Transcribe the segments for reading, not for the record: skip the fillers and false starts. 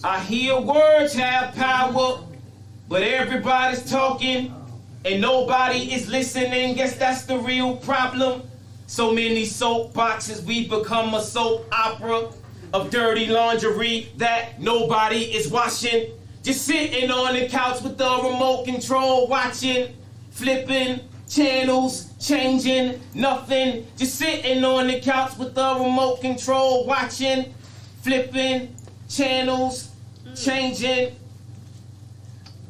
I hear words have power, but everybody's talking and nobody is listening. Guess that's the real problem. So many soap boxes, we become a soap opera of dirty laundry that nobody is washing. Just sitting on the couch with the remote control, watching, flipping channels, changing nothing. Just sitting on the couch with the remote control, watching, flipping channels, changing.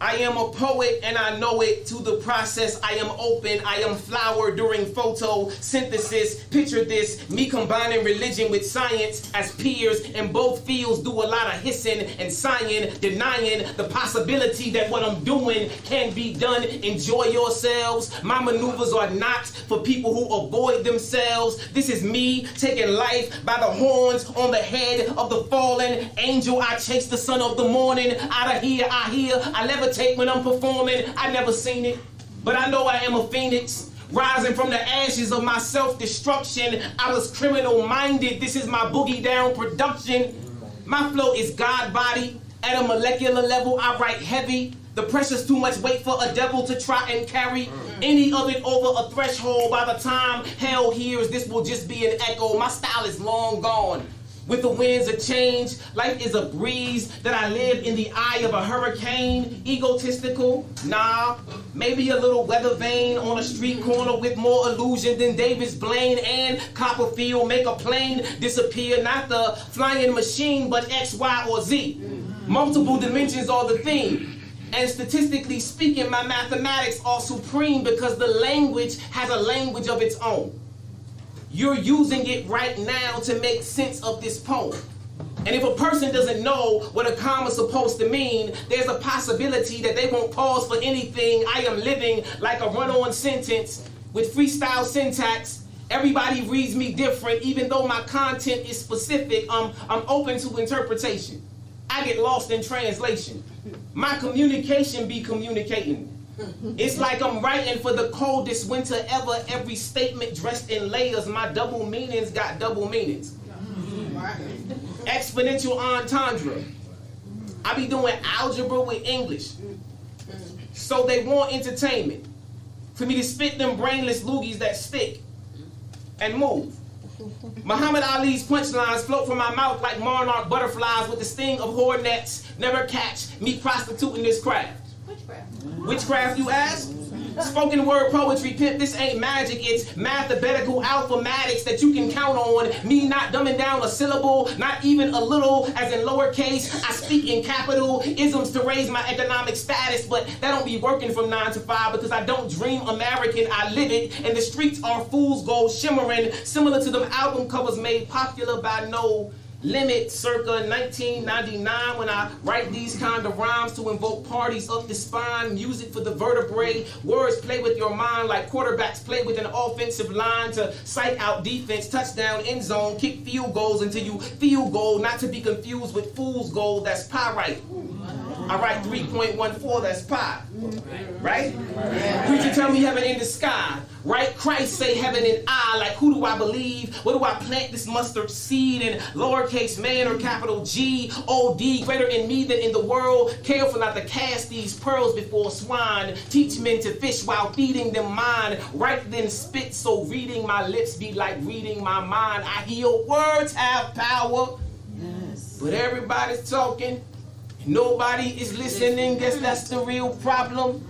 I am a poet and I know it. To the process I am open. I am flower during photosynthesis. Picture this, me combining religion with science as peers in both fields. Do a lot of hissing and sighing, denying the possibility that what I'm doing can be done. Enjoy yourselves. My maneuvers are not for people who avoid themselves. This is me taking life by the horns on the head of the fallen angel. I chase the son of the morning. Out of here, I levitate when I'm performing. I never seen it, but I know I am a phoenix, rising from the ashes of my self-destruction. I was criminal-minded. This is my boogie down production. My flow is God body. At a molecular level, I write heavy. The pressure's too much weight for a devil to try and carry. Any of it over a threshold. By the time hell hears, this will just be an echo. My style is long gone. With the winds of change, life is a breeze that I live in the eye of a hurricane. Egotistical? Nah. Maybe a little weather vane on a street corner with more illusion than Davis Blaine and Copperfield. Make a plane disappear, not the flying machine, but X, Y, or Z. Multiple dimensions are the theme. And statistically speaking, my mathematics are supreme because the language has a language of its own. You're using it right now to make sense of this poem. And if a person doesn't know what a comma's supposed to mean, there's a possibility that they won't pause for anything. I am living like a run-on sentence with freestyle syntax. Everybody reads me different, even though my content is specific. I'm open to interpretation. I get lost in translation. My communication be communicating. It's like I'm writing for the coldest winter ever. Every statement dressed in layers. My double meanings got double meanings. Exponential entendre. I be doing algebra with English. So they want entertainment. For me to spit them brainless loogies that stick and move. Muhammad Ali's punchlines float from my mouth like monarch butterflies with the sting of hornets. Never catch me prostituting this craft. Witchcraft, you ask? Spoken word poetry, pimp, this ain't magic. It's mathematical alphamatics that you can count on. Me not dumbing down a syllable, not even a little, as in lowercase. I speak in capital isms to raise my economic status, but that don't be working from 9 to 5 because I don't dream American, I live it. And the streets are fool's gold shimmering, similar to them album covers made popular by No Limit circa 1999 when I write these kind of rhymes to invoke parties up the spine, music for the vertebrae, words play with your mind like quarterbacks play with an offensive line to psych out defense, touchdown, end zone, kick field goals until you feel gold, not to be confused with fool's gold, that's pyrite. I write 3.14, that's pi, right? Preacher tell me heaven in the sky, right? Christ say heaven and I, like who do I believe? Where do I plant this mustard seed in lowercase man or capital G, O-D, greater in me than in the world? Careful not to cast these pearls before swine, teach men to fish while feeding them mine, right then spit so reading my lips be like reading my mind. I hear words have power, but everybody's talking. Nobody is listening, guess that's the real problem.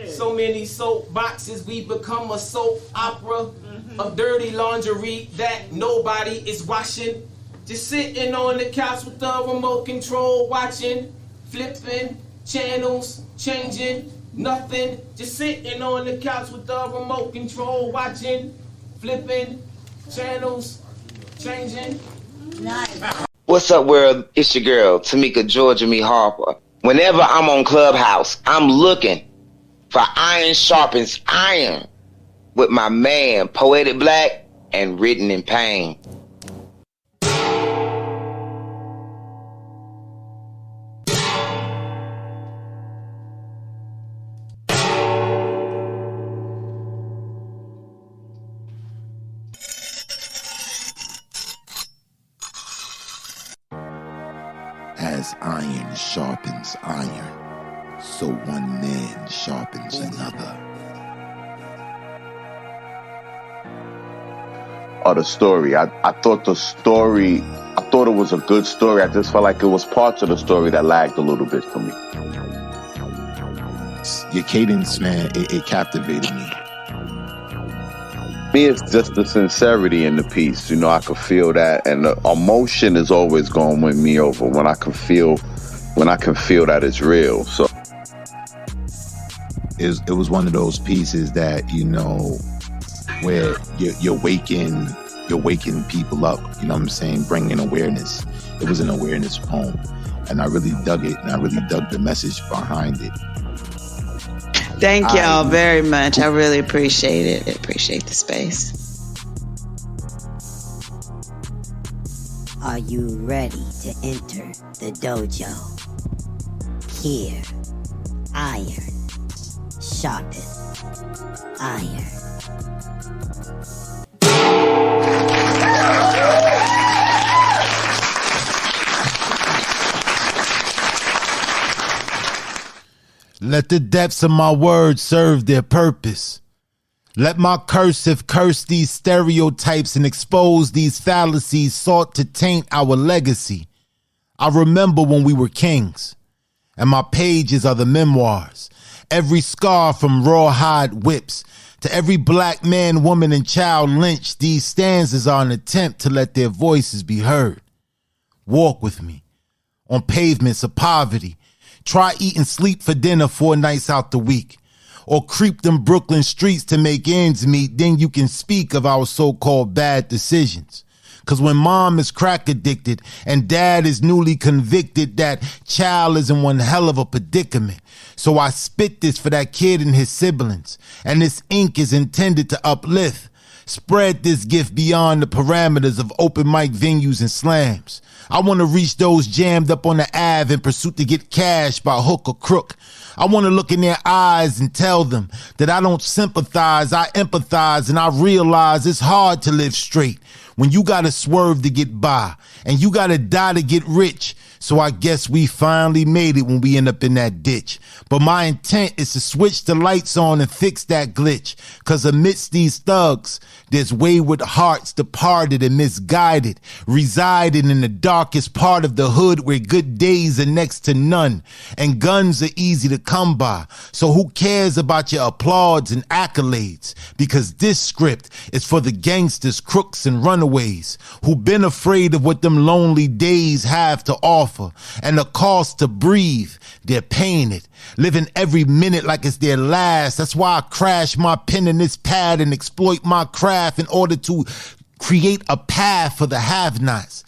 So many soap boxes, we become a soap opera of dirty laundry that nobody is washing. Just sitting on the couch with the remote control, watching, flipping channels, changing nothing. Just sitting on the couch with the remote control, watching, flipping channels, changing. Nice. What's up, world? It's your girl, Tamika Georgia Me Harper. Whenever I'm on Clubhouse, I'm looking for iron sharpens iron with my man, Poetic Black and Written in Pain. As as iron sharpens iron, so one man sharpens another. Or the story. I thought it was a good story. I just felt like it was parts of the story that lagged a little bit for me. Your cadence, man, it captivated me. Me, it's just the sincerity in the piece. You know, I could feel that, and the emotion is always going to win me over when I can feel that it's real. So it was one of those pieces that, you know, where you're waking people up, you know what I'm saying, bringing awareness. It was an awareness poem, and I really dug it, and I really dug the message behind it. Thank y'all very much. I really appreciate it. I appreciate the space. Are you ready to enter the dojo? Here, iron sharpeth iron. Let the depths of my words serve their purpose. Let my cursive curse these stereotypes and expose these fallacies sought to taint our legacy. I remember when we were kings, and my pages are the memoirs. Every scar from rawhide whips to every black man, woman, and child lynched, these stanzas are an attempt to let their voices be heard. Walk with me on pavements of poverty. Try eat and sleep for dinner 4 nights out the week. Or creep them Brooklyn streets to make ends meet, then you can speak of our so-called bad decisions. Cause when mom is crack addicted and dad is newly convicted, that child is in one hell of a predicament. So I spit this for that kid and his siblings. And this ink is intended to uplift. Spread this gift beyond the parameters of open mic venues and slams. I want to reach those jammed up on the Ave in pursuit to get cash by hook or crook. I want to look in their eyes and tell them that I don't sympathize, I empathize, and I realize it's hard to live straight when you gotta swerve to get by and you gotta die to get rich. So I guess we finally made it when we end up in that ditch. But my intent is to switch the lights on and fix that glitch. Cause amidst these thugs, there's wayward hearts departed and misguided, residing in the darkest part of the hood where good days are next to none and guns are easy to come by. So who cares about your applauds and accolades? Because this script is for the gangsters, crooks, and runaways who been afraid of what them lonely days have to offer. And the cost to breathe, they're paying it, living every minute like it's their last. That's why I crash my pen in this pad and exploit my craft in order to create a path for the have-nots.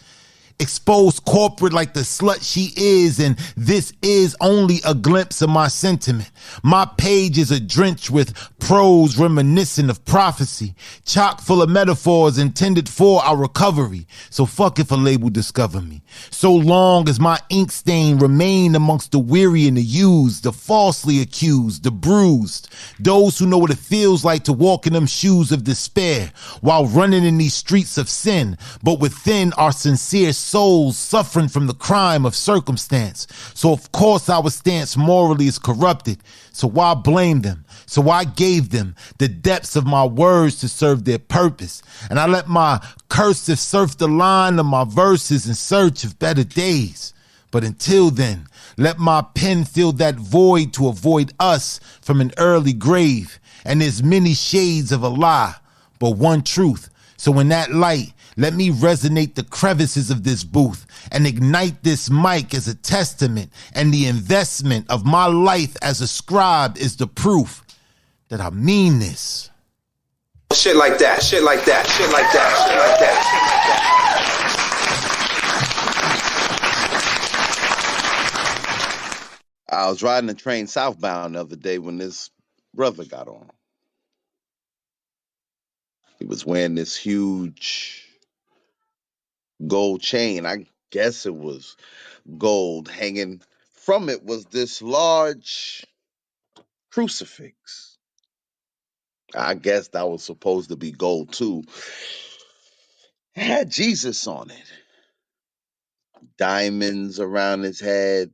Expose corporate like the slut she is, and this is only a glimpse of my sentiment. My pages are drenched with prose reminiscent of prophecy, chock full of metaphors intended for our recovery. So fuck if a label discover me. So long as my ink stain remain amongst the weary and the used, the falsely accused, the bruised, those who know what it feels like to walk in them shoes of despair while running in these streets of sin, but within our sincere souls suffering from the crime of circumstance. So of course our stance morally is corrupted. So why blame them? So I gave them the depths of my words to serve their purpose. And I let my cursive surf the line of my verses in search of better days. But until then, let my pen fill that void to avoid us from an early grave. And there's many shades of a lie, but one truth. So in that light, let me resonate the crevices of this booth and ignite this mic as a testament, and the investment of my life as a scribe is the proof that I mean this. Shit like that, shit like that, shit like that, shit like that, shit like that. I was riding the train southbound the other day when this brother got on. He was wearing this huge gold chain. I guess it was gold. Hanging from it was this large crucifix. I guess that was supposed to be gold too. It had Jesus on it. diamonds around his head,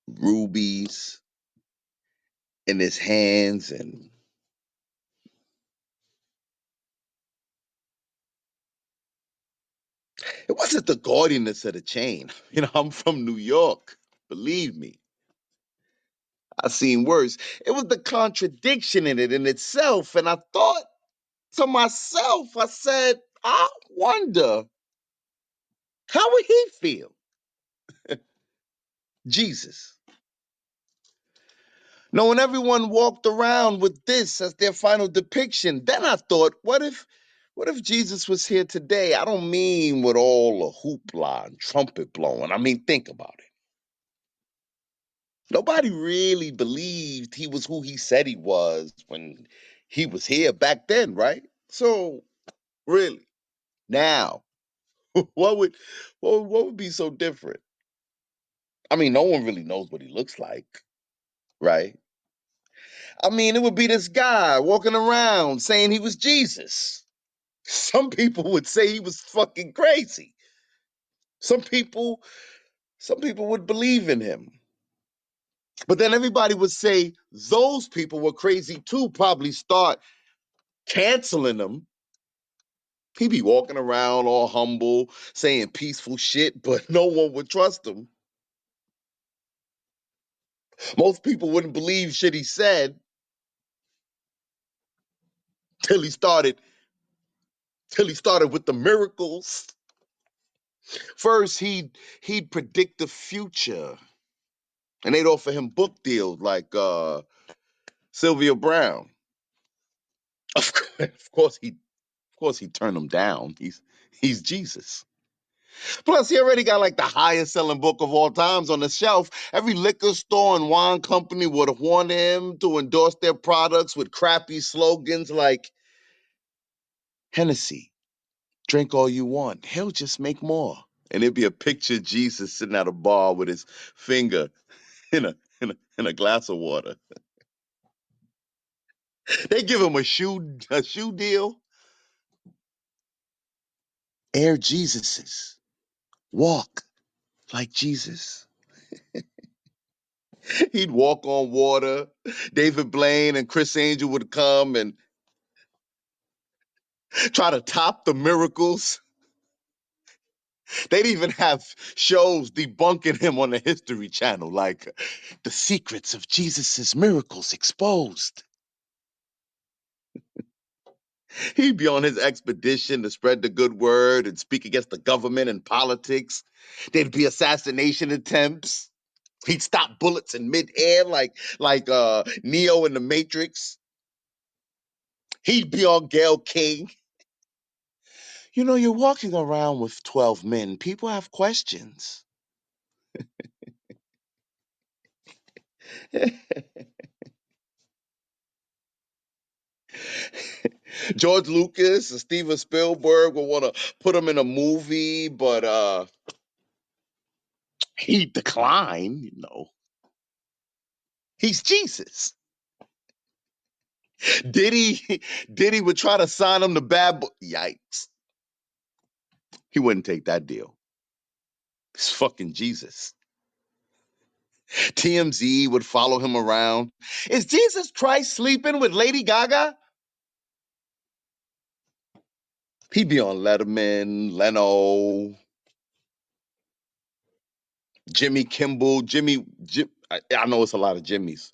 rubies in his hands, and it wasn't the gaudiness of the chain. I'm from New York. Believe me, I've seen worse. It was the contradiction in it in itself. And I thought to myself, I said, I wonder how would he feel? Jesus. Knowing everyone walked around with this as their final depiction, then I thought, what if Jesus was here today? I don't mean with all the hoopla and trumpet blowing. I mean, think about it. Nobody really believed he was who he said he was when he was here back then, right? So, really, now, what would what would be so different? I mean, no one really knows what he looks like, right? I mean, it would be this guy walking around saying he was Jesus. Some people would say he was fucking crazy. Some people, some people would believe in him. But then everybody would say those people were crazy too, probably start canceling him. He'd be walking around all humble, saying peaceful shit, but no one would trust him. Most people wouldn't believe shit he said till he started till he started with the miracles. First, he'd predict the future, and they'd offer him book deals like Sylvia Brown. Of course, he turned them down. He's Jesus. Plus, he already got like the highest selling book of all times on the shelf. Every liquor store and wine company would have wanted him to endorse their products with crappy slogans like Hennessy, drink all you want. He'll just make more. And it'd be a picture of Jesus sitting at a bar with his finger in a glass of water. They give him a shoe deal. Air Jesuses. Walk like Jesus. He'd walk on water. David Blaine and Chris Angel would come and try to top the miracles. They'd even have shows debunking him on the History Channel, like the secrets of Jesus's miracles exposed. He'd be on his expedition to spread the good word and speak against the government and politics. There'd be assassination attempts. He'd stop bullets in midair like Neo in the Matrix. He'd be on Gail King. You're walking around with 12 men. People have questions. George Lucas and Steven Spielberg will want to put him in a movie, but he declined. He's Jesus. Diddy would try to sign him to Bad Boy. Yikes. He wouldn't take that deal. It's fucking Jesus. TMZ would follow him around. Is Jesus Christ sleeping with Lady Gaga? He'd be on Letterman, Leno, Jimmy Kimmel, I know it's a lot of Jimmys.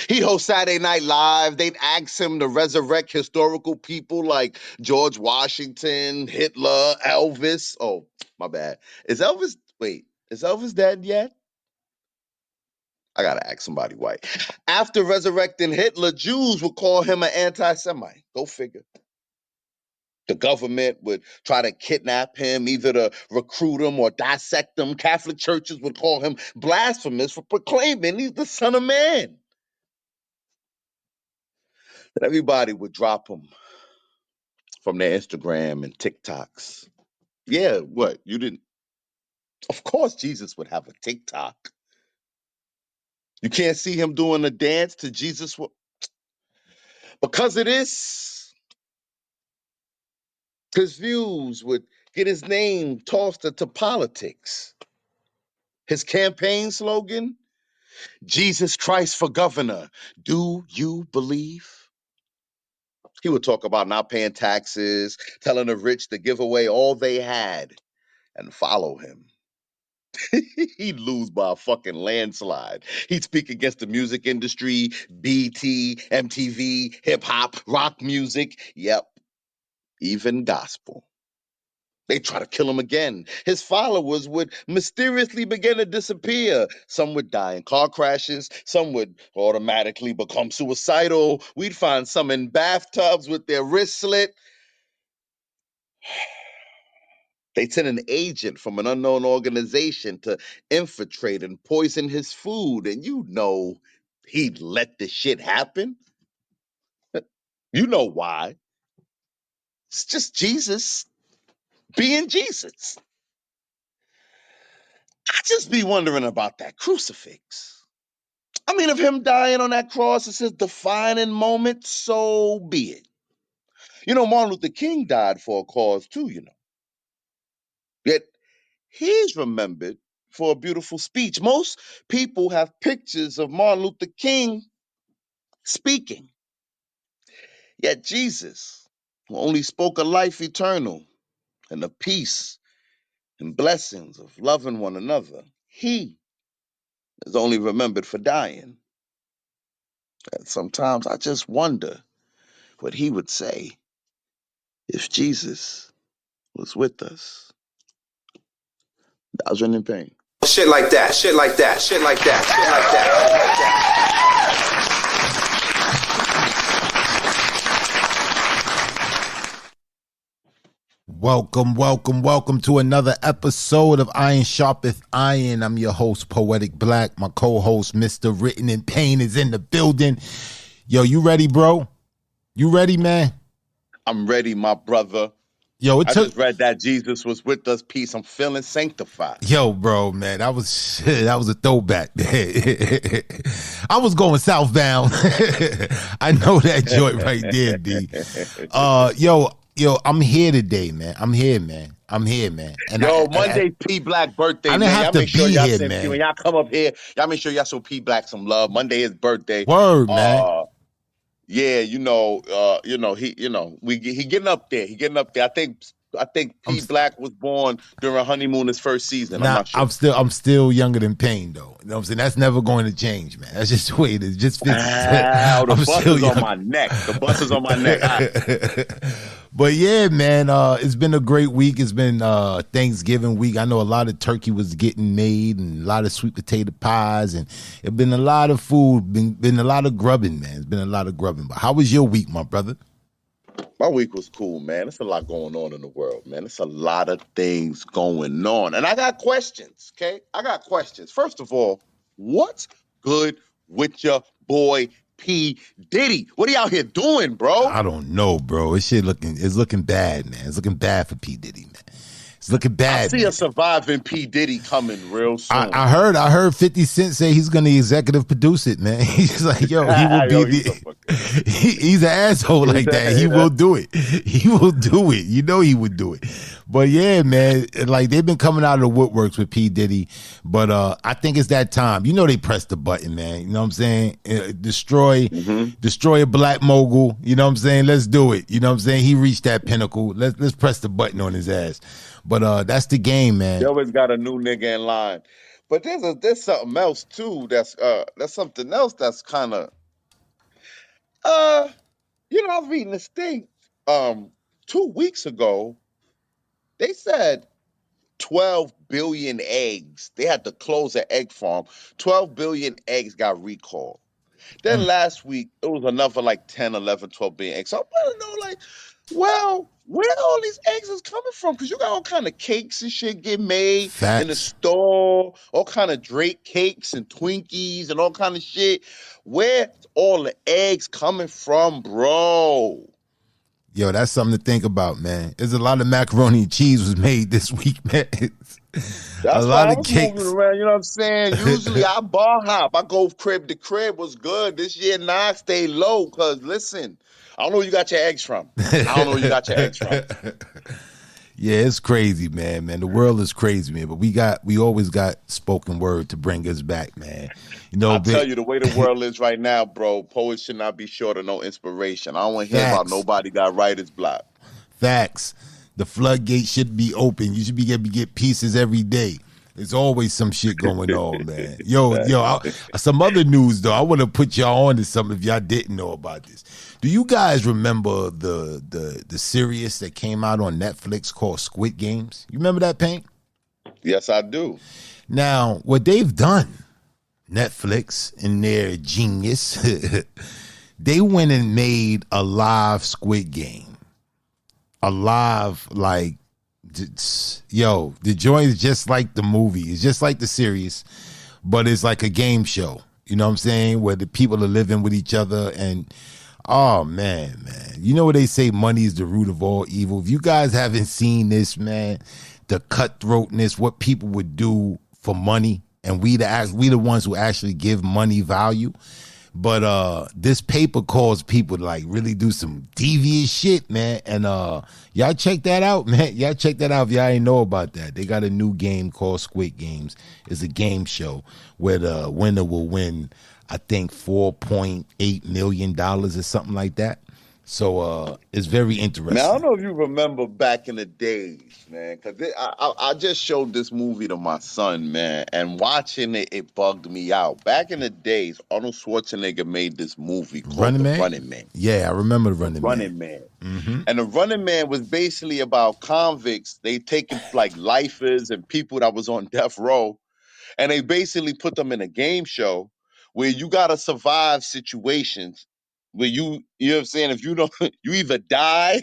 He'd host Saturday Night Live. They'd ask him to resurrect historical people like George Washington, Hitler, Elvis. Oh, my bad. Is Elvis dead yet? I gotta ask somebody white. After resurrecting Hitler, Jews would call him an anti-Semite. Go figure. The government would try to kidnap him, either to recruit him or dissect him. Catholic churches would call him blasphemous for proclaiming he's the Son of Man. And everybody would drop him from their Instagram and TikToks. Yeah, what? You didn't? Of course, Jesus would have a TikTok. You can't see him doing a dance to Jesus. Because of this, his views would get his name tossed into politics. His campaign slogan, Jesus Christ for governor. Do you believe? He would talk about not paying taxes, telling the rich to give away all they had and follow him. He'd lose by a fucking landslide. He'd speak against the music industry, BT, MTV, hip hop, rock music. Yep, even gospel. They try to kill him again. His followers would mysteriously begin to disappear. Some would die in car crashes. Some would automatically become suicidal. We'd find some in bathtubs with their wrists slit. They sent an agent from an unknown organization to infiltrate and poison his food. And you know he'd let the shit happen. You know why. It's just Jesus being Jesus. I just be wondering about that crucifix. I mean, if him dying on that cross is his defining moment, so be it. You know, Martin Luther King died for a cause too, you know. Yet he's remembered for a beautiful speech. Most people have pictures of Martin Luther King speaking. Yet Jesus, who only spoke of life eternal and of peace and blessings of loving one another, he is only remembered for dying. And sometimes I just wonder what he would say if Jesus was with us. I was in pain. Shit like that, shit like that, shit like that, shit like that. Welcome to another episode of Iron Sharpeth Iron. I'm your host, Poetic Black. My co-host, Mr. Written in Pain, is in the building. Yo, you ready, bro? You ready, man? I'm ready, my brother. Yo, I just read that Jesus was with us. Peace. I'm feeling sanctified. Yo, bro, man, that was a throwback. I was going southbound. I know that joint right there, D. Yo, I'm here today, man. I'm here, man. And Monday, P Black birthday. I didn't have to be here, man. When y'all come up here, y'all make sure y'all show P Black some love. Monday is birthday. Word, man. Yeah, he getting up there. I think P Black was born during Honeymoon's first season. I'm not sure. I'm still younger than Pain, though. You know what I'm saying? That's never going to change, man. That's just the way it is. Just fits. The bus is on my neck. The bus is on my neck. But yeah, man, it's been a great week. It's been Thanksgiving week. I know a lot of turkey was getting made and a lot of sweet potato pies, and it's been a lot of food, been a lot of grubbing, man. It's been a lot of grubbing. But how was your week, my brother? My week was cool, man. There's a lot going on in the world, man. There's a lot of things going on. And I got questions, okay? I got questions. First of all, what's good with your boy P. Diddy? What are you out here doing, bro? I don't know, bro. It's looking bad, man. It's looking bad for P. Diddy, man. It's looking bad. I see a surviving P. Diddy coming real soon. I heard 50 Cent say he's gonna executive produce it, man. He's like, yo, he will be he's an asshole like that. He will do it. He will do it. You know he would do it. But yeah, man, like they've been coming out of the woodworks with P. Diddy, but I think it's that time. You know they pressed the button, man. You know what I'm saying? Destroy a black mogul. You know what I'm saying? Let's do it. You know what I'm saying? He reached that pinnacle. Let's press the button on his ass. But that's the game, man. They always got a new nigga in line. But there's something else too. That's something else that's kind of I was reading this thing 2 weeks ago. They said 12 billion eggs. They had to close an egg farm. 12 billion eggs got recalled. Then last week, it was another like 10, 11, 12 billion eggs. So I want to know, like, well, where all these eggs is coming from? Because you got all kind of cakes and shit get made in the store, all kind of Drake cakes and Twinkies and all kind of shit. Where all the eggs coming from, bro? Yo, that's something to think about, man. There's a lot of macaroni and cheese was made this week, man. That's a lot of cakes. Around, you know what I'm saying? Usually I bar hop. I go crib to crib. Was good. This year, I stay low because, listen, I don't know where you got your eggs from. Yeah, it's crazy, man. The world is crazy, man. But we always got spoken word to bring us back, man. You know, I but tell you, the way the world is right now, bro, poets should not be short of no inspiration. I don't want to hear about facts, nobody got writer's block. facts. The floodgate should be open. You should be able to get pieces every day. There's always some shit going on, man. Some other news though. I want to put y'all on to something if y'all didn't know about this. Do you guys remember the series that came out on Netflix called Squid Games? You remember that, Paint? Yes, I do. Now, what they've done, Netflix in their genius, they went and made a live Squid Game. A live, like, the joint is just like the movie. It's just like the series, but it's like a game show. You know what I'm saying? Where the people are living with each other and oh man. You know what they say, money is the root of all evil. If you guys haven't seen this, man, the cutthroatness, what people would do for money, and we the ones who actually give money value. But this paper calls people to like really do some devious shit, man. And y'all check that out, man. Y'all check that out if y'all ain't know about that. They got a new game called Squid Games. It's a game show where the winner will win, I think, $4.8 million or something like that. So it's very interesting. Man, I don't know if you remember back in the days, man, because I just showed this movie to my son, man, and watching it bugged me out. Back in the days, Arnold Schwarzenegger made this movie called Running The Man? Running Man. Yeah, I remember the Running Man. Running Man. And The Running Man was basically about convicts. They taken like lifers and people that was on death row, and they basically put them in a game show where you gotta survive situations where you know what I'm saying, if you don't you either die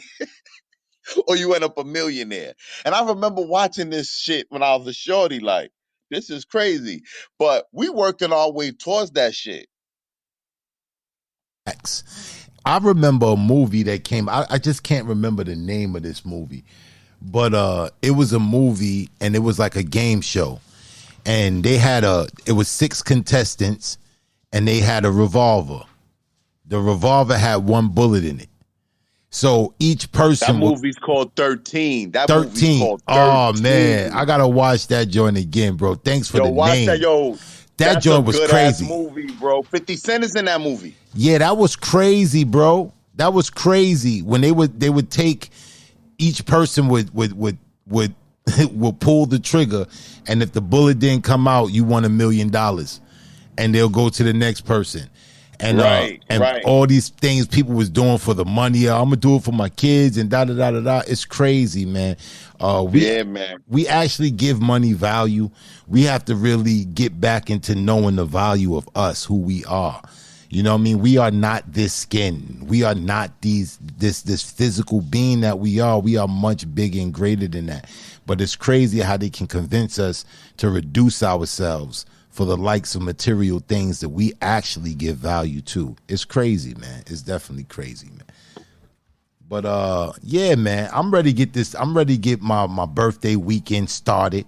or you end up a millionaire. And I remember watching this shit when I was a shorty, like, this is crazy. But we working our way towards that shit. I remember a movie that came. I just can't remember the name of this movie, but it was a movie and it was like a game show, and it was 6 contestants, and they had a revolver. The revolver had 1 bullet in it. So each person. That movie's called 13. That 13. movie's called 13. Oh man, I gotta watch that joint again, bro. Thanks for the watch name. That, that that's joint a was good crazy. Ass movie, bro. 50 Cent is in that movie. Yeah, that was crazy, bro. That was crazy. When they would take each person would will pull the trigger, and if the bullet didn't come out, you won $1 million, and they'll go to the next person. And right. all these things people was doing for the money. I'm gonna do it for my kids and da da da da da. It's crazy, man. We actually give money value. We have to really get back into knowing the value of us, who we are. You know what I mean? We are not this skin. We are not this physical being that we are. We are much bigger and greater than that. But it's crazy how they can convince us to reduce ourselves for the likes of material things that we actually give value to. It's crazy, man. It's definitely crazy, man. But yeah, man, I'm ready to get this. I'm ready to get my birthday weekend started.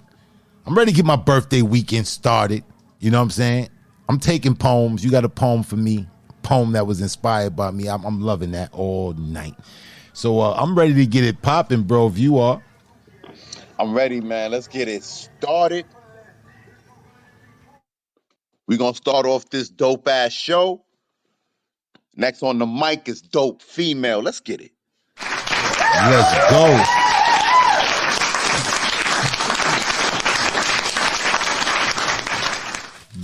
You know what I'm saying? I'm taking poems. You got a poem for me? Poem that was inspired by me. I'm loving that all night. So I'm ready to get it popping, bro. If you are. I'm ready, man. Let's get it started. We're going to start off this dope ass show. Next on the mic is Dope Female. Let's get it. Let's go.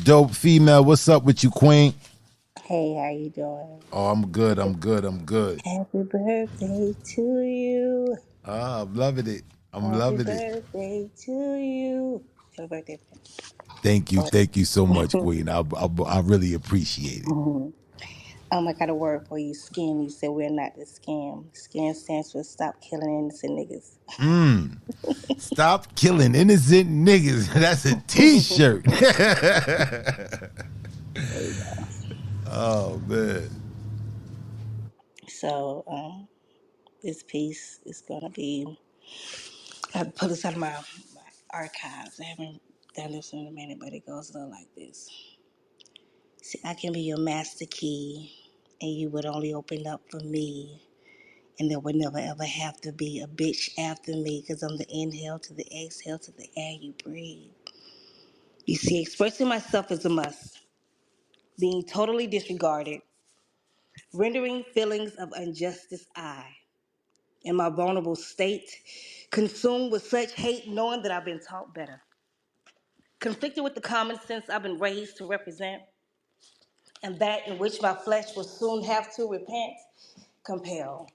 Dope Female, what's up with you, Queen? Hey, how you doing? Oh, I'm good. Happy birthday to you. I'm loving it. Happy birthday to you. Happy birthday. Thank you. Thank you so much, Queen. I really appreciate it. I got a word for you, scam. You said we're not the scam. Scam stands for stop killing innocent niggas. Stop killing innocent niggas. That's a t-shirt. Oh, man. So, this piece is going to be, I have to pull this out of my archives. I haven't done this in a minute, but it goes a little like this. See, I can be your master key, and you would only open up for me. And there would never ever have to be a bitch after me, because I'm the inhale to the exhale to the air you breathe. You see, expressing myself is a must. Being totally disregarded, rendering feelings of injustice I, in my vulnerable state, consumed with such hate knowing that I've been taught better. Conflicted with the common sense I've been raised to represent, and that in which my flesh will soon have to repent, compelled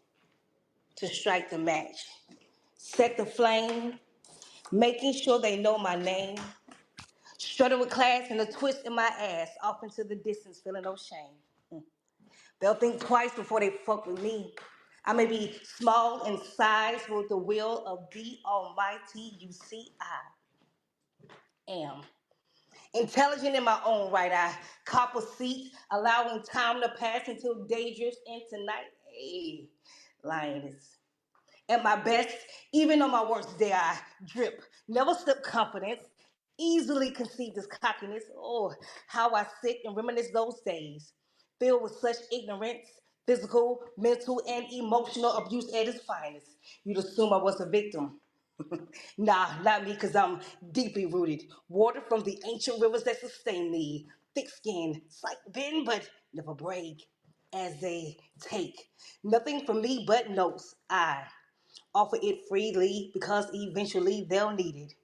to strike the match, set the flame, making sure they know my name, strutting with class and a twist in my ass, off into the distance, feeling no shame. They'll think twice before they fuck with me. I may be small in size, but with the will of the Almighty, you see, I am. Intelligent in my own right, I cop a seat, allowing time to pass until day drifts into night. Hey, lioness. At my best, even on my worst day, I drip. Never slip confidence, easily conceived as cockiness. Oh, how I sit and reminisce those days, filled with such ignorance, physical, mental, and emotional abuse at its finest. You'd assume I was a victim. Nah, not me, because I'm deeply rooted. Water from the ancient rivers that sustain me. Thick skin, slight bend, but never break. As they take nothing from me but notes. I offer it freely because eventually they'll need it.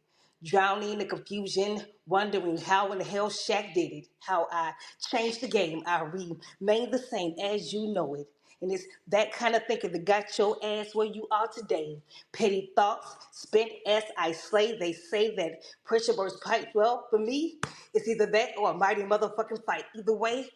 Drowning in the confusion, wondering how in the hell Shaq did it. How I changed the game. I remain the same as you know it. And it's that kind of thinking that got your ass where you are today. Petty thoughts spent as I slay. They say that pressure bursts pipe. Well, for me, it's either that or a mighty motherfucking fight. Either way,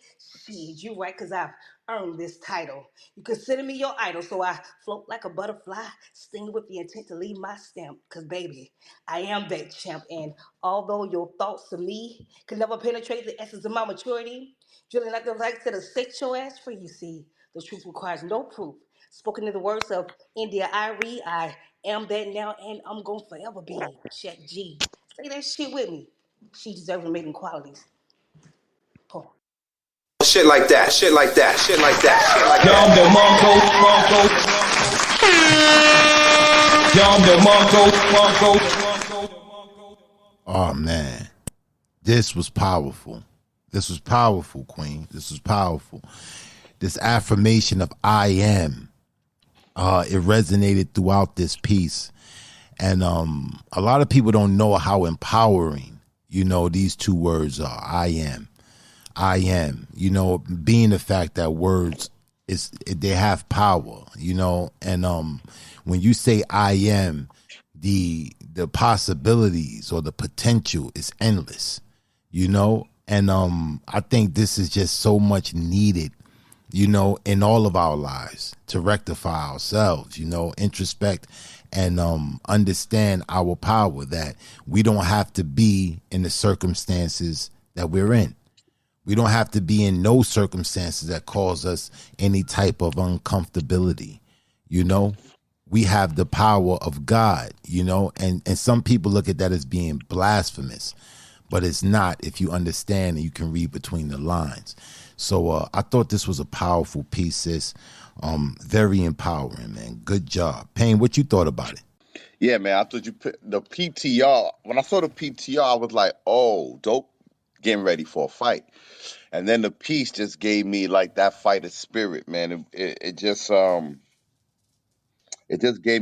shit, you right, because I've earned this title. You consider me your idol, so I float like a butterfly, sting with the intent to leave my stamp. Because, baby, I am that champ. And although your thoughts of me can never penetrate the essence of my maturity, drilling like the light to set your ass free, you see. The truth requires no proof. Spoken in the words of India Irie, I am that now and I'm going to forever be. Check G. Say that shit with me. She deserves amazing qualities. Paul. Shit like that, shit like that, shit like that, shit like that. Oh man, this was powerful. This was powerful, Queen. This was powerful. This affirmation of I am, it resonated throughout this piece. And a lot of people don't know how empowering, these two words are. I am. Being the fact that words they have power, and when you say I am, the possibilities or the potential is endless, and I think this is just so much needed, in all of our lives to rectify ourselves, introspect and understand our power, that we don't have to be in the circumstances that we're in. We don't have to be in no circumstances that cause us any type of uncomfortability. We have the power of God, and some people look at that as being blasphemous, but it's not if you understand and you can read between the lines. So I thought this was a powerful piece, sis. Very empowering, man. Good job. Payne, what you thought about it? Yeah, man, I thought you put the PTR. When I saw the PTR, I was like, oh, dope, getting ready for a fight. And then the piece just gave me like that fighter spirit, man. It just gave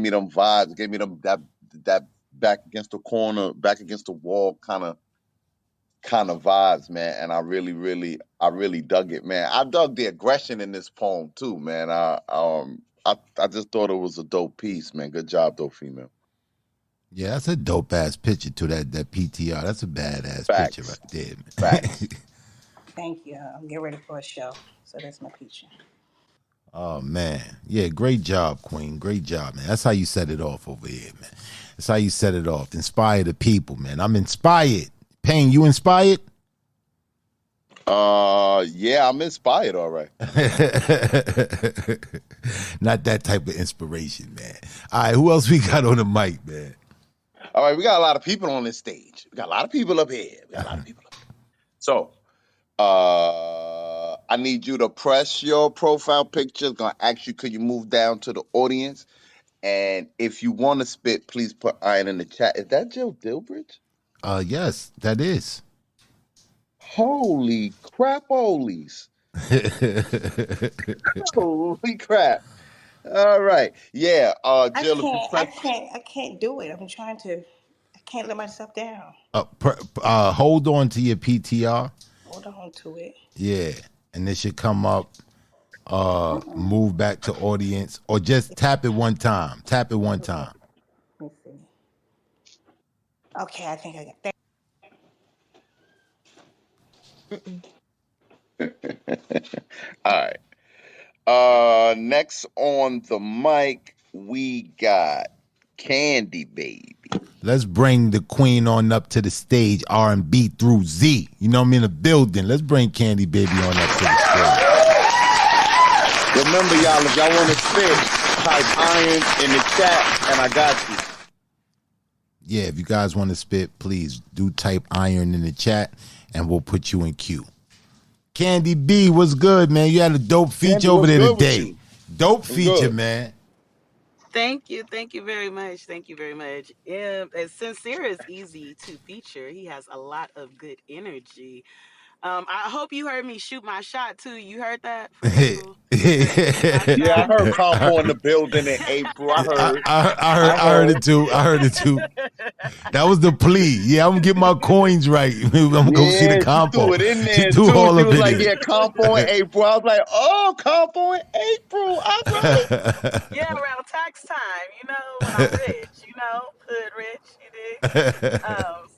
me them vibes, it gave me them that back against the corner, back against the wall kind of vibes, man. And I really dug it, man. I dug the aggression in this poem too, man. I just thought it was a dope piece, man. Good job, though, female. Yeah, that's a dope ass picture to that PTR. That's a badass picture right there, man. Facts. Thank you. I'm getting ready for a show, so that's my picture. Oh man, yeah, great job, Queen. Great job, man. That's how you set it off over here, man. That's how you set it off. Inspire the people, man. I'm inspired. Payne, you inspired? Yeah, I'm inspired, all right. Not that type of inspiration, man. All right, who else we got on the mic, man? All right, we got a lot of people on this stage. We got a lot of people up here. So, I need you to press your profile picture. It's gonna ask you, could you move down to the audience? And if you want to spit, please put iron in the chat. Is that Joe Dilbridge? Yes, that is. Holy crap, holies. Holy crap. All right. Yeah, I Jill, if you can't. I press can't. I can't do it. I'm trying to. I can't let myself down. Hold on to your PTR. Hold on to it. Yeah, and it should come up. Move back to audience, or just tap it one time. Tap it one Okay. time. Let me see. Okay, I think I got that. all right. Next on the mic, we got Candy Baby. Let's bring the queen on up to the stage. R&B through Z. You know I'm in the building. Let's bring Candy Baby on up to the stage. Remember, y'all, if y'all want to spit, type iron in the chat, and I got you. Yeah, if you guys want to spit, please do type iron in the chat, and we'll put you in queue. Candy B, what's good, man? You had a dope feature Candy, over what's there good with today. you? Dope What's feature, good? man. Thank you. Thank you very much. Thank you very much. Yeah, as Sincere is easy to feature. He has a lot of good energy. I hope you heard me shoot my shot too. You heard that from April? You heard me shoot my Yeah, I shot? heard Compo in the building in April. I heard. I I heard heard. it too. I heard it too. That was the plea. Yeah, I'm gonna get my coins right. I'm gonna go see the Yeah, she threw compo. it in She there threw too. all She up was in like, it. yeah, Compo in April. I was like, oh, Compo in April. All right. Yeah, around tax time, when I'm rich, hood rich, you dig? A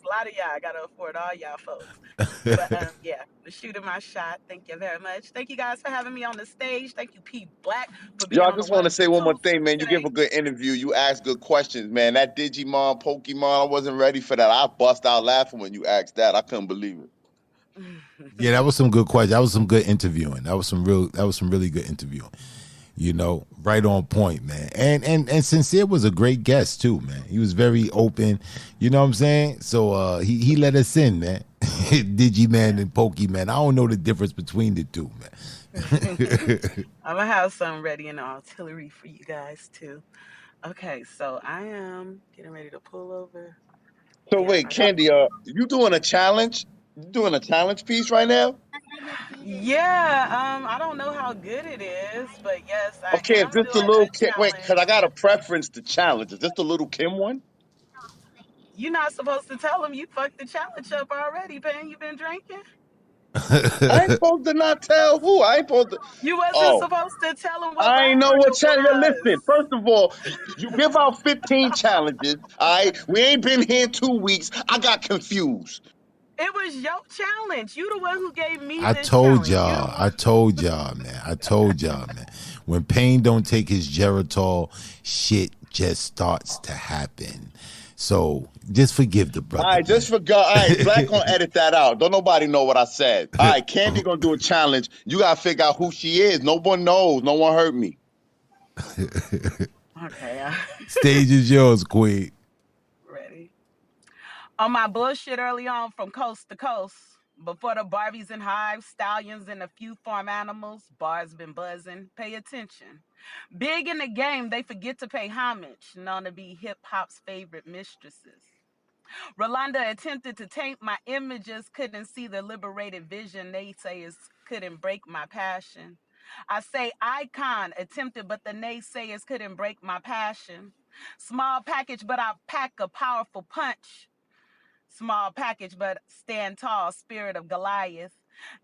lot of y'all gotta afford all y'all folks. But yeah, was shooting my shot. Thank you very much. Thank you guys for having me on the stage. Thank you, P Black, for Yo, being I on the just want to ones say and one more twos thing, man. You give today. a good interview. You ask good questions, man. That Digimon, Pokemon, I wasn't ready for that. I bust out laughing when you asked that. I couldn't believe it. Yeah, that was some good questions. That was some good interviewing. That was some really good interviewing. Right on point, man. And Sincere was a great guest too, man. He was very open. You know what I'm saying? So he let us in, man. Digiman and Pokemon. I don't know the difference between the two, man. I'm gonna have some ready in the artillery for you guys too. Okay, so I am getting ready to pull over. So Yeah, wait, I got. Candy, you doing a challenge? You doing a challenge piece right now? Yeah, I don't know how good it is, but yes, I Okay, is am this the doing little a Kim? Wait, because I challenge. got a preference to challenge. Is this the little Kim one? You're not supposed to tell them you fucked the challenge up already, man. You been drinking? I ain't supposed to not tell who. I ain't supposed to. You wasn't Oh, supposed to tell them what I ain't know rapper what it challenge. was. Listen, first of all, you give out 15 challenges. All right, we ain't been here in 2 weeks. I got confused. It was your challenge. You the one who gave me I this told challenge. You the y'all. one. I told y'all, man. I told y'all, man. When Pain don't take his Geritol, shit just starts to happen. So just forgive the All brother, right, just man. forgot. All right, Black gonna edit that out. Don't nobody know what I said. All right, Candy gonna do a challenge. You gotta figure out who she is. No one knows. No one heard me. Okay, Stage is yours, Queen. ready. On my bullshit early on from coast to coast. Before the Barbies and hives, stallions, and a few farm animals, bars been buzzing. Pay attention. Big in the game, they forget to pay homage, known to be hip hop's favorite mistresses. Rolanda attempted to taint my images, couldn't see the liberated vision. Naysayers couldn't break my passion. I say icon attempted, but the naysayers couldn't break my passion. Small package, but I pack a powerful punch. Small package, but stand tall, spirit of Goliath.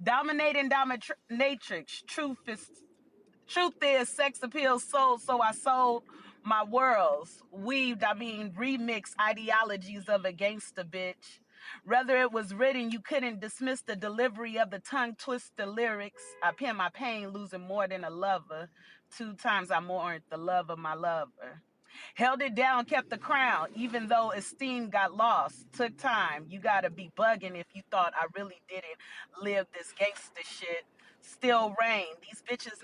Dominating dominatrix, truth is, sex appeal sold, so I sold my worlds. Weaved, remixed ideologies of a gangster bitch. Whether it was written, you couldn't dismiss the delivery of the tongue twister lyrics. I pen my pain, losing more than a lover. 2 times I mourned the love of my lover. Held it down, kept the crown, even though esteem got lost. Took time. You gotta be bugging if you thought I really didn't live this gangster shit. Still rain. These bitches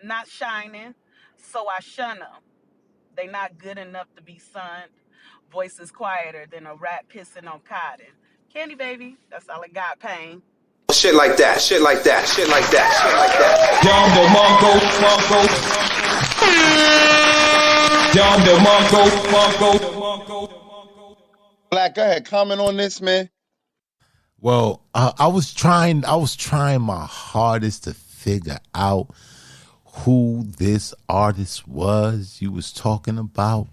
not shining, so I shun them. They not good enough to be sunned. Voices quieter than a rat pissing on cotton. Candy baby, that's all I got. Pain. Shit like that, shit like that, shit like that, shit like that. Black, go ahead. Comment on this, man. Well, I was trying my hardest to figure out who this artist was you was talking about,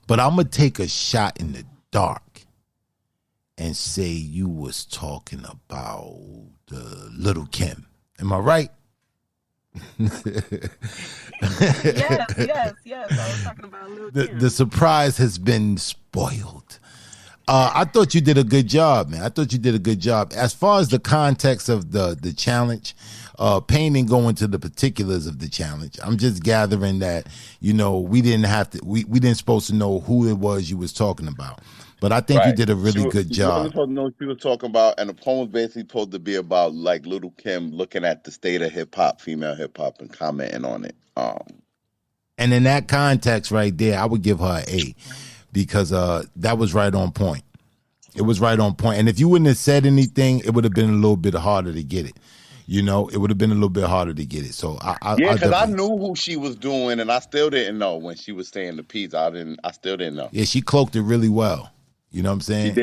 but I'm gonna take a shot in the dark and say you was talking about Little Kim. Am I right? Yes. I was talking about Lil Kim. The surprise has been spoiled. I thought you did a good job, man. I thought you did a good job. As far as the context of the challenge, Payne didn't go into the particulars of the challenge. I'm just gathering that, we didn't supposed to know who it was you was talking about. But I think you did a really good job. She wasn't supposed to know what she was talking about, and the poem was basically supposed to be about like Little Kim looking at the state of hip hop, female hip hop, and commenting on it. And in that context right there, I would give her an A, because that was right on point. It was right on point. And if you wouldn't have said anything, it would have been a little bit harder to get it. It would have been a little bit harder to get it. So because I knew who she was doing, and I still didn't know when she was saying the piece. I still didn't know. Yeah, she cloaked it really well. You know what I'm saying?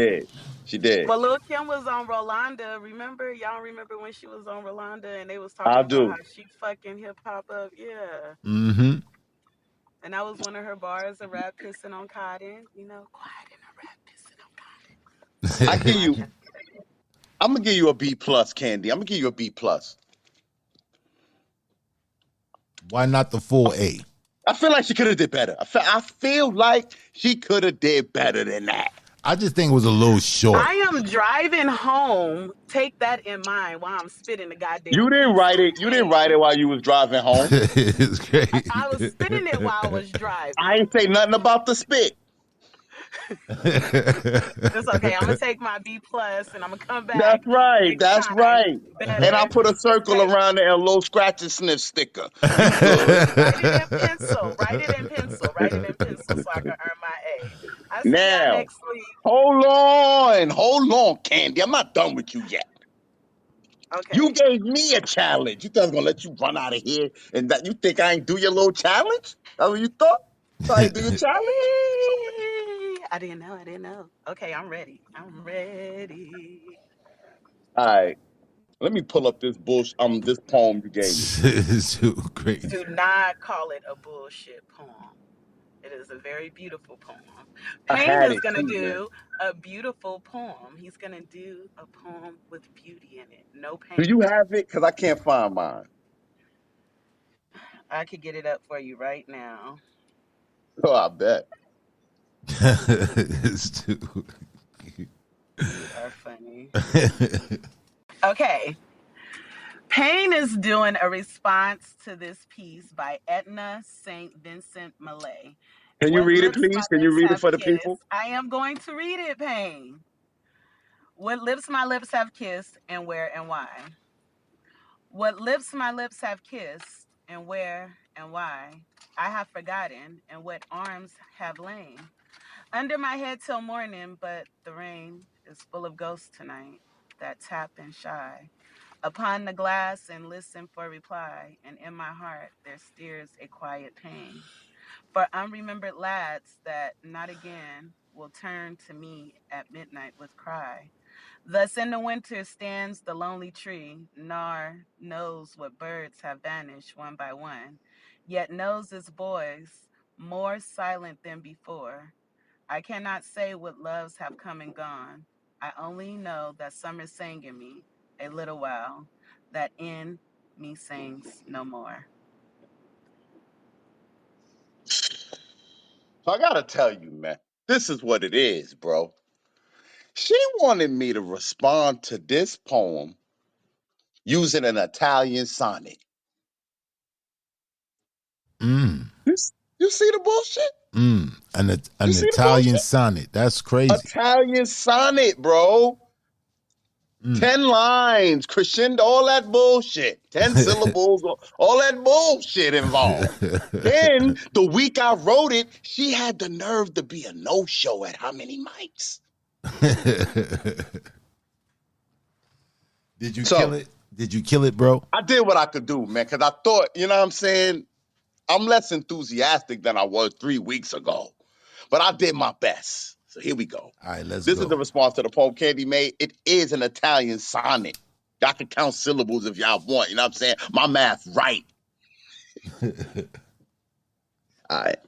She did. Well, Lil Kim was on Rolanda. Remember? Y'all remember when she was on Rolanda and they was talking about how she fucking hip hop up? Yeah. Mm-hmm. And that was one of her bars, a rap pissing on cotton. Quiet in a rap pissing on cotton. I'm gonna give you a B plus, Candy. I'm gonna give you a B plus. Why not the full A? I feel like she could have did better. I feel like she could have did better than that. I just think it was a little short. I am driving home. Take that in mind while I'm spitting the goddamn. You didn't write it. You didn't write it while you was driving home. It's great. I was spitting it while I was driving. I ain't say nothing about the spit. It's okay. I'm gonna take my B plus and I'm gonna come back. That's right. That's right. And I'll put a circle around there and a little scratch and sniff sticker. Write it in pencil. Write it in pencil so I can earn my A. I'll see y'all next week. Hold on, Candy. I'm not done with you yet. Okay. You gave me a challenge. You thought I was gonna let you run out of here, and that you think I ain't do your little challenge? That's what you thought? I ain't do your challenge? I didn't know. Okay, I'm ready. All right. Let me pull up this this poem you gave me. So great. Do not call it a bullshit poem. It is a very beautiful poem. Payne is going to do a beautiful poem. He's going to do a poem with beauty in it. No pain. Do you have it? Because I can't find mine. I could get it up for you right now. Oh, I bet. You are funny. Okay. Payne is doing a response to this piece by Etna St. Vincent Millay. Can you read it, please? Can you read it for the people? I am going to read it, Payne. What lips my lips have kissed, and where and why? What lips my lips have kissed, and where and why? I have forgotten, and what arms have lain under my head till morning, but the rain is full of ghosts tonight that tap and shy upon the glass and listen for reply, and in my heart there steers a quiet pain for unremembered lads that not again will turn to me at midnight with cry. Thus in the winter stands the lonely tree, nor knows what birds have vanished one by one, yet knows its boys more silent than before. I cannot say what loves have come and gone. I only know that summer sang in me a little while, that in me sings no more. So I gotta tell you, man, this is what it is, bro. She wanted me to respond to this poem using an Italian sonnet. You see the bullshit? An Italian sonnet. That's crazy. Italian sonnet, bro. 10 lines, crescendo, all that bullshit. 10 syllables, all that bullshit involved. Then, the week I wrote it, she had the nerve to be a no-show at how many mics? Did you kill So it? Did you kill it, bro? I did what I could do, man, because I thought, you know what I'm saying? I'm less enthusiastic than I was 3 weeks ago, but I did my best. So here we go. All right, let's This is the go. response to the poem Candy made. It is an Italian sonnet. Y'all can count syllables if y'all want. You know what I'm saying? My math right. All right.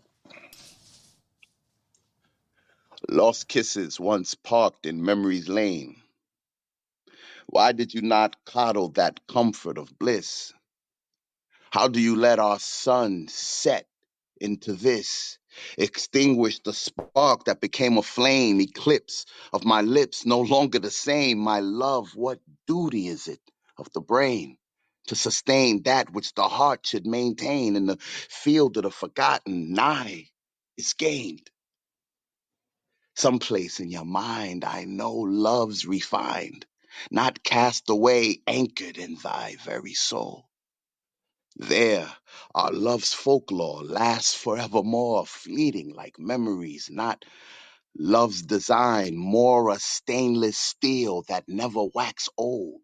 Lost kisses once parked in memory's lane. Why did you not coddle that comfort of bliss? How do you let our sun set into this? Extinguish the spark that became a flame, eclipse of my lips, no longer the same. My love, what duty is it of the brain to sustain that which the heart should maintain in the field of the forgotten? Nigh is gained. Someplace in your mind, I know love's refined, not cast away, anchored in thy very soul. There, our love's folklore lasts forevermore, fleeting like memories, not love's design, more a stainless steel that never wax old.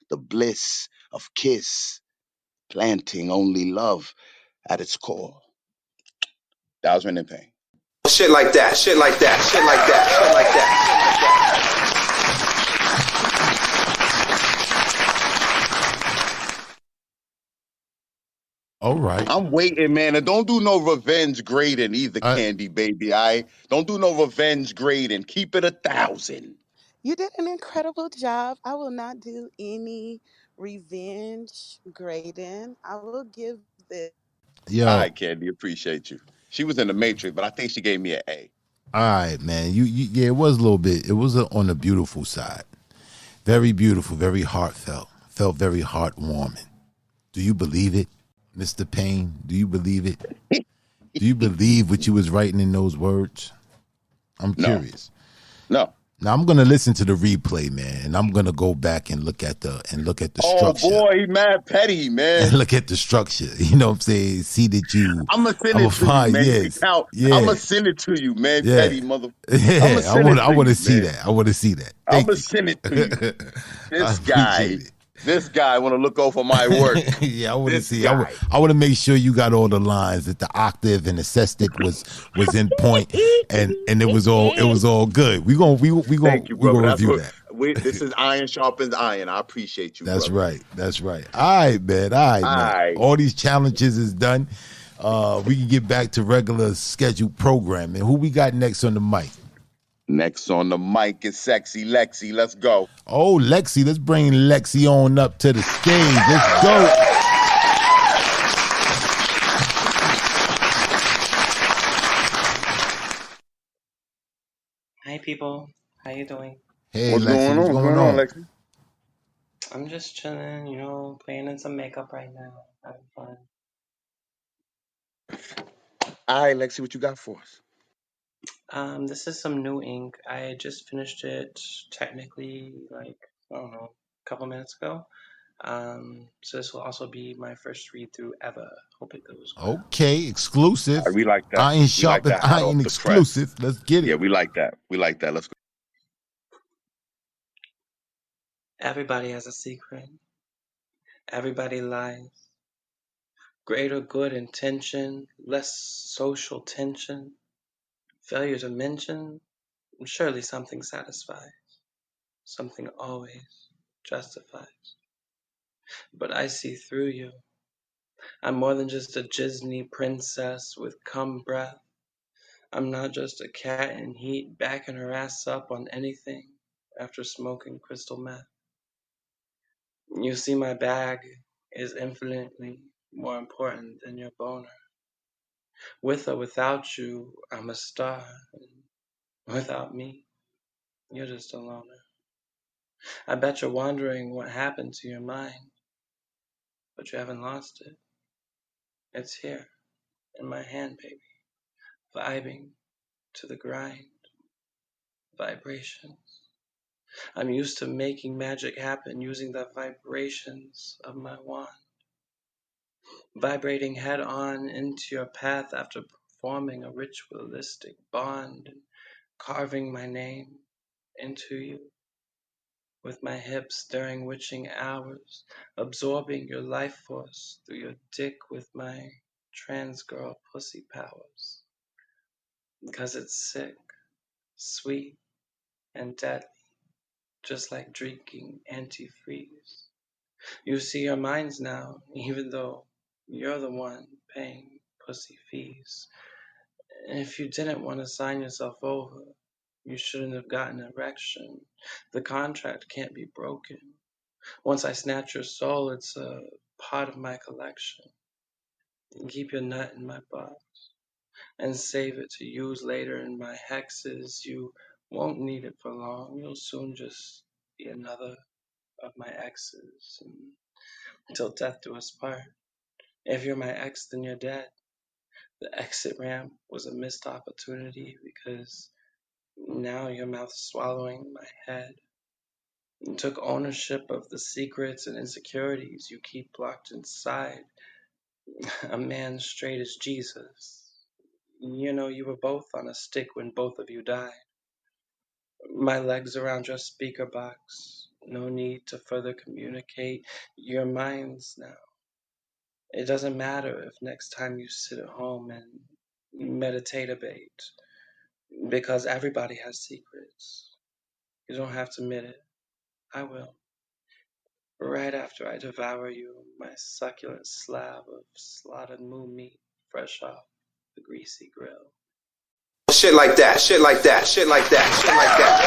The bliss of kiss, planting only love at its core. That was written in pain. Shit like that, shit like that, shit like that, shit like that. All right. I'm waiting, man, and don't do no revenge grading either, I, Candy Baby. Don't do no revenge grading. Keep it 1,000. You did an incredible job. I will not do any revenge grading. I will give this. All yo, right, Candy, appreciate you. She was in the Matrix, but I think she gave me an A. all right, man. You yeah, it was a little bit. It was on the beautiful side. Very beautiful, very heartfelt. Felt very heartwarming. Do you believe it, Mr. Payne? Do you believe it? Do you believe what you was writing in those words? I'm No, curious. no. Now I'm gonna listen to the replay, man, and I'm gonna go back and look at the Oh structure boy, he mad petty, and man. look at the structure. You know what I'm saying? See that you. I'ma send I'm a it to you, fine. man. You can Yes. count. I'ma Yeah. send it to you, man. Yeah. Petty mother. I'ma Yeah. I send want. it I to want to you, see man. that. I want to see that. I'ma Thank you. send it to you. I This appreciate guy. it. This guy want to look over my work. Yeah, I want to This see. guy. I want to make sure you got all the lines, that the octave and the sestet was in point, and it was all good. Thank you, We brother. gonna That's review what that. this is iron sharpens iron. I appreciate you, That's brother. right. That's right. All right, man. All right, All man. right. All these challenges is done. We can get back to regular scheduled programming. Who we got next on the mic? Next on the mic is Sexy Lexi. Let's go. Oh, Lexi. Let's bring Lexi on up to the stage. Let's go. Hi people, how you doing? Hey, What's Lexi. going on? What's What's going going on, on? Lexi? I'm just chilling, playing in some makeup right now, having fun. All right, Lexi, what you got for us? This is some new ink. I just finished it technically, like, I don't know, a couple minutes ago. So this will also be my first read through ever. Hope it goes well. Okay, All exclusive. right, we like that. Iron We like sharpeth that. Hot off iron the press. exclusive. Let's get Yeah, it. we like that. We like that. Let's go. Everybody has a secret. Everybody lies. Greater good intention, less social tension. Failure to mention, surely something satisfies. Something always justifies. But I see through you. I'm more than just a Disney princess with cum breath. I'm not just a cat in heat backing her ass up on anything after smoking crystal meth. You see, my bag is infinitely more important than your boner. With or without you, I'm a star. And without me, you're just a loner. I bet you're wondering what happened to your mind, but you haven't lost it. It's here in my hand, baby, vibing to the grind, vibrations. I'm used to making magic happen using the vibrations of my wand, vibrating head on into your path after forming a ritualistic bond and carving my name into you with my hips during witching hours, absorbing your life force through your dick with my trans girl pussy powers. Because it's sick, sweet, and deadly, just like drinking antifreeze. You see your minds now, even though you're the one paying pussy fees. And if you didn't want to sign yourself over, you shouldn't have gotten an erection. The contract can't be broken. Once I snatch your soul, it's a part of my collection. Keep your nut in my box and save it to use later in my hexes. You won't need it for long. You'll soon just be another of my exes until death do us part. If you're my ex, then you're dead. The exit ramp was a missed opportunity because now your mouth swallowing my head and took ownership of the secrets and insecurities you keep locked inside. A man straight as Jesus. You know, you were both on a stick when both of you died. My legs around your speaker box. No need to further communicate your minds now. It doesn't matter if next time you sit at home and meditate, because everybody has secrets. You don't have to admit it. I will. Right after I devour you, my succulent slab of slaughtered moo meat fresh off the greasy grill. Shit like that, shit like that, shit like that, shit like that.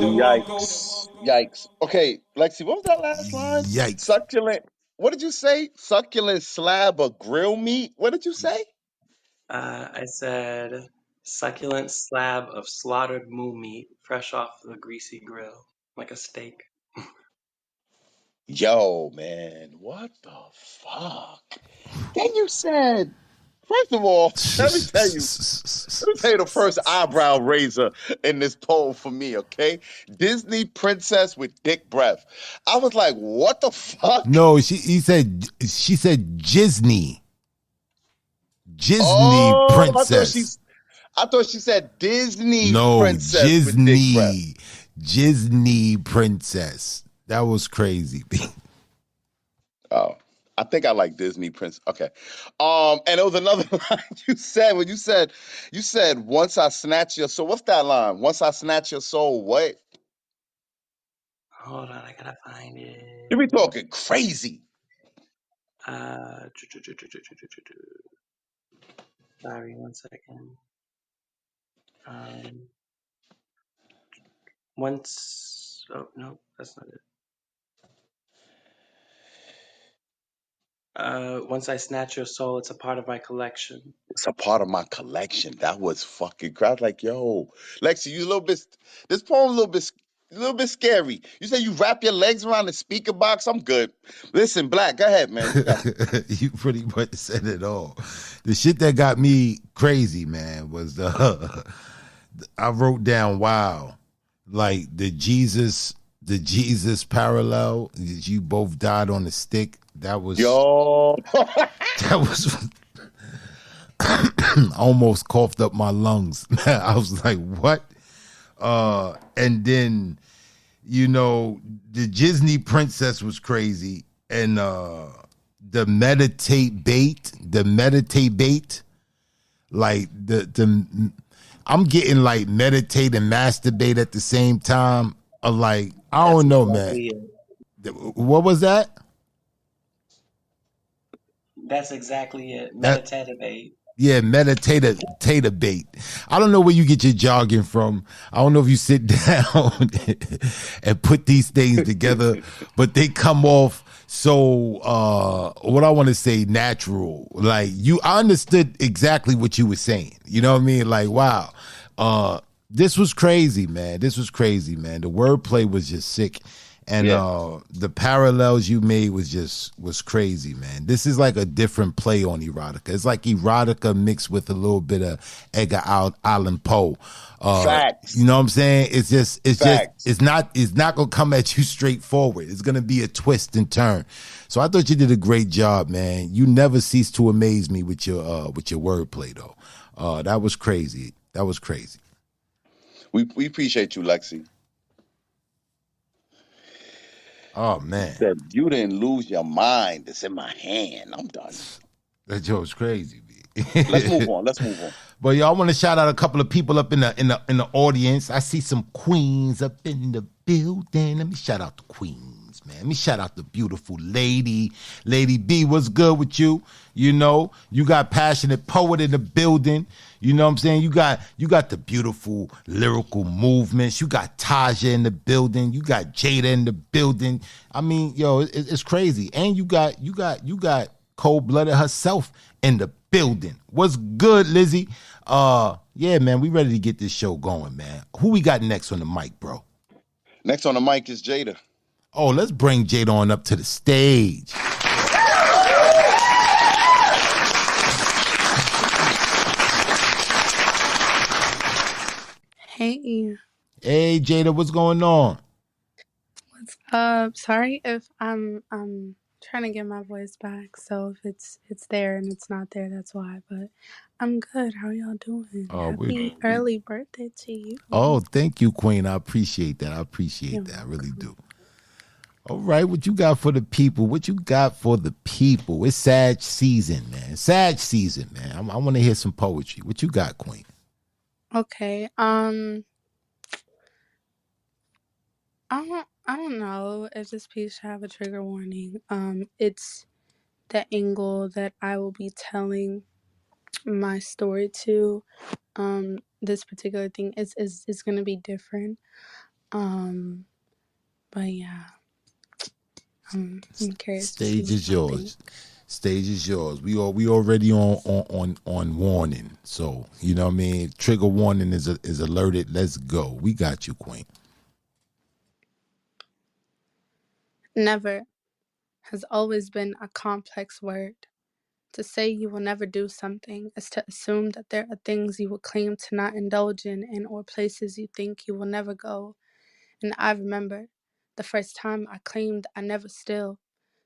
Yikes. Yikes. Okay, Lexi, what was that last line? Yikes. Succulent. What did you say? Succulent slab of grill meat? What did you say? I said succulent slab of slaughtered moo meat fresh off the greasy grill, like a steak. Yo, man, what the fuck? Then you said, first of all, let me tell you the first eyebrow raiser in this poem for me, okay? Disney princess with dick breath. I was like, what the fuck? No, she said Disney. Disney Oh, princess. I thought she said Disney No, princess with dick breath. Disney princess. That was crazy. Oh, I think I like Disney Prince. Okay. And it was another line you said when you said once I snatch your soul. What's that line? Once I snatch your soul, what? Hold on, I gotta find it. You be talking crazy. Sorry, 1 second. Oh no, that's not it. Once I snatch your soul, it's a part of my collection. It's a part of my collection. That was fucking great. I was like, yo, Lexi, you a little bit. This poem a little bit scary. You say you wrap your legs around the speaker box. I'm good. Listen, Black, go ahead, man. You pretty much said it all. The shit that got me crazy, man, was I wrote down, wow, like the Jesus parallel. You both died on the stick. That was yo. That was almost coughed up my lungs. I was like, what? And then, you know, the Disney princess was crazy. And the meditate bait, like I'm getting like meditate and masturbate at the same time. Like, I don't know, man. What was that? That's exactly it. Meditative bait. Yeah, meditative bait. I don't know where you get your jargon from. I don't know if you sit down and put these things together, but they come off so what I want to say, natural. Like I understood exactly what you were saying. You know what I mean? Like, wow. This was crazy, man. The wordplay was just sick. And the parallels you made was crazy, man. This is like a different play on erotica. It's like erotica mixed with a little bit of Edgar Allan Poe. Facts. You know what I'm saying? It's not gonna come at you straightforward. It's gonna be a twist and turn. So I thought you did a great job, man. You never cease to amaze me with your wordplay, though. That was crazy. That was crazy. We appreciate you, Lexi. Oh He man, said, "You didn't lose your mind. It's in my hand. I'm done." that joke's crazy, Let's move B. on. Let's move on. But y'all want to shout out a couple of people up in the audience. I see some queens up in the building. Let me shout out the queens, man. Let me shout out the beautiful lady. Lady B, what's good with you? You know, you got passionate poet in the building. You know what I'm saying? You got the beautiful lyrical movements. You got Taja in the building. You got Jada in the building. I mean, yo, it's crazy. And you got cold-blooded herself in the building. What's good, Lizzie? Yeah, man, we ready to get this show going, man. Who we got next on the mic, bro? Next on the mic is Jada. Oh, let's bring Jada on up to the stage. Hey, Hey, Jada, what's going on? what's up? Sorry if I'm trying to get my voice back. So if it's there and it's not there, that's why. But I'm good. How y'all doing? Happy early birthday to you. Oh, thank you, Queen. I appreciate that. You're I really welcome. do. All right, what you got for the people? What you got for the people? It's Sag season, man. Sag season, man. I want to hear some poetry. What you got, Queen? Okay. I don't know if this piece should have a trigger warning. It's the angle that I will be telling my story to. This particular thing is gonna be different. But yeah, I'm curious to see Stage what is y'all think. yours. Stage is yours. We already on warning. So, you know what I mean? Trigger warning is alerted. Let's go. We got you, Queen. Never has always been a complex word. To say you will never do something is to assume that there are things you will claim to not indulge in and or places you think you will never go. And I remember the first time I claimed I never still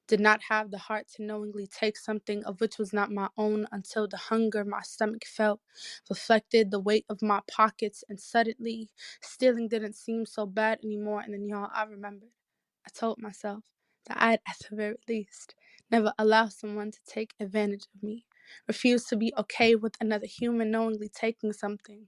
did not have the heart to knowingly take something of which was not my own until the hunger my stomach felt reflected the weight of my pockets, and suddenly stealing didn't seem so bad anymore. And then, y'all, I remembered. I told myself that I'd, at the very least, never allow someone to take advantage of me, refuse to be okay with another human knowingly taking something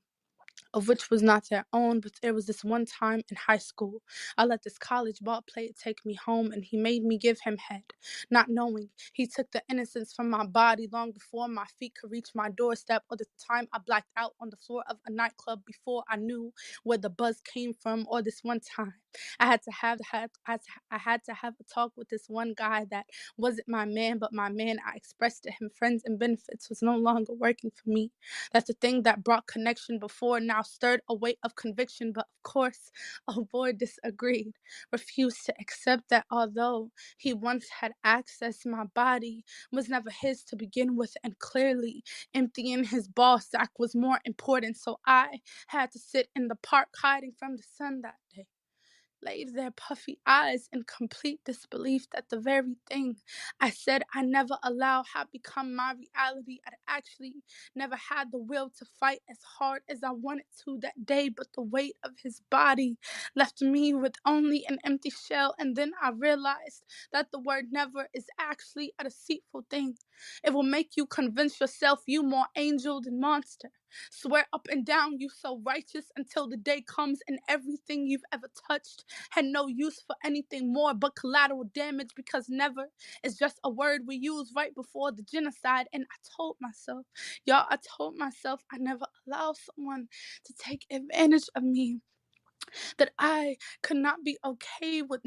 of which was not their own. But there was this one time in high school, I let this college ball player take me home, and he made me give him head, not knowing he took the innocence from my body long before my feet could reach my doorstep, or the time I blacked out on the floor of a nightclub before I knew where the buzz came from, or this one time I had to have a talk with this one guy that wasn't my man, but my man. I expressed to him friends and benefits was no longer working for me. That the thing that brought connection before now stirred a weight of conviction, but of course, a boy disagreed, refused to accept that although he once had accessed my body, was never his to begin with, and clearly emptying his ball sack was more important. So I had to sit in the park hiding from the sun that day, laid their puffy eyes in complete disbelief that the very thing I said I never allow had become my reality. I'd actually never had the will to fight as hard as I wanted to that day, but the weight of his body left me with only an empty shell. And then I realized that the word never is actually a deceitful thing. It will make you convince yourself you more angel than monster. Swear up and down you so righteous until the day comes and everything you've ever touched had no use for anything more but collateral damage, because never is just a word we use right before the genocide. And I told myself I never allow someone to take advantage of me, that I could not be okay with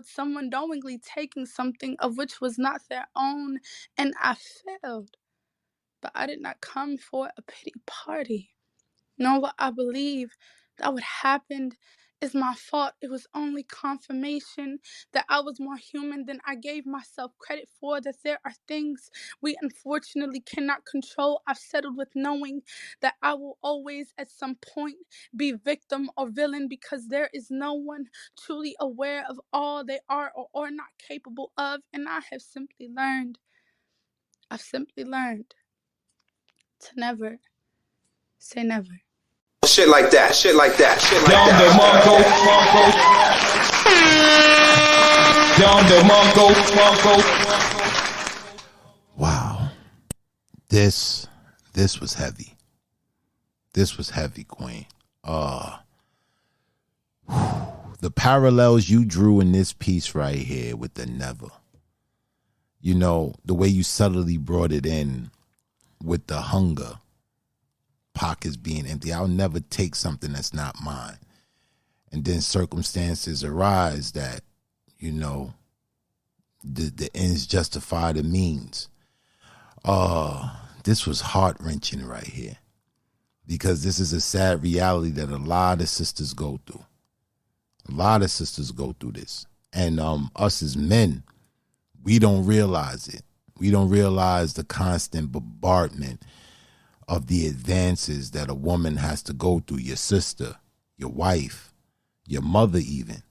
someone knowingly taking something of which was not their own. And I failed, but I did not come for a pity party. No, what I believe that would happen is my fault. It was only confirmation that I was more human than I gave myself credit for, that there are things we unfortunately cannot control. I've settled with knowing that I will always at some point be victim or villain, because there is no one truly aware of all they are or are not capable of. And I've simply learned to never say never. Shit like that, shit like that, shit like that. Wow. This was heavy. This was heavy, Queen. The parallels you drew in this piece right here with the never. You know, the way you subtly brought it in with the hunger, pockets being empty. I'll never take something that's not mine. And then circumstances arise that, you know, the ends justify the means. This was heart-wrenching right here, because this is a sad reality that a lot of sisters go through. A lot of sisters go through this. And us as men, we don't realize it. We don't realize the constant bombardment of the advances that a woman has to go through. Your sister, your wife, your mother even.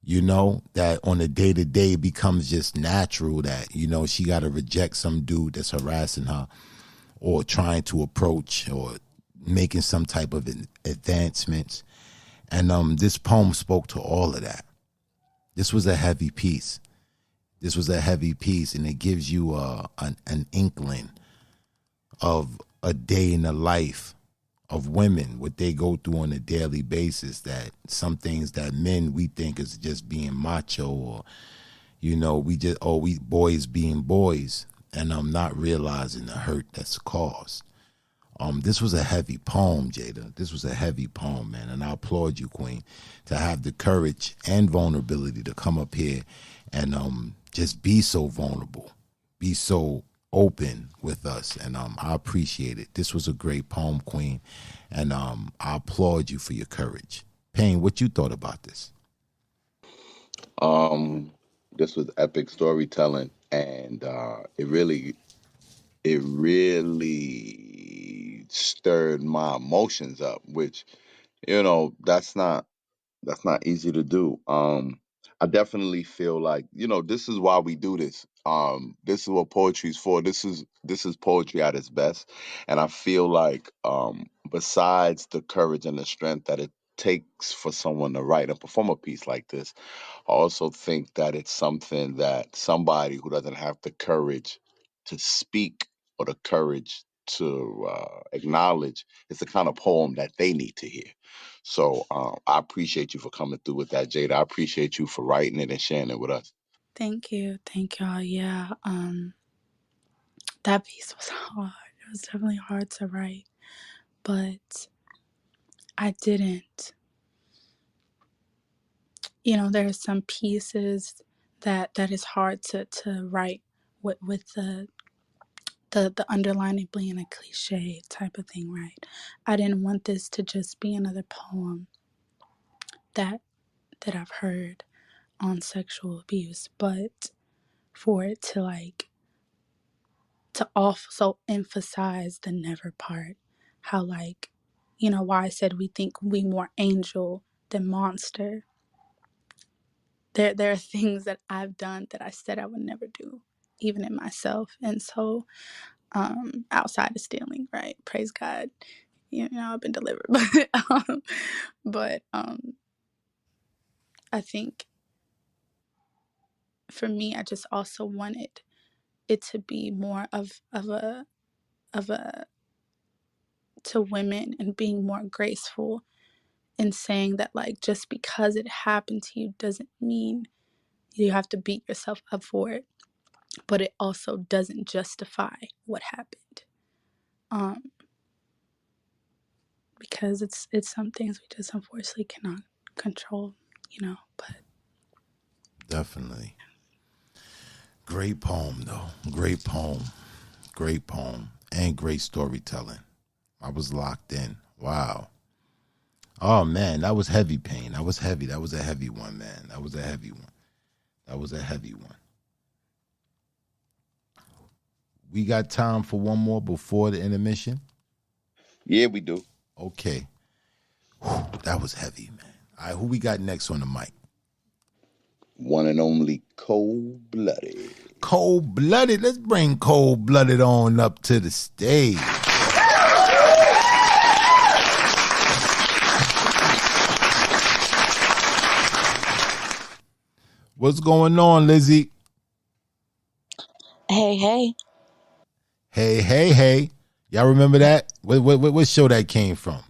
You know, that on a day-to-day becomes just natural that, you know, she got to reject some dude that's harassing her or trying to approach or making some type of advancements. And this poem spoke to all of that. This was a heavy piece. This was a heavy piece, and it gives you an inkling of a day in the life of women, what they go through on a daily basis, that some things that men, we think is just being macho, or, you know, we boys being boys, and I'm not realizing the hurt that's caused. This was a heavy poem, Jada. This was a heavy poem, man. And I applaud you, Queen, to have the courage and vulnerability to come up here and just be so vulnerable, be so open with us. And I appreciate it. This was a great poem, Queen. And I applaud you for your courage. Payne, what you thought about this? This was epic storytelling, and it really stirred my emotions up, which, you know, that's not easy to do. I definitely feel like, you know, this is why we do this. This is what poetry's for. This is poetry at its best. And I feel like, besides the courage and the strength that it takes for someone to write and perform a piece like this, I also think that it's something that somebody who doesn't have the courage to speak or the courage to acknowledge, it's the kind of poem that they need to hear. So I appreciate you for coming through with that, Jada. I appreciate you for writing it and sharing it with us. Thank you. Thank y'all. Yeah. That piece was hard. It was definitely hard to write, but I didn't. You know, there are some pieces that is hard to write with the underlining being a cliche type of thing, right? I didn't want this to just be another poem that I've heard on sexual abuse, but for it to also emphasize the never part. How, like, you know, why I said we think we more angel than monster. There are things that I've done that I said I would never do, even in myself. And so, outside of stealing, right? Praise God. You know, I've been delivered. But I think for me, I just also wanted it to be more of a to women, and being more graceful in saying that, like, just because it happened to you doesn't mean you have to beat yourself up for it, but it also doesn't justify what happened, because it's some things we just unfortunately cannot control, you know. But Definitely. Great poem, though. Great poem. Great poem. And great storytelling. I was locked in. Wow. Oh, man, that was heavy, Payne. That was heavy. That was a heavy one, man. That was a heavy one. That was a heavy one. We got time for one more before the intermission? Yeah, we do. Okay. Whew, that was heavy, man. All right, who we got next on the mic? One and only Cold Blooded. Cold Blooded. Let's bring Cold Blooded on up to the stage. What's going on, Lizzie? Hey, hey. Hey, hey, hey. Y'all remember that? What show that came from?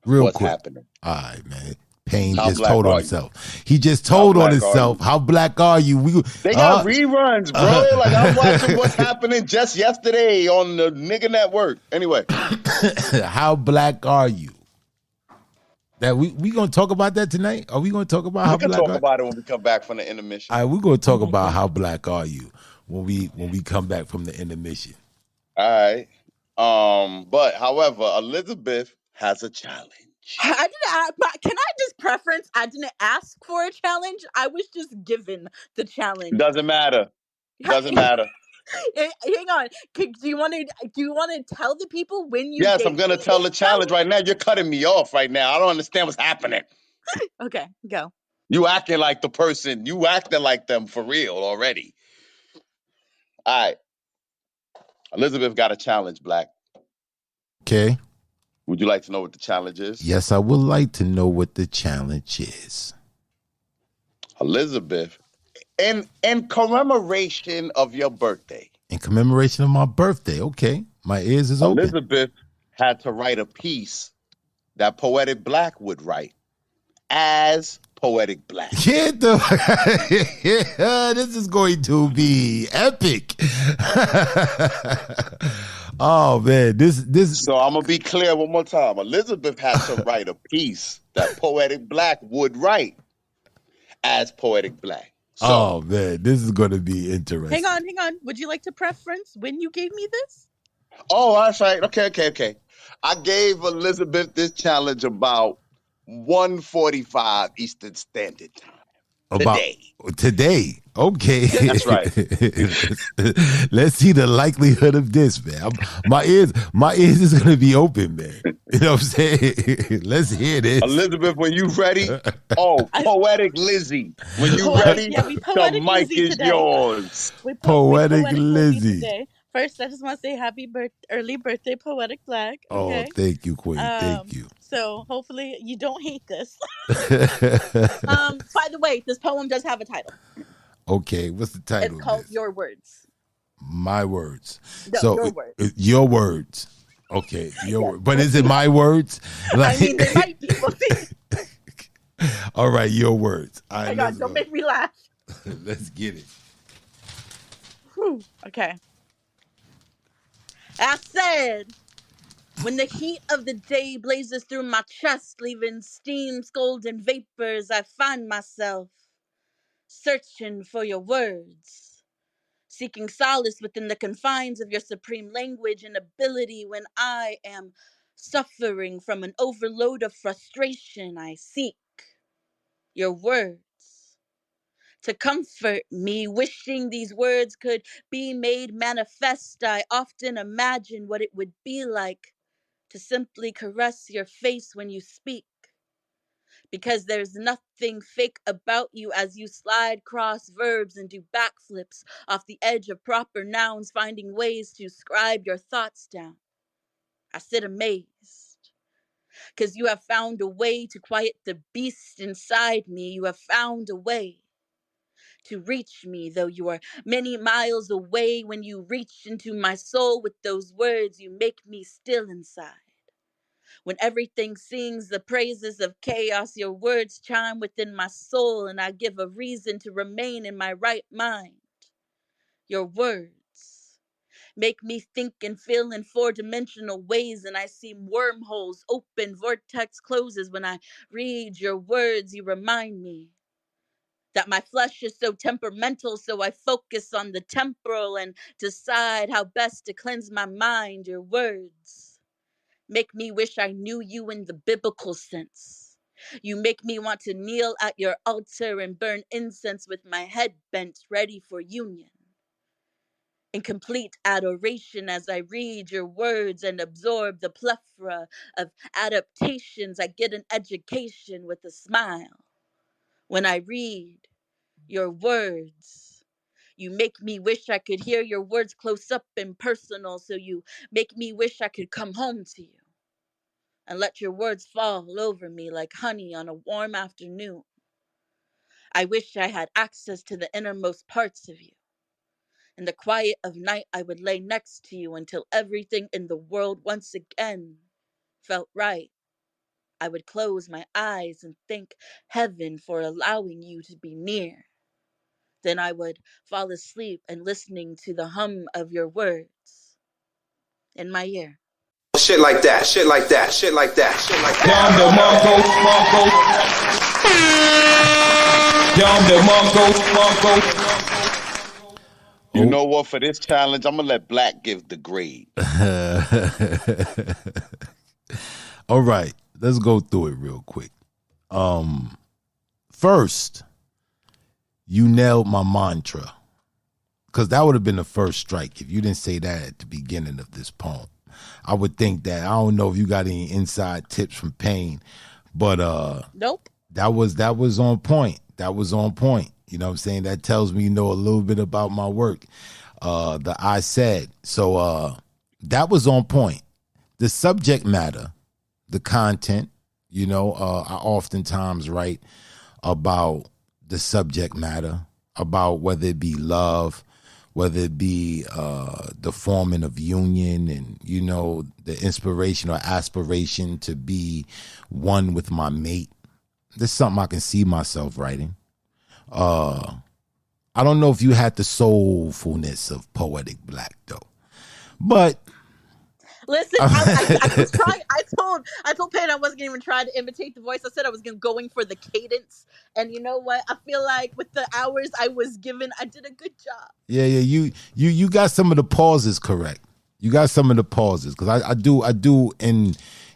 Real What's quick. happening? All right, man. Payne How just black told on are you? himself. He just How told on black are himself. you? How black are you? They got reruns, bro. Like I'm watching what's happening just yesterday on the nigga network. Anyway, how black are you? That we gonna talk about that tonight? Are we gonna talk about we how can black talk are? about it when we come back from the intermission. All right, we're gonna talk about how black are you when we come back from the intermission. All right. But however, Elizabeth has a challenge. I didn't ask, can I just preference? I didn't ask for a challenge. I was just given the challenge. Doesn't matter. Doesn't matter. Hang on. Do you want to tell the people when you Yes, gave I'm gonna me tell this the challenge right now. You're cutting me off right now. I don't understand what's happening. Okay, go. You acting like the person. You acting like them for real already. All right. Elizabeth got a challenge, Black. Okay. Would you like to know what the challenge is? Yes, I would like to know what the challenge is. Elizabeth, in commemoration of your birthday. In commemoration of my birthday. Okay. My ears is open. Elizabeth had to write a piece that Poetic Black would write as Poetic Black. Get the this is going to be epic. Oh man, this. So I'm gonna be clear one more time. Elizabeth had to write a piece that Poetic Black would write as Poetic Black. So, oh man, this is gonna be interesting. Hang on. Would you like to preference when you gave me this? oh, that's right. Okay. I gave Elizabeth this challenge about 1:45 Eastern Standard Time. Today. Okay. That's right. Let's see the likelihood of this, man. My ears is gonna be open, man. You know what I'm saying? Let's hear this. Elizabeth, when you ready? Oh, Poetic Lizzie. When you ready, the mic Lizzie is today. yours. Poetic Lizzie. Today. First, I just want to say early birthday, Poetic Black. Okay? Oh, thank you, Queen. Thank you. So hopefully you don't hate this. By the way, this poem does have a title. Okay, what's the title? It's called Your Words. My words. No, so your words. Your words. Okay, your words. But is it my words? Like, I mean, they might be. All right, your words. All right, oh my God, don't make me laugh. Let's get it. Whew. Okay. I said, when the heat of the day blazes through my chest, leaving steam, golden vapors, I find myself searching for your words, seeking solace within the confines of your supreme language and ability. When I am suffering from an overload of frustration, I seek your words to comfort me, wishing these words could be made manifest. I often imagine what it would be like to simply caress your face when you speak, because there's nothing fake about you as you slide cross verbs and do backflips off the edge of proper nouns, finding ways to scribe your thoughts down. I sit amazed, because you have found a way to quiet the beast inside me. You have found a way to reach me, though you are many miles away. When you reach into my soul with those words, you make me still inside. When everything sings the praises of chaos, your words chime within my soul, and I give a reason to remain in my right mind. Your words make me think and feel in four-dimensional ways, and I see wormholes open, vortex closes. When I read your words, you remind me that my flesh is so temperamental, so I focus on the temporal and decide how best to cleanse my mind. Your words make me wish I knew you in the biblical sense. You make me want to kneel at your altar and burn incense with my head bent, ready for union. In complete adoration as I read your words and absorb the plethora of adaptations, I get an education with a smile. When I read your words, you make me wish I could hear your words close up and personal, so you make me wish I could come home to you and let your words fall over me like honey on a warm afternoon. I wish I had access to the innermost parts of you. In the quiet of night, I would lay next to you until everything in the world once again felt right. I would close my eyes and thank heaven for allowing you to be near. Then I would fall asleep and listening to the hum of your words in my ear. Shit like that, shit like that, shit like that, shit like that. You know what? For this challenge, I'm gonna let Black give the grade. All right, let's go through it real quick. First, you nailed my mantra, because that would have been the first strike if you didn't say that at the beginning of this poem. I would think that. I don't know if you got any inside tips from Pain, but Nope. That was on point. That was on point. You know what I'm saying? That tells me you know a little bit about my work. The I said. So that was on point. The subject matter, the content, you know, I oftentimes write about the subject matter, about whether it be love, whether it be the forming of union and, you know, the inspiration or aspiration to be one with my mate. This is something I can see myself writing. I don't know if you had the soulfulness of Poetic Black, though. But listen, I was trying. I told Payne I wasn't even trying to imitate the voice. I said I was going for the cadence. And you know what? I feel like with the hours I was given, I did a good job. Yeah. You got some of the pauses correct. You got some of the pauses, because I do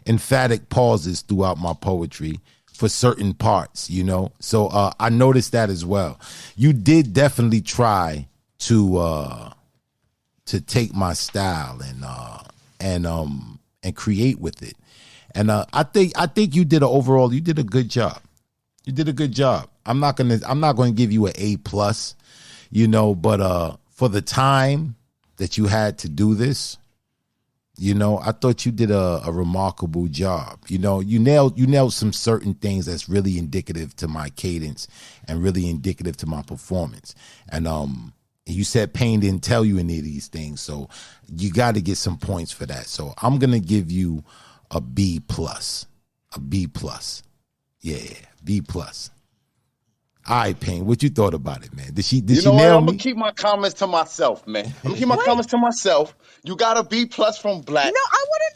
emphatic pauses throughout my poetry for certain parts, you know. So I noticed that as well. You did definitely try to take my style and create with it. And I think you did a good job. You did a good job. I'm not gonna give you an A+, you know, but for the time that you had to do this, you know, I thought you did a remarkable job. You know, you nailed some certain things that's really indicative to my cadence and really indicative to my performance. And you said Pain didn't tell you any of these things, so you got to get some points for that. So I'm gonna give you a B+, a B+. Yeah, B+. All right, Pain, what you thought about it, man? Did she nail me? I'm gonna keep my comments to myself, man. I'm gonna keep my comments to myself. You got a B+ from Black. No, I want to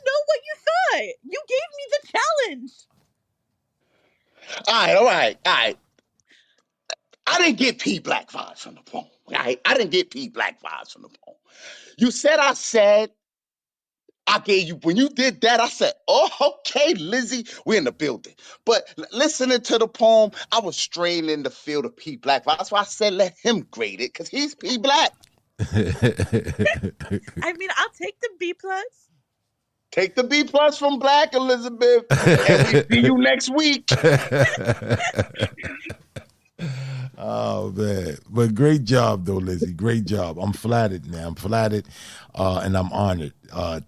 know what you thought. You gave me the challenge. All right. I didn't get P Black vibes from the poem. All right, I didn't get P Black vibes from the poem. You said I gave you, when you did that, I said, oh, okay, Lizzie, we're in the building. But listening to the poem, I was straining to feel the P Black vibes. That's why I said let him grade it, because he's P Black. I mean, I'll take the B+. Take the B+ from Black, Elizabeth, and we see you next week. Oh, man. But great job, though, Lizzie. Great job. I'm flattered, man. I'm flattered, and I'm honored.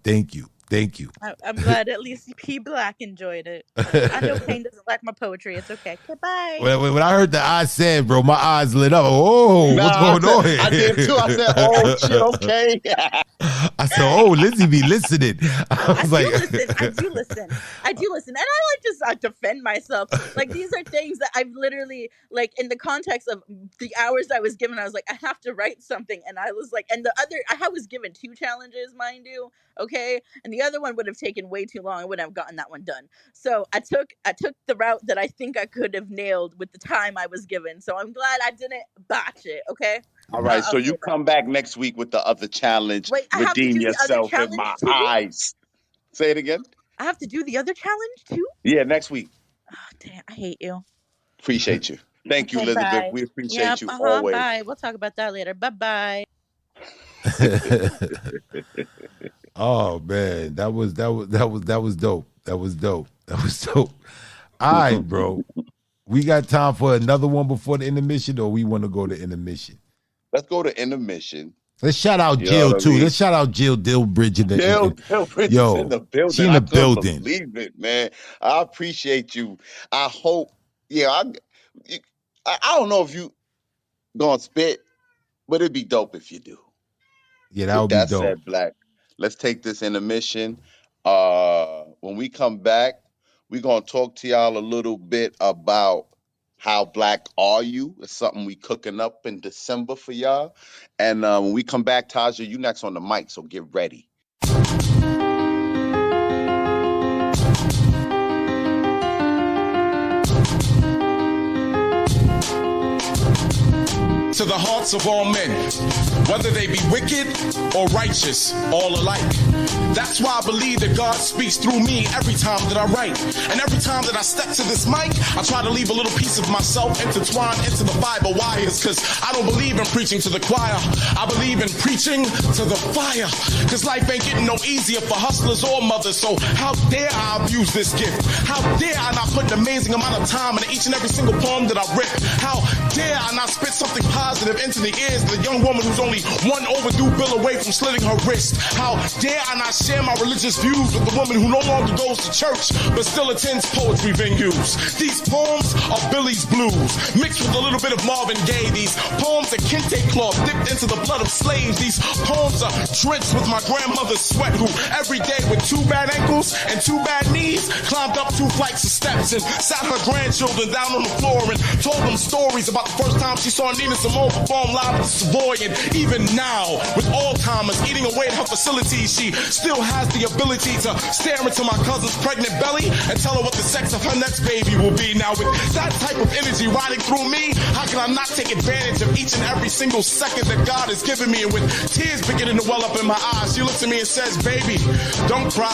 Thank you. Thank you. I'm glad at least P Black enjoyed it. I know Pain doesn't like my poetry. It's okay. Goodbye. When I heard the I said, bro, my eyes lit up. Oh, what's going on here? I did too. I said, oh, shit, okay. I said, oh, Lizzie be listening. I do listen. And I just defend myself. Like, these are things that I've literally, like, in the context of the hours I was given, I was like, I have to write something. And I was like, and I was given 2 challenges, mind you. Okay. And the other one would have taken way too long. I wouldn't have gotten that one done. So I took the route that I think I could have nailed with the time I was given. So I'm glad I didn't botch it. Okay. All right. So you come back next week with the other challenge. Wait, I have to do yourself the other in my too? eyes. Say it again. I have to do the other challenge too? Yeah, next week. Oh, damn. I hate you. Appreciate you. Thank you, Elizabeth. Bye. We appreciate you always. Bye. We'll talk about that later. Bye-bye. Oh man, that was dope. That was dope. All right, bro. We got time for another one before the intermission, or we want to go to intermission? Let's go to intermission. Let's shout out Jill too. Let's shout out Jill Dillbridge in the Dillbridge is in the building. She in the building. Believe it, man. I appreciate you. I hope. I don't know if you gonna spit, but it'd be dope if you do. Yeah, that With would be that dope. said, Black, let's take this intermission. When we come back, we're gonna talk to y'all a little bit about how black are you. It's something we cooking up in December for y'all. And when we come back, Taja, you next on the mic, so get ready. To the hearts of all men, whether they be wicked or righteous, all alike. That's why I believe that God speaks through me every time that I write. And every time that I step to this mic, I try to leave a little piece of myself intertwined into the fiber wires, because I don't believe in preaching to the choir. I believe in preaching to the fire, because life ain't getting no easier for hustlers or mothers. So how dare I abuse this gift? How dare I not put an amazing amount of time into each and every single poem that I rip? How dare I not spit something positive into the ears of the young woman who's only one overdue bill away from slitting her wrist? How dare I not share my religious views with the woman who no longer goes to church but still attends poetry venues? These poems are Billy's blues mixed with a little bit of Marvin Gaye. These poems are kente cloth dipped into the blood of slaves. These poems are drenched with my grandmother's sweat, who every day with 2 bad ankles and 2 bad knees climbed up 2 flights of steps and sat her grandchildren down on the floor and told them stories about the first time she saw Nina Simone perform live at the Savoy. And even now, with Alzheimer's eating away at her facility, she still has the ability to stare into my cousin's pregnant belly and tell her what the sex of her next baby will be. Now, with that type of energy riding through me, how can I not take advantage of each and every single second that God has given me? And with tears beginning to well up in my eyes, she looks at me and says, "Baby, don't cry,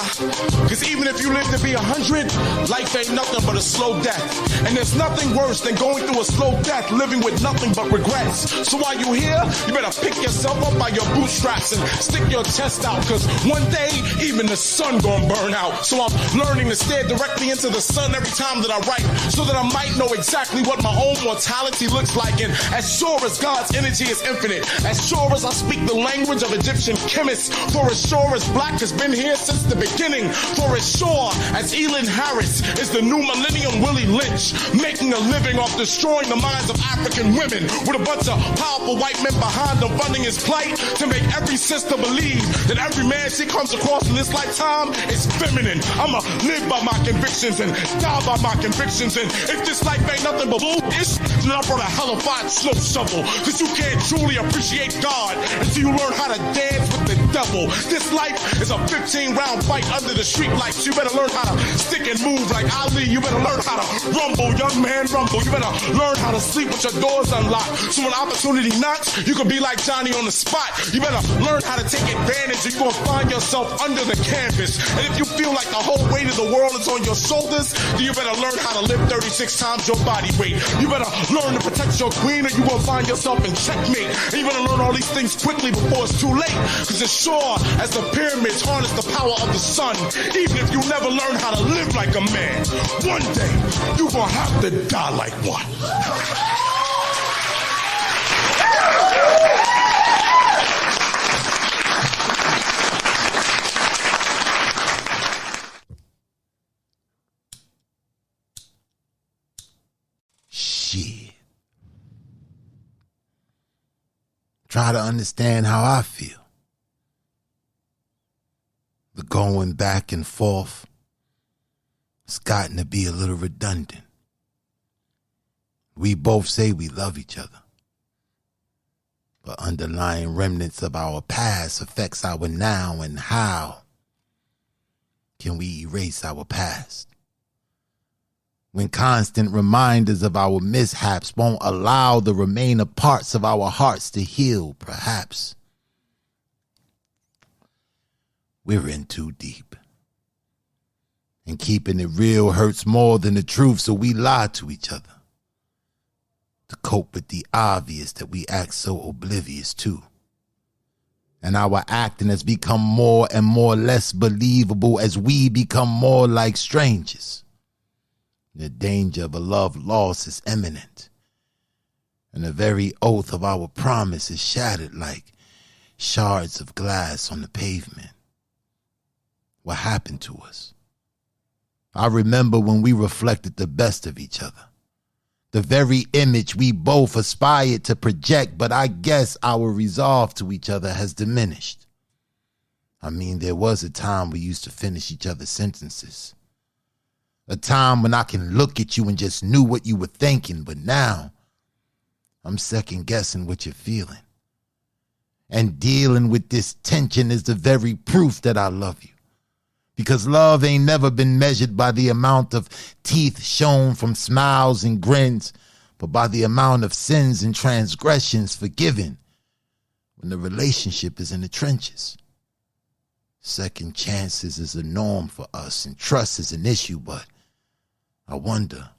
because even if you live to be 100, life ain't nothing but a slow death. And there's nothing worse than going through a slow death, living with nothing but regrets. So while you're here, you better pick yourself up by your bootstraps and stick your chest out, because one day, even the sun gonna burn out. So I'm learning to stare directly into the sun every time that I write, so that I might know exactly what my own mortality looks like. And as sure as God's energy is infinite, as sure as I speak the language of Egyptian chemists, for as sure as black has been here since the beginning, for as sure as Elin Harris is the new millennium Willie Lynch, making a living off destroying the minds of African women with a bunch of powerful white men behind them funding his plight to make every sister believe that every man she comes across in this lifetime is feminine. I'ma live by my convictions and die by my convictions. And if this life ain't nothing but bullshit, then I brought a hellified snow shovel, because you can't truly appreciate God until you learn how to dance with the devil. This life is a 15-round fight under the street lights. You better learn how to stick and move like Ali. You better learn how to rumble, young man, rumble. You better learn how to sleep with your doors unlocked, so when opportunity knocks, you can be like Johnny on the spot. You better learn how to take advantage, or you're gonna find yourself under the canvas. And if you feel like the whole weight of the world is on your shoulders, then you better learn how to lift 36 times your body weight. You better learn to protect your queen, or you're gonna find yourself in checkmate. And you better learn all these things quickly before it's too late, because as sure as the pyramids harness the power of the sun, even if you never learn how to live like a man, one day you're gonna have to die like one. Shit. Try to understand how I feel. The going back and forth, it's gotten to be a little redundant. We both say we love each other, but underlying remnants of our past affects our now, and how can we erase our past? When constant reminders of our mishaps won't allow the remaining parts of our hearts to heal, perhaps we're in too deep. And keeping it real hurts more than the truth, so we lie to each other to cope with the obvious that we act so oblivious to. And our acting has become more and more less believable as we become more like strangers. The danger of a love lost is imminent, and the very oath of our promise is shattered like shards of glass on the pavement. What happened to us? I remember when we reflected the best of each other, the very image we both aspired to project, but I guess our resolve to each other has diminished. I mean, there was a time we used to finish each other's sentences. A time when I can look at you and just knew what you were thinking, but now I'm second guessing what you're feeling. And dealing with this tension is the very proof that I love you. Because love ain't never been measured by the amount of teeth shown from smiles and grins, but by the amount of sins and transgressions forgiven when the relationship is in the trenches. Second chances is a norm for us, and trust is an issue, but I wonder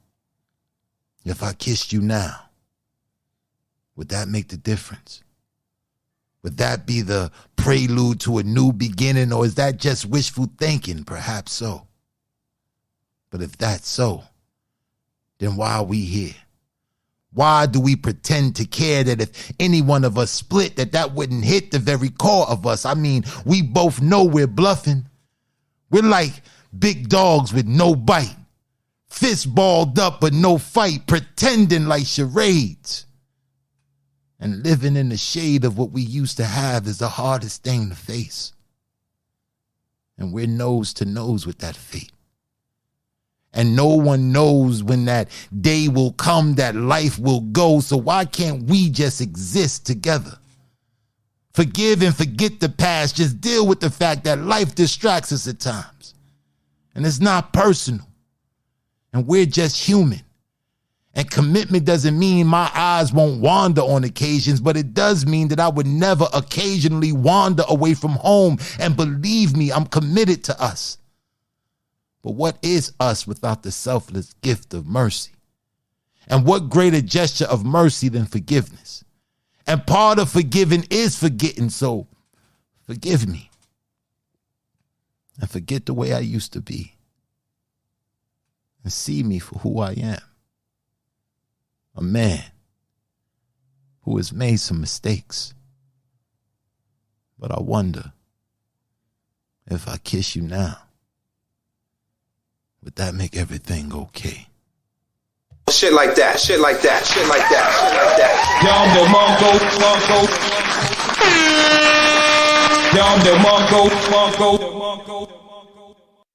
if I kissed you now, would that make the difference? Would that be the prelude to a new beginning, or is that just wishful thinking? Perhaps so. But if that's so, then why are we here? Why do we pretend to care that if any one of us split, that wouldn't hit the very core of us? I mean, we both know we're bluffing. We're like big dogs with no bite, fists balled up but no fight, pretending like charades. And living in the shade of what we used to have is the hardest thing to face. And we're nose to nose with that fate. And no one knows when that day will come, that life will go. So why can't we just exist together? Forgive and forget the past. Just deal with the fact that life distracts us at times. And it's not personal. And we're just human. And commitment doesn't mean my eyes won't wander on occasions, but it does mean that I would never occasionally wander away from home. And believe me, I'm committed to us. But what is us without the selfless gift of mercy? And what greater gesture of mercy than forgiveness? And part of forgiving is forgetting, so forgive me. And forget the way I used to be. And see me for who I am. A man who has made some mistakes. But I wonder if I kiss you now, would that make everything okay? Shit like that, shit like that, shit like that, shit like that.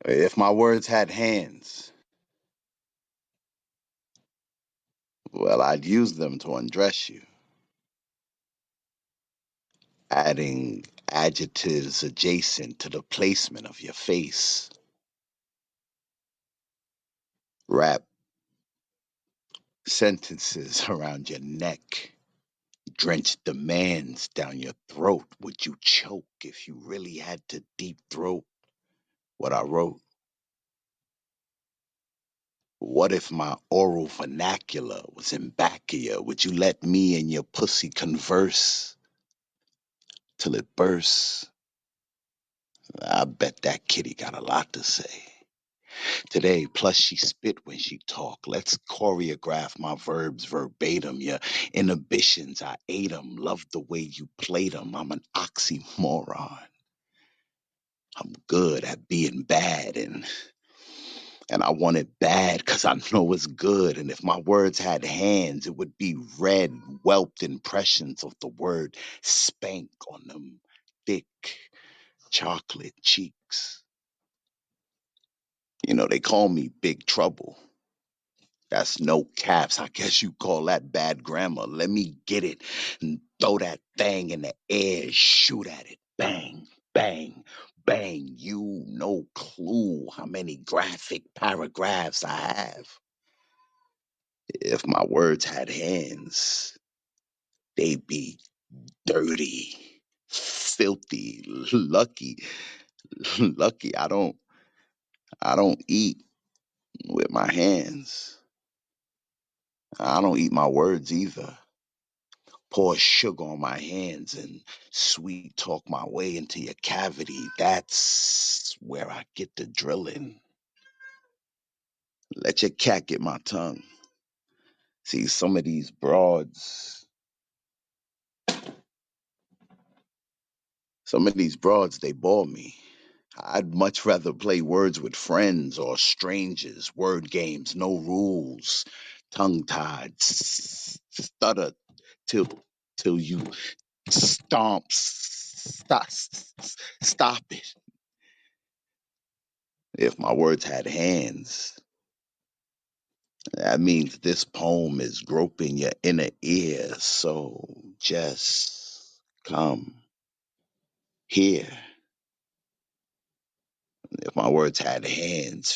If my words had hands, well, I'd use them to undress you, adding adjectives adjacent to the placement of your face. Wrap sentences around your neck, drench demands down your throat. Would you choke if you really had to deep throat what I wrote? What if my oral vernacular was in back of you? Would you let me and your pussy converse till it bursts? I bet that kitty got a lot to say. Today, plus she spit when she talk. Let's choreograph my verbs verbatim. Your inhibitions, I ate them. Love the way you played them. I'm an oxymoron. I'm good at being bad, and I want it bad because I know it's good. And if my words had hands, it would be red, whelped impressions of the word spank on them thick chocolate cheeks. You know, they call me Big Trouble. That's no caps. I guess you call that bad grammar. Let me get it and throw that thing in the air, shoot at it. Bang, bang, bang. You no clue how many graphic paragraphs I have. If my words had hands, they'd be dirty, filthy, lucky. Lucky I don't eat with my hands. I don't eat my words either. Pour sugar on my hands and sweet talk my way into your cavity. That's where I get the drilling. Let your cat get my tongue. See, some of these broads, they bore me. I'd much rather play words with friends or strangers, word games, no rules. tongue tied, stutter till you stop it. If my words had hands, that means this poem is groping your inner ear. So just come here. If my words had hands,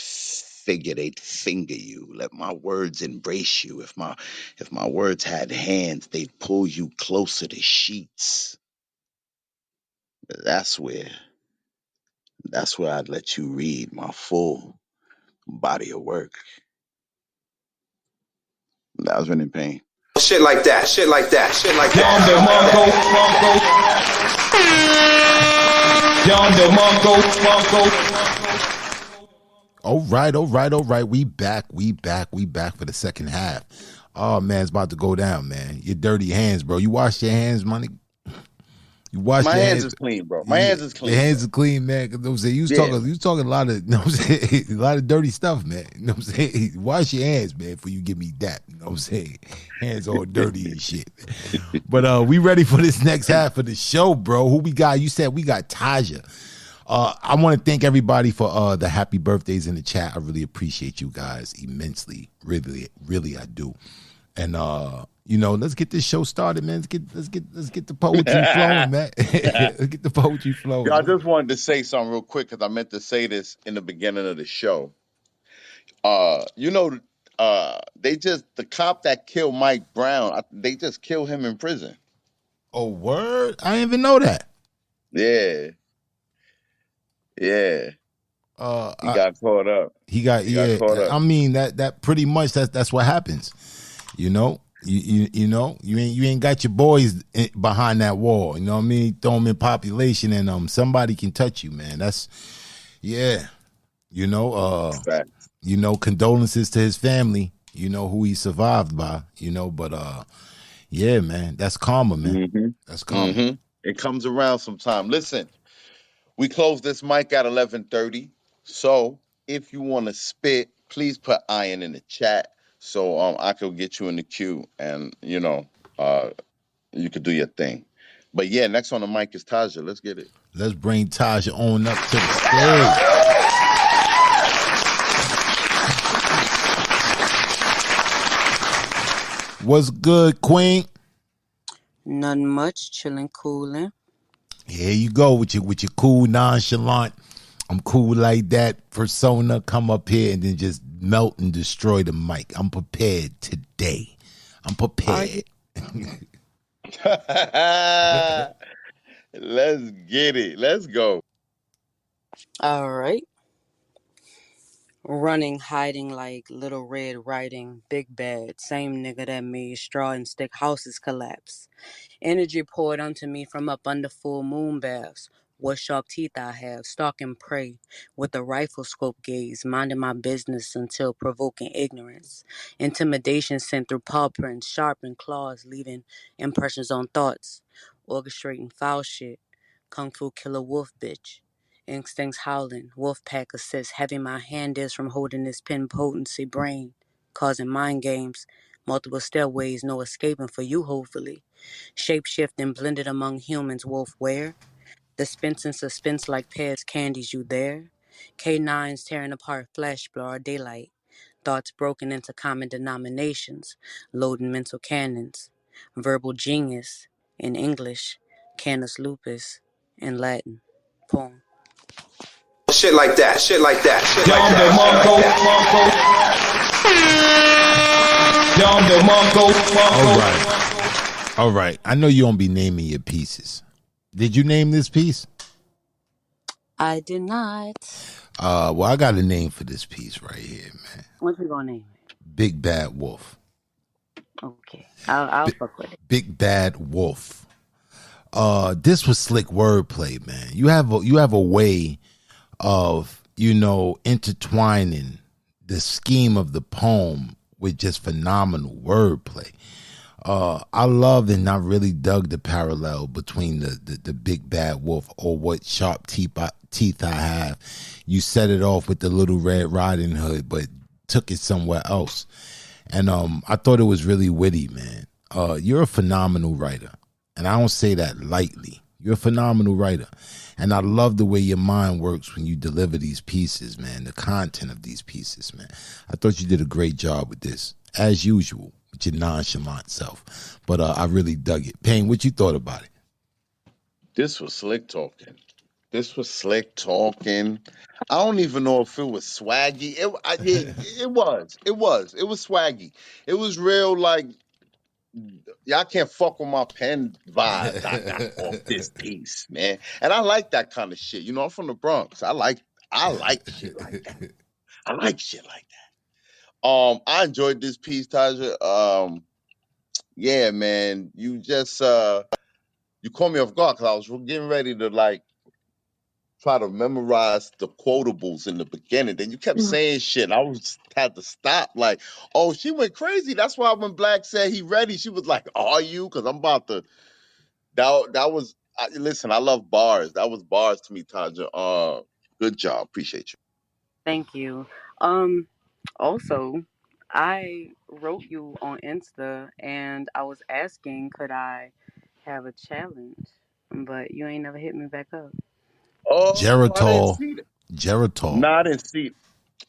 figure they'd finger you. Let my words embrace you. If my words had hands, they'd pull you closer to sheets. That's where I'd let you read my full body of work. That was Running Pain. Shit like that, shit like that, shit like that. All right. We back for the second half. Oh man, it's about to go down, man. Your dirty hands, bro. You wash your hands, money. You wash My your hands is clean, bro. My hands is clean. Your hands are clean, man. Cause I'm saying you was talking a lot of, you know what I'm saying, a lot of dirty stuff, man. You know what I'm saying? Wash your hands, man, before you give me that. You know what I'm saying? Hands all dirty and shit. But we ready for this next half of the show, bro. Who we got? You said we got Taja. I want to thank everybody for the happy birthdays in the chat. I really appreciate you guys immensely. Really, really, I do. And you know, let's get this show started, man. Let's get the poetry flowing, man. Let's get the poetry flowing. Yo, I just wanted to say something real quick because I meant to say this in the beginning of the show. You know, the cop that killed Mike Brown, they just killed him in prison. Oh, word? I didn't even know that. Yeah. He got caught up. He got caught up. I mean, that pretty much that's what happens. You know, you know, you ain't got your boys behind that wall. You know what I mean? Throw them in population, and somebody can touch you, man. That's You know, you know, condolences to his family. You know who he survived by. You know, but yeah, man, that's karma, man. Mm-hmm. That's karma. Mm-hmm. It comes around sometime. Listen, we close this mic at 11:30. So if you want to spit, please put iron in the chat so I could get you in the queue and you know you could do your thing. But yeah, next on the mic is Taja. Let's get it. Let's bring Taja on up to the stage. What's good, Queen? Nothing much, chilling, cooling. Here you go with your cool, nonchalant, I'm cool like that persona. Come up here and then just melt and destroy the mic. I'm prepared today. I'm prepared. Let's get it. Let's go. All right. Running, hiding like Little Red Riding, Big Bad, same nigga that made straw and stick houses collapse. Energy poured unto me from up under full moon baths. What sharp teeth I have, stalking prey with a rifle scope gaze, minding my business until provoking ignorance. Intimidation sent through paw prints, sharpened claws, leaving impressions on thoughts. Orchestrating foul shit, kung fu killer wolf bitch. Instincts howling, wolf pack assist, heavy my hand is from holding this pin potency brain, causing mind games, multiple stairways, no escaping for you hopefully. Shape-shifting, blended among humans, wolf where? Dispense and suspense like pears, candies, you there? K9s tearing apart flesh, blur daylight. Thoughts broken into common denominations, loading mental cannons. Verbal genius, in English, canis lupus, in Latin. Poem. Shit like that, shit like that, shit like that. All right. I know you don't be naming your pieces. Did you name this piece? I did not. Well, I got a name for this piece right here, man. What you gonna name it? Big Bad Wolf. Okay, I'll fuck with it. Big Bad Wolf. This was slick wordplay, man. You have a way of, you know, intertwining the scheme of the poem with just phenomenal wordplay. I loved and I really dug the parallel between the big bad wolf, or what sharp teeth I have. You set it off with the Little Red Riding Hood, but took it somewhere else. And I thought it was really witty, man. You're a phenomenal writer, and I don't say that lightly. You're a phenomenal writer, and I love the way your mind works when you deliver these pieces, man. The content of these pieces, man. I thought you did a great job with this, as usual, with your nonchalant self. But I really dug it. Payne, what you thought about it? This was slick talking. This was slick talking. I don't even know if it was swaggy. It was swaggy. It was real like y'all can't fuck with my pen vibes I got off this piece, man. And I like that kind of shit. You know, I'm from the Bronx. I like shit like that. I like shit like that. I enjoyed this piece, Taja. Yeah, man. You just you caught me off guard because I was getting ready to like try to memorize the quotables in the beginning. Then you kept saying shit, and had to stop. Like, oh, she went crazy. That's why when Black said he ready, she was like, "Are you?" Because I'm about to. That was. Listen, I love bars. That was bars to me, Taja. Good job. Appreciate you. Thank you. Also, I wrote you on Insta and I was asking, could I have a challenge? But you ain't never hit me back up. Oh, I didn't Geritol. see that. Geritol. No, I didn't see it.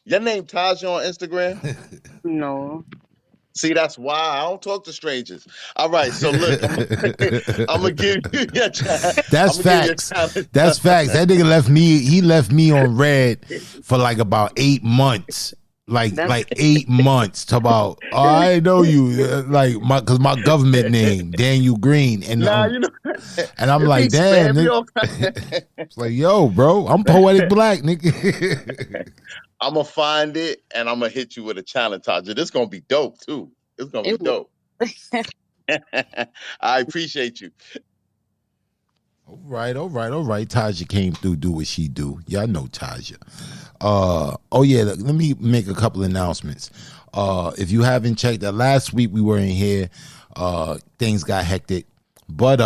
Your name Taja on Instagram? No. See, that's why I don't talk to strangers. All right, so look, I'm gonna give you your challenge. That's facts. That's facts. That nigga left me. He left me on red for like about 8 months. Like 8 months. To about I know you because my government name Daniel Green and you know, and I'm like damn. It's like yo, bro, I'm poetic black, nigga. I'm gonna find it and I'm gonna hit you with a challenge, Taja. This gonna be dope too. It's gonna be dope. I appreciate you. All right. Taja came through, do what she do. Y'all know Taja. Oh yeah, let me make a couple announcements. If you haven't checked that, last week we were in here, things got hectic. But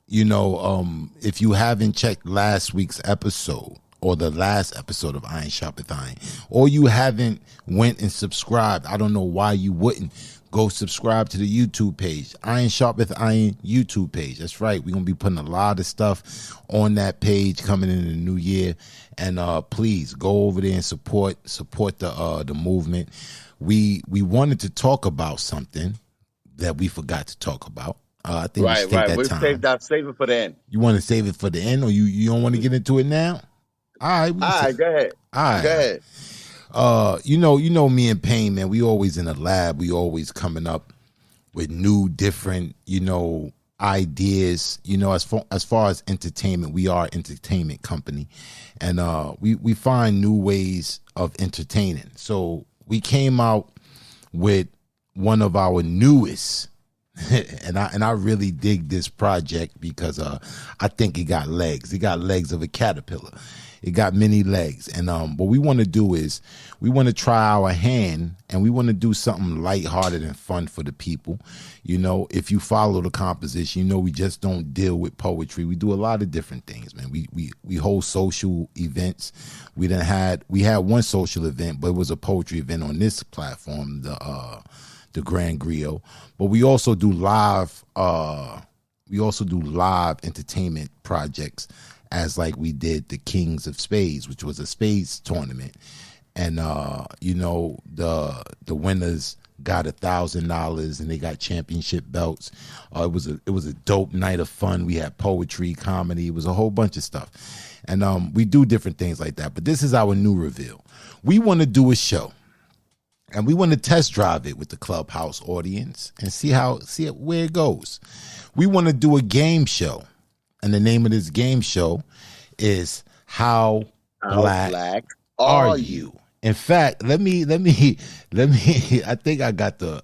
if you haven't checked last week's episode or the last episode of Iron Sharpeth Iron, or you haven't went and subscribed, I don't know why you wouldn't. Go subscribe to the YouTube page, Iron Sharpeth Iron YouTube page. That's right. We're gonna be putting a lot of stuff on that page coming in the new year. And please go over there and support the movement. We wanted to talk about something that we forgot to talk about. I think we should take that time. Save it for the end. You want to save it for the end, or you don't want to get into it now? All right, go ahead. All right, go ahead. You know me and Payne, man, we always in the lab. We always coming up with new, different, ideas. As far as entertainment, we are an entertainment company, and we find new ways of entertaining. So we came out with one of our newest, and I really dig this project because I think it got legs. It got legs of a caterpillar. It got many legs. And what we want to do is we want to try our hand, and we want to do something lighthearted and fun for the people. If you follow the composition, we just don't deal with poetry. We do a lot of different things, man. We hold social events. We had one social event, but it was a poetry event on this platform, the Grand Griot. But we also do live entertainment projects, as like we did the Kings of Spades, which was a spades tournament. And the winners got $1,000 and they got championship belts. It was a dope night of fun. We had poetry, comedy, it was a whole bunch of stuff. And we do different things like that. But this is our new reveal. We want to do a show, and we want to test drive it with the Clubhouse audience and see where it goes. We want to do a game show. And the name of this game show is How Black Are You? In fact, let me I think I got the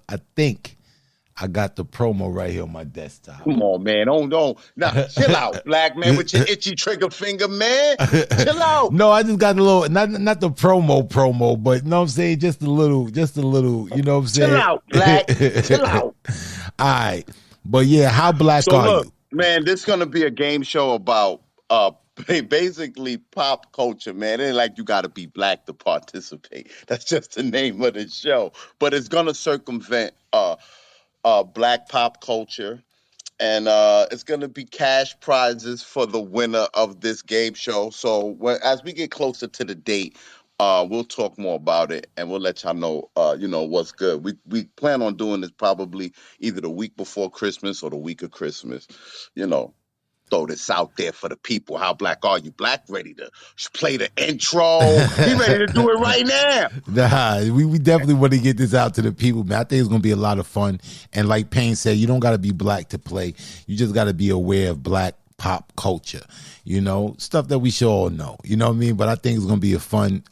promo right here on my desktop. Come on, man. Don't. Nah, chill out, black man, with your itchy trigger finger, man. Chill out. No, I just got a little, not the promo, but you know what I'm saying? Just a little, you know what I'm saying? Chill out, black. Chill out. All right. But yeah, how black are you? Man, this is gonna be a game show about basically pop culture, man. It ain't like you got to be black to participate. That's just the name of the show. But it's gonna circumvent black pop culture, and it's gonna be cash prizes for the winner of this game show. So as we get closer to the date, we'll talk more about it, and we'll let y'all know, what's good. We plan on doing this probably either the week before Christmas or the week of Christmas. You know, throw this out there for the people. How black are you? Black ready to play the intro. He ready to do it right now. Nah, we definitely want to get this out to the people, man. I think it's gonna be a lot of fun. And like Payne said, you don't gotta be black to play. You just gotta be aware of black pop culture. You know, stuff that we should all know. You know what I mean? But I think it's gonna be a fun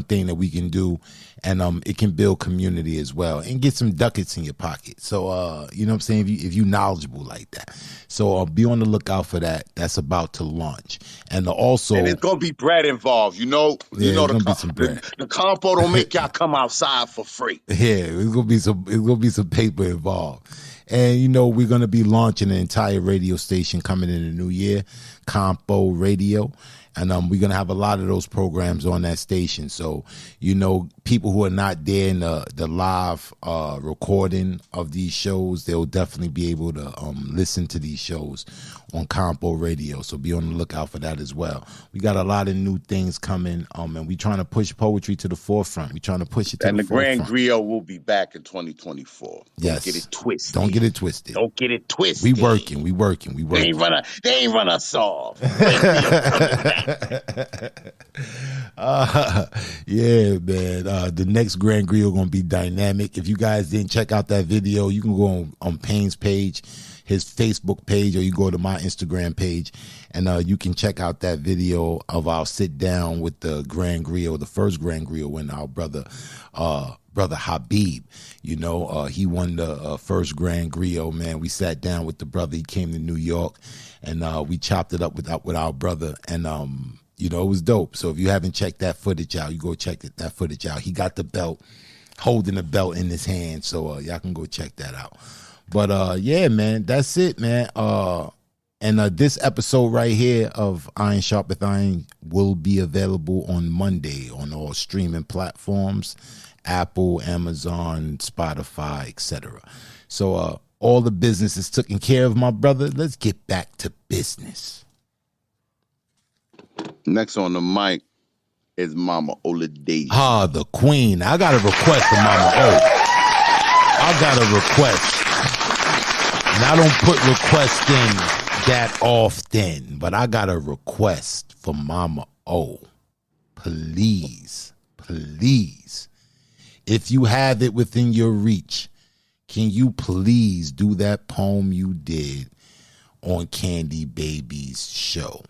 thing that we can do, and it can build community as well and get some ducats in your pocket. So you know what I'm saying? If you knowledgeable like that. So be on the lookout for that. That's about to launch. And also, and it's gonna be bread involved. Yeah, there's gonna be some bread. The compo don't make y'all come outside for free. Yeah, it's gonna be some paper involved. And you know, we're gonna be launching an entire radio station coming in the new year, Compo Radio. And we're gonna have a lot of those programs on that station. So, you know, people who are not there in the live recording of these shows, they'll definitely be able to listen to these shows on Compo Radio. So be on the lookout for that as well. We got a lot of new things coming, and we're trying to push poetry to the forefront. We're trying to push it to the forefront. And the Grand Griot will be back in 2024. Yes. Don't get it twisted. Don't get it twisted. Don't get it twisted. We working. They ain't run us off. Yeah, man. The next Grand Griot gonna be dynamic. If you guys didn't check out that video, you can go on Payne's page, his Facebook page, or you go to my Instagram page, and you can check out that video of our sit down with the Grand Griot, the first Grand Griot, when our brother Habib, you know, he won the first Grand Griot, man. We sat down with the brother. He came to New York, and we chopped it up with our brother, and you know, it was dope. So if you haven't checked that footage out, you go check that footage out. He got the belt, holding the belt in his hand, so y'all can go check that out. But yeah, man, that's it, man. And this episode right here of Iron Sharpeth Iron will be available on Monday on all streaming platforms, Apple, Amazon, Spotify, etc. So all the business is taken care of, my brother. Let's get back to business. Next on the mic is Mama Oladeji. The queen. I got a request for Mama O. I got a request. And I don't put requests in that often, but I got a request for Mama O. Please, if you have it within your reach, can you please do that poem you did on Candy Baby's show?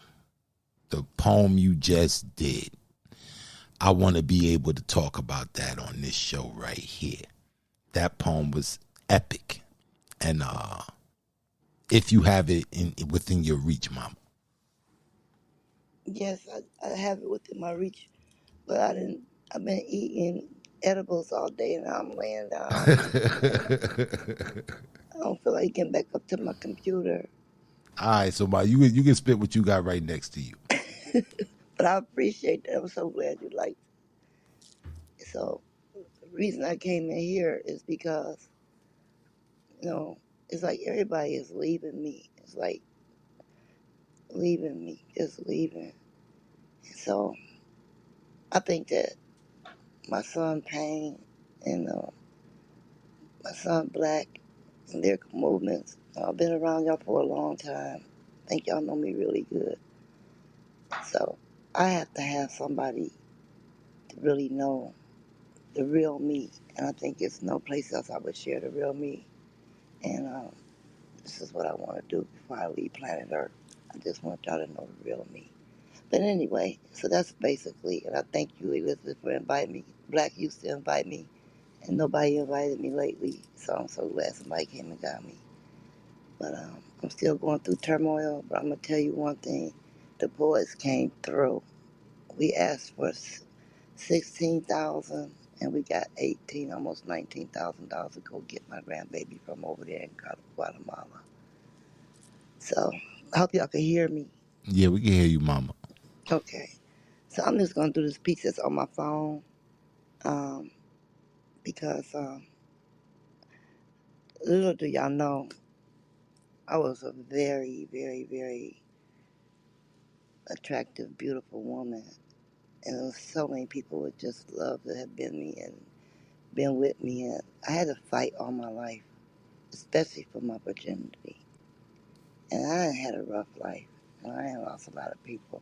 The poem you just did. I want to be able to talk about that on this show right here. That poem was epic. And if you have it within your reach, Mama. Yes, I have it within my reach, but I've been eating edibles all day and I'm laying down. I don't feel like getting back up to my computer. All right, so you can spit what you got right next to you. But I appreciate that. I'm so glad you liked it. So the reason I came in here is because, you know, it's like everybody is leaving me. It's like leaving me, just leaving. So I think that my son Payne and my son Black and their movements, I've been around y'all for a long time. I think y'all know me really good. So I have to have somebody to really know the real me. And I think it's no place else I would share the real me. And this is what I want to do before I leave planet Earth. I just want y'all to know the real me. But anyway, so that's basically, and I thank you, Elizabeth, for inviting me. Black used to invite me, and nobody invited me lately. So I'm so glad somebody came and got me. But I'm still going through turmoil, but I'm going to tell you one thing. The boys came through. We asked for $16,000 and we got $18,000, almost $19,000 to go get my grandbaby from over there in Guatemala. So I hope y'all can hear me. Yeah, we can hear you, Mama. Okay. So I'm just gonna do this piece that's on my phone, um, because little do y'all know, I was a very, very, very attractive, beautiful woman, and there was so many people would just love to have been me and been with me, and I had to fight all my life, especially for my virginity. And I had a rough life, and I had lost a lot of people.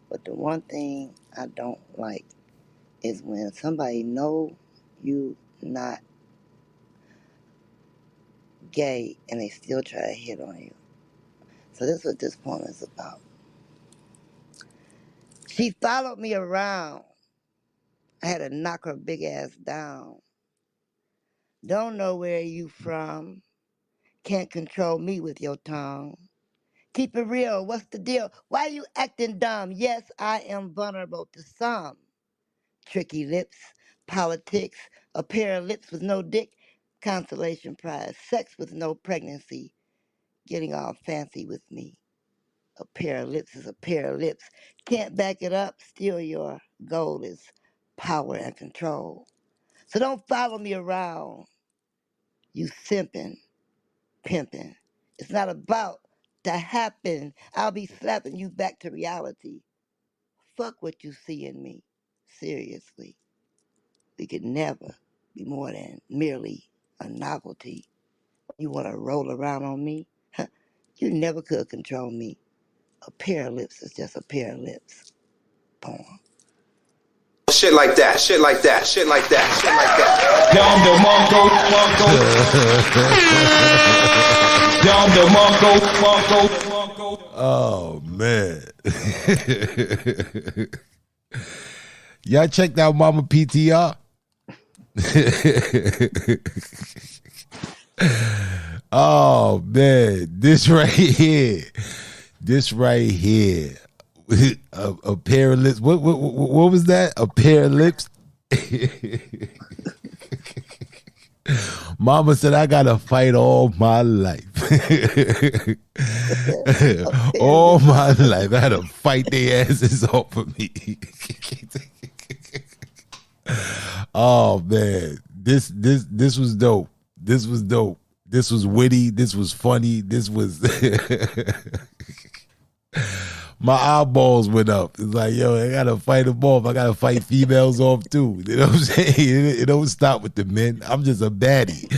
But the one thing I don't like is when somebody know you not gay and they still try to hit on you. So this is what this poem is about. She followed me around. I had to knock her big ass down. Don't know where you from. Can't control me with your tongue. Keep it real. What's the deal? Why you acting dumb? Yes, I am vulnerable to some. Tricky lips, politics, a pair of lips with no dick, consolation prize, sex with no pregnancy, getting all fancy with me. A pair of lips is a pair of lips. Can't back it up, still your goal is power and control. So don't follow me around, you simping, pimping. It's not about to happen. I'll be slapping you back to reality. Fuck what you see in me. Seriously. We could never be more than merely a novelty. You want to roll around on me? You never could control me. A pair of lips is just a pair of lips. Poem. Shit like that, shit like that, shit like that, shit like that. Oh man. Y'all checked out Mama PTR? Oh man, this right here. A pair of lips. What was that? A pair of lips? Mama said I gotta fight all my life. All my life. I had to fight their asses off of me. Oh man. This was dope. This was dope. This was witty. This was funny. This was my eyeballs went up. It's like, yo, I gotta fight them off. I gotta fight females off too. You know what I'm saying? It don't stop with the men. I'm just a baddie.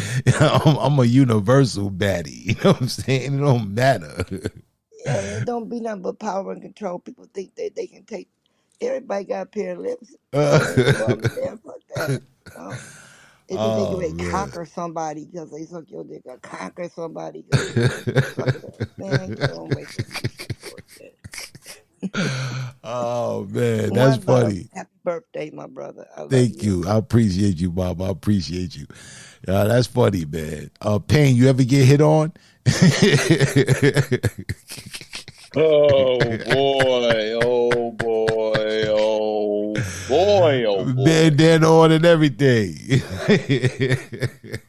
I'm a universal baddie. You know what I'm saying? It don't matter. Yeah, it don't be nothing but power and control. People think that they can take. Everybody got a pair of lips. Damn, fuck that. They think they can conquer somebody because they suck your dick, or conquer somebody because man, get on away from me. Oh man, that's funny. Happy birthday, my brother. Thank you. I appreciate you, Bob. I appreciate you. That's funny, man. Payne, you ever get hit on? Oh boy, oh boy, oh boy, oh boy. Bandana on and everything.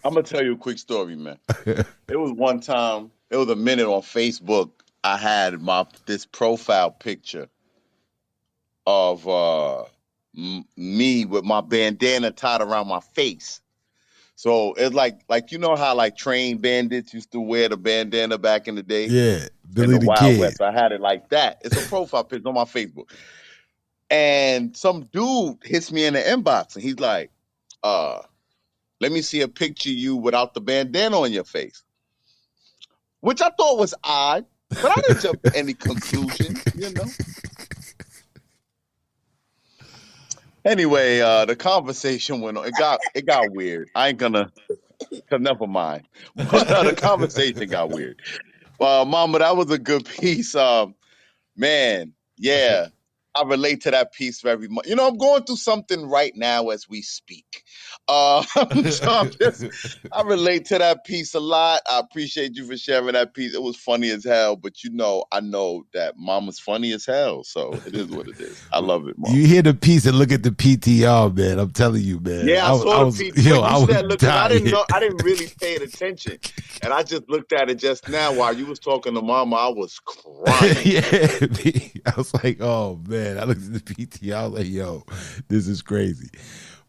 I'm gonna tell you a quick story, man. It was one time, it was a minute on Facebook. I had this profile picture of me with my bandana tied around my face. So it's like you know how like trained bandits used to wear the bandana back in the day? Yeah, Billy in the the Wild Kid. West. I had it like that. It's a profile picture on my Facebook. And some dude hits me in the inbox and he's like, let me see a picture of you without the bandana on your face. Which I thought was odd, but I didn't jump to any conclusions, you know. Anyway, the conversation went on. It got weird. I ain't gonna, cause never mind. But the conversation got weird. Mama, that was a good piece. Man, yeah. I relate to that piece very much. You know, I'm going through something right now as we speak. I relate to that piece a lot. I appreciate you for sharing that piece. It was funny as hell, but you know, I know that Mama's funny as hell, so it is what it is. I love it, Mom. You hear the piece and look at the PTR, man. I'm telling you, man. Yeah, I saw I the was, piece yo, when you I was said, "Look," because I dying. didn't know, I didn't really pay it attention, and I just looked at it just now while you was talking to Mama. I was crying. Yeah, I was like, oh man. I looked at the PTR. I was like, yo, this is crazy.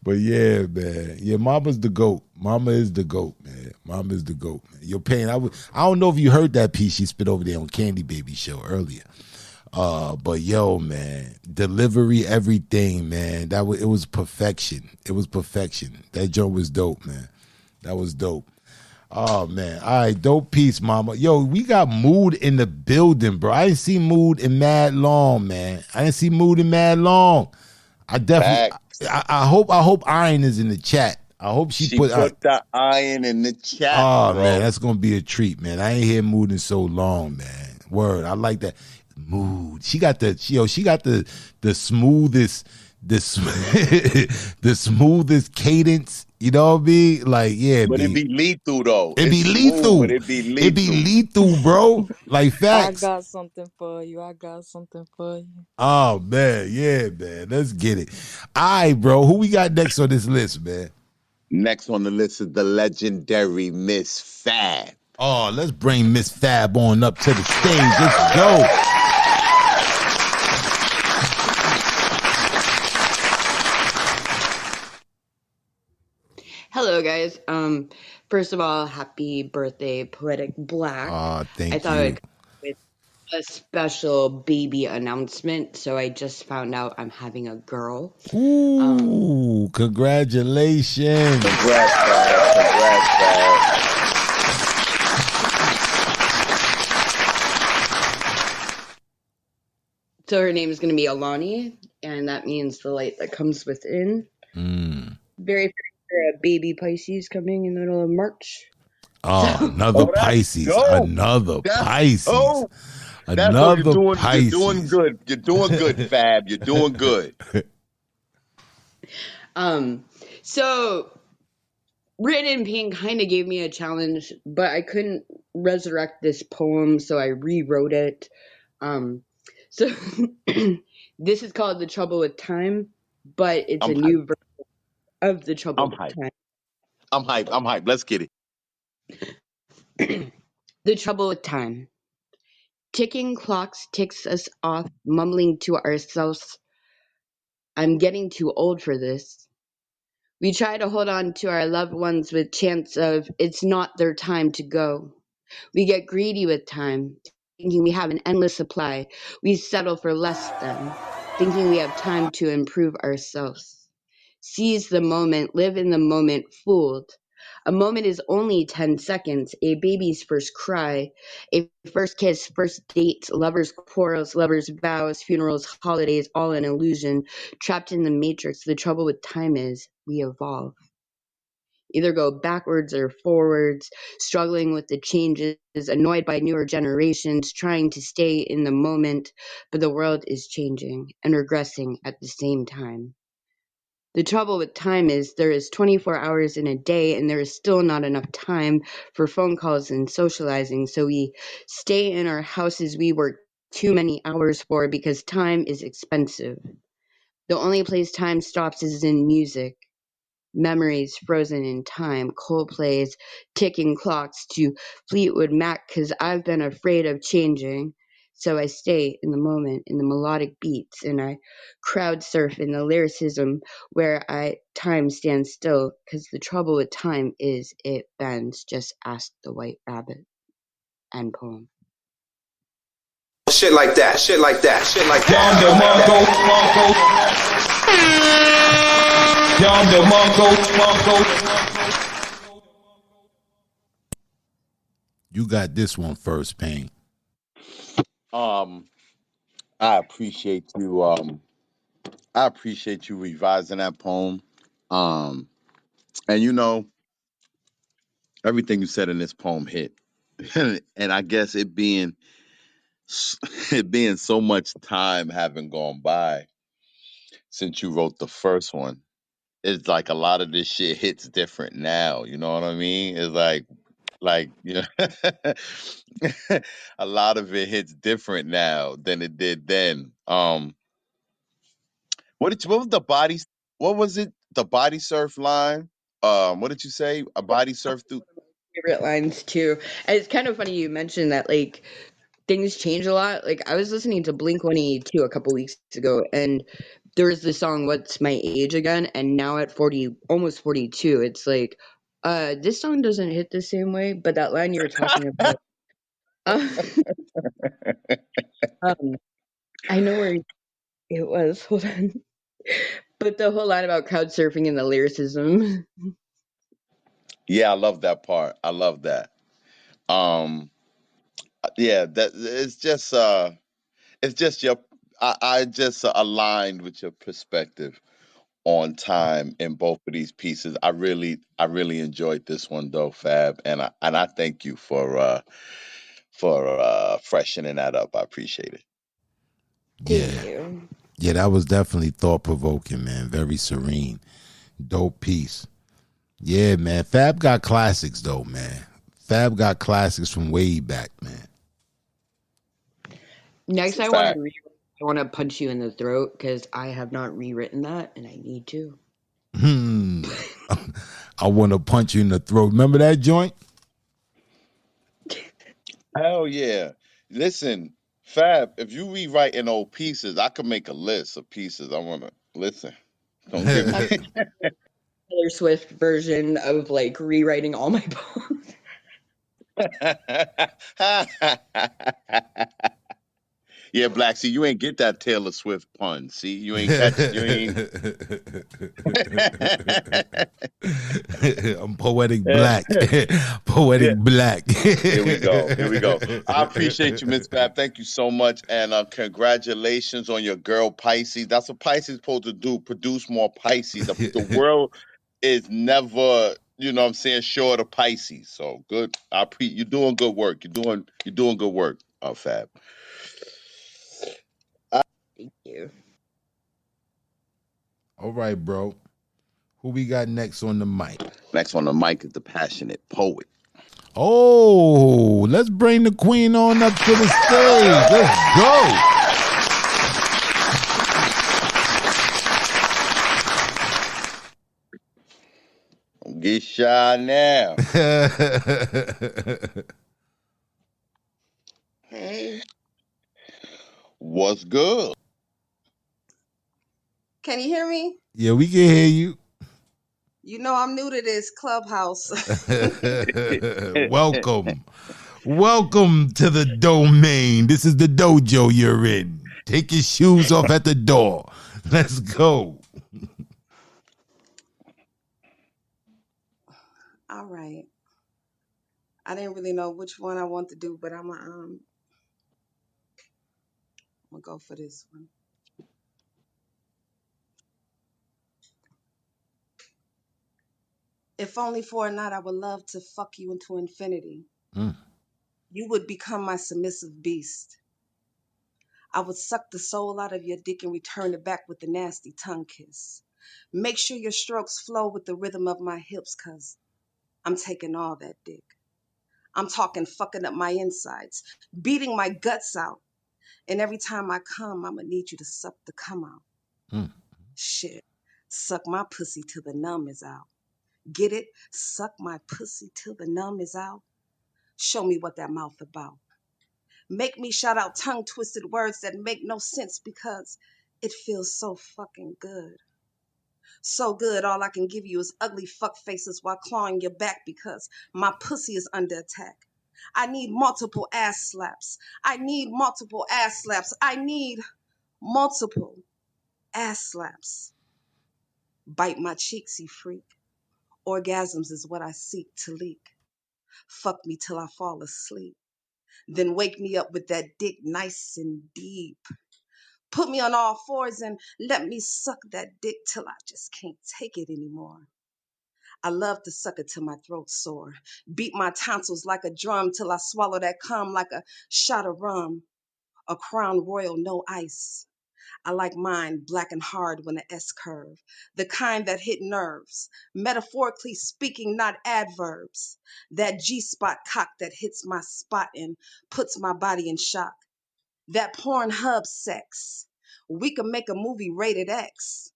But yeah, man. Yeah, Mama's the GOAT. Mama is the GOAT, man. Mama is the GOAT, man. Yo, Payne, I don't know if you heard that piece she spit over there on Candy Baby show earlier. But yo, man, delivery, everything, man. It was perfection. It was perfection. That joint was dope, man. That was dope. Oh man. All right, dope piece, Mama. Yo, we got Mood in the building, bro. I didn't see Mood in mad long, man. I didn't see Mood in mad long. I definitely Facts. I hope Iron is in the chat. I hope she She put put the iron in the chat, oh man, bro. that's gonna be a treat, man. I ain't hear Mood in so long, man. Word. I like that. Mood. She got the smoothest the smoothest cadence. You know what I mean? Like, yeah, But it be lethal though. it It's be smooth, but lethal. it be It be lethal. lethal, bro. Like I facts. got something for you. I got something for you. Oh man, yeah, man. Let's get it. All right, bro. Who we got next on this list, man? Next on the list is the legendary Miss Fab. Oh, let's bring Miss Fab on up to the stage. Let's go. Hello, guys. First of all, happy birthday, Poetic Black. Oh, I thank thought you. I'd come with a special baby announcement. So I just found out I'm having a girl. Ooh, congratulations. Congrats, Fab. Congrats, Fab. So her name is going to be Alani, and that means the light that comes within. Very for a baby Pisces coming in the middle of March. Oh, another Pisces. Another Pisces. Oh, that's so Another you're doing Pisces. good. You're doing good, Fab. You're doing good. So Written in Pink kind of gave me a challenge, but I couldn't resurrect this poem, so I rewrote it. So this is called The Trouble with Time, but it's a new version of The Trouble with Time. I'm hyped. Let's get it. The Trouble with Time. Ticking clocks ticks us off, mumbling to ourselves, I'm getting too old for this. We try to hold on to our loved ones with chants of it's not their time to go. We get greedy with time, thinking we have an endless supply. We settle for less than, thinking we have time to improve ourselves. Seize the moment, live in the moment, fooled. A moment is only 10 seconds, a baby's first cry, a first kiss, first date, lovers' quarrels, lovers' vows, funerals, holidays, all an illusion. Trapped in the matrix, the trouble with time is we evolve. Either go backwards or forwards, struggling with the changes, annoyed by newer generations, trying to stay in the moment, but the world is changing and regressing at the same time. The trouble with time is there is 24 hours in a day and there is still not enough time for phone calls and socializing, so we stay in our houses we work too many hours for because time is expensive. The only place time stops is in music. Memories frozen in time, Coldplay's ticking clocks to Fleetwood Mac, 'cause I've been afraid of changing. So I stay in the moment, in the melodic beats, and I crowd surf in the lyricism where time stands still, 'cause the trouble with time is it bends. Just ask the white rabbit. End poem. Shit like that, shit like that, shit like that. You got this one first, Payne. I appreciate you. I appreciate you revising that poem. And you know, everything you said in this poem hit. And I guess it being it being so much time having gone by since you wrote the first one, it's like a lot of this shit hits different now. You know what I mean? It's like you know, a lot of it hits different now than it did then. What was the body? What was it? The body surf line? What did you say? A body surf through? Favorite lines too. And it's kind of funny you mentioned that like things change a lot. Like I was listening to Blink 182 a couple weeks ago and there was the song What's My Age Again, and now at 40, almost 42, it's like this song doesn't hit the same way, but that line you were talking about, uh, um I know where it was. Hold on. But the whole line about crowd surfing and the lyricism. Yeah, I love that part. I love that. Um, yeah, that it's just your. I just aligned with your perspective on time in both of these pieces. I really enjoyed this one though, Fab, and I thank you for freshening that up. I appreciate it. Thank Yeah. you. Yeah, that was definitely thought provoking, man. Very serene. Dope piece. Yeah, man. Fab got classics though, man. Fab got classics from way back, man. It's Next, a fact. I want to punch you in the throat because I have not rewritten that, and I need to. I want to punch you in the throat. Remember that joint? Hell yeah. Listen, Fab, if you rewriting old pieces, I could make a list of pieces. I wanna listen. Don't give me That's Taylor Swift version of like rewriting all my poems. Yeah, Black. See, you ain't get that Taylor Swift pun. See, you ain't catch. You ain't. I'm poetic Yeah, black. Poetic yeah. black. Here we go. Here we go. I appreciate you, Miss Fab. Thank you so much, and congratulations on your girl Pisces. That's what Pisces supposed to do. Produce more Pisces. The world is never, you know, what I'm saying, short of Pisces. So good. You're doing good work. You're doing good work, Fab. Thank you. All right, bro. Who we got next on the mic? Next on the mic is the passionate poet. Oh, let's bring the queen on up to the stage. Let's go. Don't get shy now. Hey, What's good? can you hear me? Yeah, we can hear you. You know I'm new to this clubhouse. Welcome. Welcome to the domain. This is the dojo you're in. Take your shoes off at the door. Let's go. All right. I didn't really know which one I want to do, but I'm gonna go for this one. If only for a night I would love to fuck you into infinity. Mm. You would become my submissive beast. I would suck the soul out of your dick and return it back with a nasty tongue kiss. Make sure your strokes flow with the rhythm of my hips, cause I'm taking all that dick. I'm talking fucking up my insides, beating my guts out. And every time I come, I'ma need you to suck the cum out. Mm. Shit. Suck my pussy till the numb is out. Get it? Suck my pussy till the numb is out. Show me what that mouth about. Make me shout out tongue twisted words that make no sense because it feels so fucking good. So good, all I can give you is ugly fuck faces while clawing your back because my pussy is under attack. I need multiple ass slaps. I need multiple ass slaps. I need multiple ass slaps. Bite my cheeks, you freak. Orgasms is what I seek to leak. Fuck me till I fall asleep. Then wake me up with that dick nice and deep. Put me on all fours and let me suck that dick till I just can't take it anymore. I love to suck it till my throat sore. Beat my tonsils like a drum till I swallow that cum like a shot of rum. A crown royal, no ice. I like mine black and hard when the S curve, the kind that hit nerves, metaphorically speaking, not adverbs. That G spot cock that hits my spot and puts my body in shock. That Pornhub sex. We could make a movie rated X.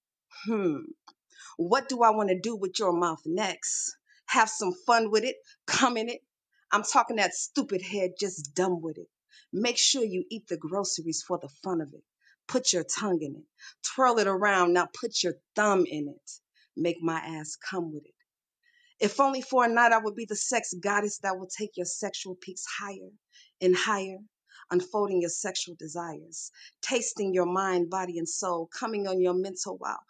What do I want to do with your mouth next? Have some fun with it? Come in it? I'm talking that stupid head just dumb with it. Make sure you eat the groceries for the fun of it. Put your tongue in it. Twirl it around, now put your thumb in it. Make my ass come with it. If only for a night I would be the sex goddess that will take your sexual peaks higher and higher, unfolding your sexual desires, tasting your mind, body, and soul, coming on your mental while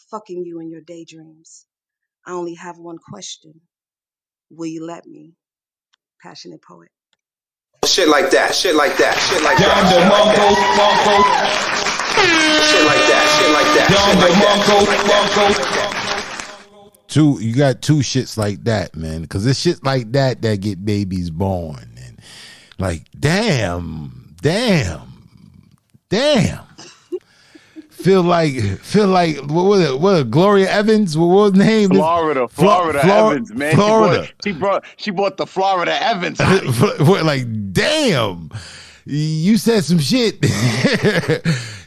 fucking you in your daydreams. I only have one question. Will you let me? Passionate poet. Shit like that, shit like that, shit like that. Shit like that, shit like that. You got two shits like that, man. Because it's shit like that that get babies born. And like, damn. Feel like what was it? What Gloria Evans? What was her name? Florida Evans, man. Florida. She brought the Florida Evans out. Like, damn. You said some shit.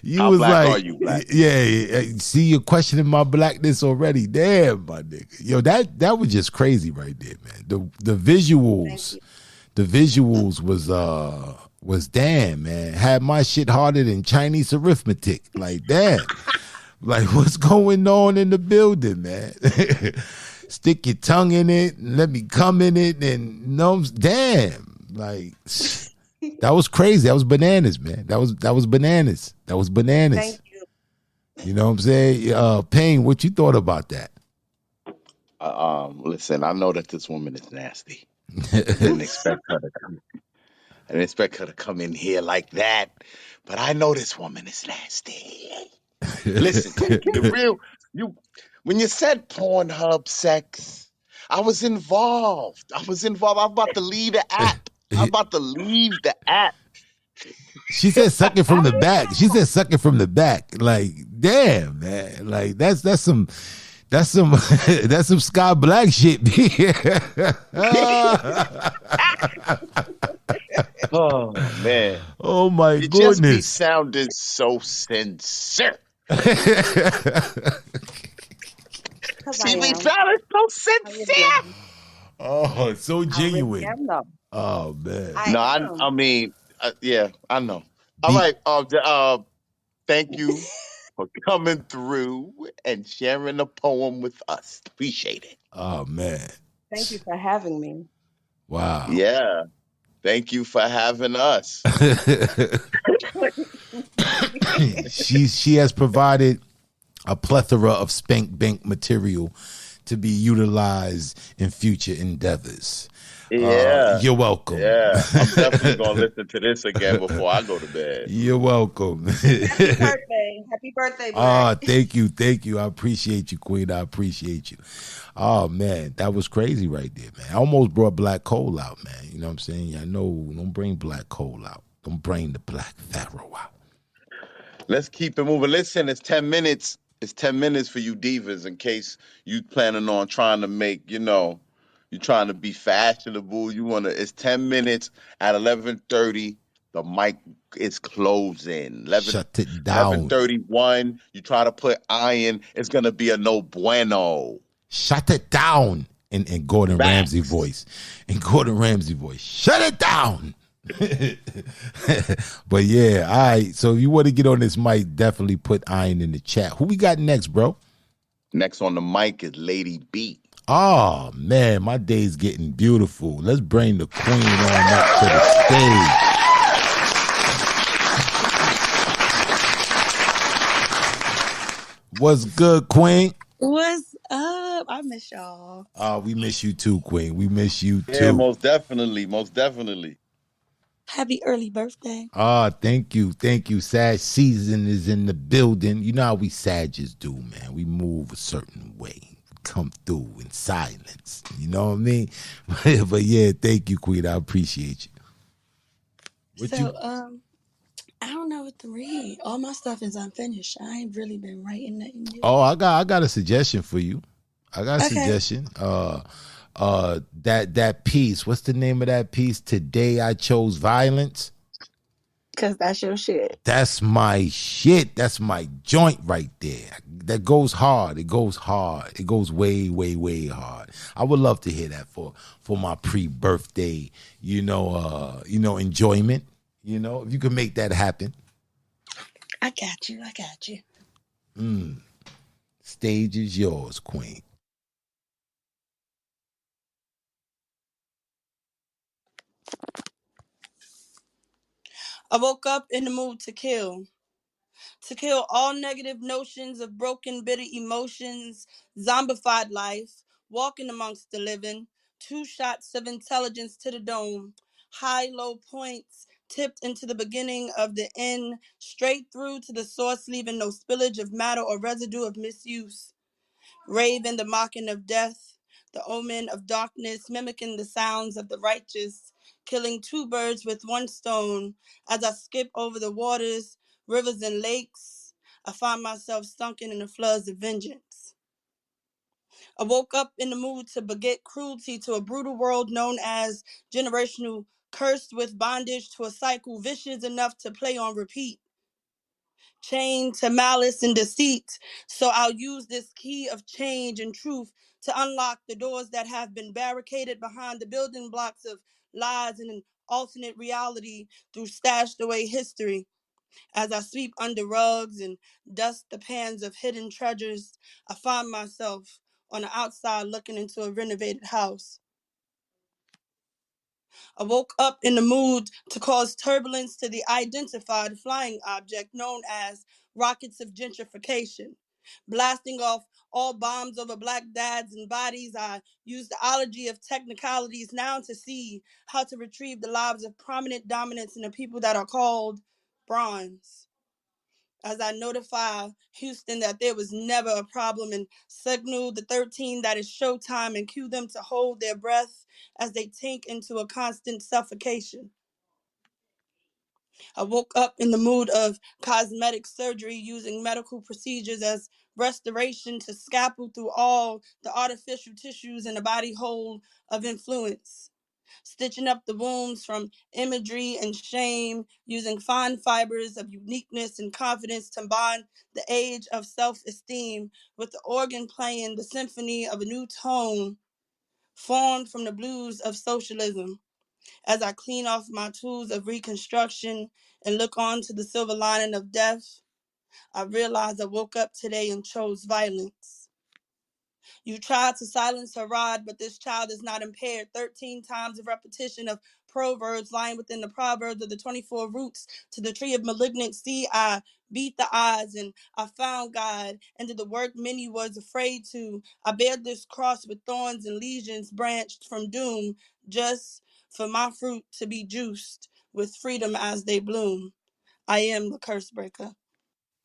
You How was black like, are you, black? Yeah. See, you're questioning my blackness already. Damn, my nigga. Yo, that was just crazy right there, man. The visuals was damn, man. Had my shit harder than Chinese arithmetic. Like, damn. Like, what's going on in the building, man? Stick your tongue in it and let me come in it and damn. Like, that was crazy. That was bananas, man. That was bananas. That was bananas. Thank you. You know what I'm saying? Payne, what you thought about that? Listen, I know that this woman is nasty. I didn't expect her to come in here like that, but I know this woman is nasty. Listen, when you said Pornhub sex, I was involved. I was about to leave the app. She said suck it from the back. Like, damn, man. Like, that's some that's some Sky Black shit. Oh man. Oh my it goodness. Just be sounded so sincere. She be sounding so sincere. Oh, it's so genuine. I really am, oh man. I mean, yeah, I know. All right. Thank you for coming through and sharing the poem with us. Appreciate it. Oh man. Thank you for having me. Wow. Yeah. Thank you for having us. She has provided a plethora of spank bank material to be utilized in future endeavors. Yeah. You're welcome. Yeah. I'm definitely going to listen to this again before I go to bed. You're welcome. Happy birthday, Black. Thank you. I appreciate you, Queen. I appreciate you. Oh, man. That was crazy right there, man. I almost brought Black Coal out, man. You know what I'm saying? I know, don't bring Black Coal out. Don't bring the Black Pharaoh out. Let's keep it moving. Listen, it's 10 minutes. It's 10 minutes for you divas in case you planning on trying to make, you're trying to be fashionable. It's 10 minutes at 11:30. The mic is closing. Shut it down. 11:31. You try to put iron, it's going to be a no bueno. Shut it down. In Gordon Ramsay voice. Shut it down. But yeah, all right. So if you want to get on this mic, definitely put iron in the chat. Who we got next, bro? Next on the mic is Lady B. Oh man, my day's getting beautiful. Let's bring the queen on up to the stage. What's good, Queen? What's up? I miss y'all. We miss you too, Queen. We miss you too. Yeah, most definitely. Happy early birthday. Thank you. Sag season is in the building. You know how we Sages do, man. We move a certain way. Come through in silence. You know what I mean? But yeah, thank you, Queen. I appreciate you. I don't know what to read. All my stuff is unfinished. I ain't really been writing nothing new. Oh, I got a suggestion for you. I got a Okay. suggestion. That piece. What's the name of that piece? Today I chose violence. Cause that's your shit. That's my shit. That's my joint right there. That goes hard. It goes hard. It goes way, way, way hard. I would love to hear that for my pre-birthday, enjoyment. If you could make that happen. I got you. I got you. Stage is yours, Queen. I woke up in the mood to kill. To kill all negative notions of broken, bitter emotions, zombified life, walking amongst the living, 2 shots of intelligence to the dome, high low points tipped into the beginning of the end, straight through to the source, leaving no spillage of matter or residue of misuse. Rave in the mocking of death, the omen of darkness, mimicking the sounds of the righteous, killing 2 birds with 1 stone. As I skip over the waters, rivers, and lakes, I find myself sunken in the floods of vengeance. I woke up in the mood to beget cruelty to a brutal world known as generational, cursed with bondage to a cycle vicious enough to play on repeat, chained to malice and deceit. So I'll use this key of change and truth to unlock the doors that have been barricaded behind the building blocks of lies and an alternate reality through stashed away history. As I sweep under rugs and dust the pans of hidden treasures, I find myself on the outside looking into a renovated house. I woke up in the mood to cause turbulence to the identified flying object known as rockets of gentrification. Blasting off all bombs over black dads and bodies, I use the ology of technicalities now to see how to retrieve the lives of prominent dominants and the people that are called bronze. As I notify Houston that there was never a problem and signal the 13 that is showtime and cue them to hold their breath as they sink into a constant suffocation. I woke up in the mood of cosmetic surgery using medical procedures as restoration to scalpel through all the artificial tissues in the body whole of influence, stitching up the wounds from imagery and shame, using fine fibers of uniqueness and confidence to bond the age of self-esteem with the organ playing the symphony of a new tone formed from the blues of socialism. As I clean off my tools of reconstruction and look on to the silver lining of death, I realize I woke up today and chose violence. You tried to silence her rod, but this child is not impaired. 13 times of repetition of proverbs lying within the proverbs of the 24 roots to the tree of malignancy. I beat the odds and I found God and did the work many was afraid to. I bear this cross with thorns and legions branched from doom, just for my fruit to be juiced with freedom as they bloom. I am the curse breaker.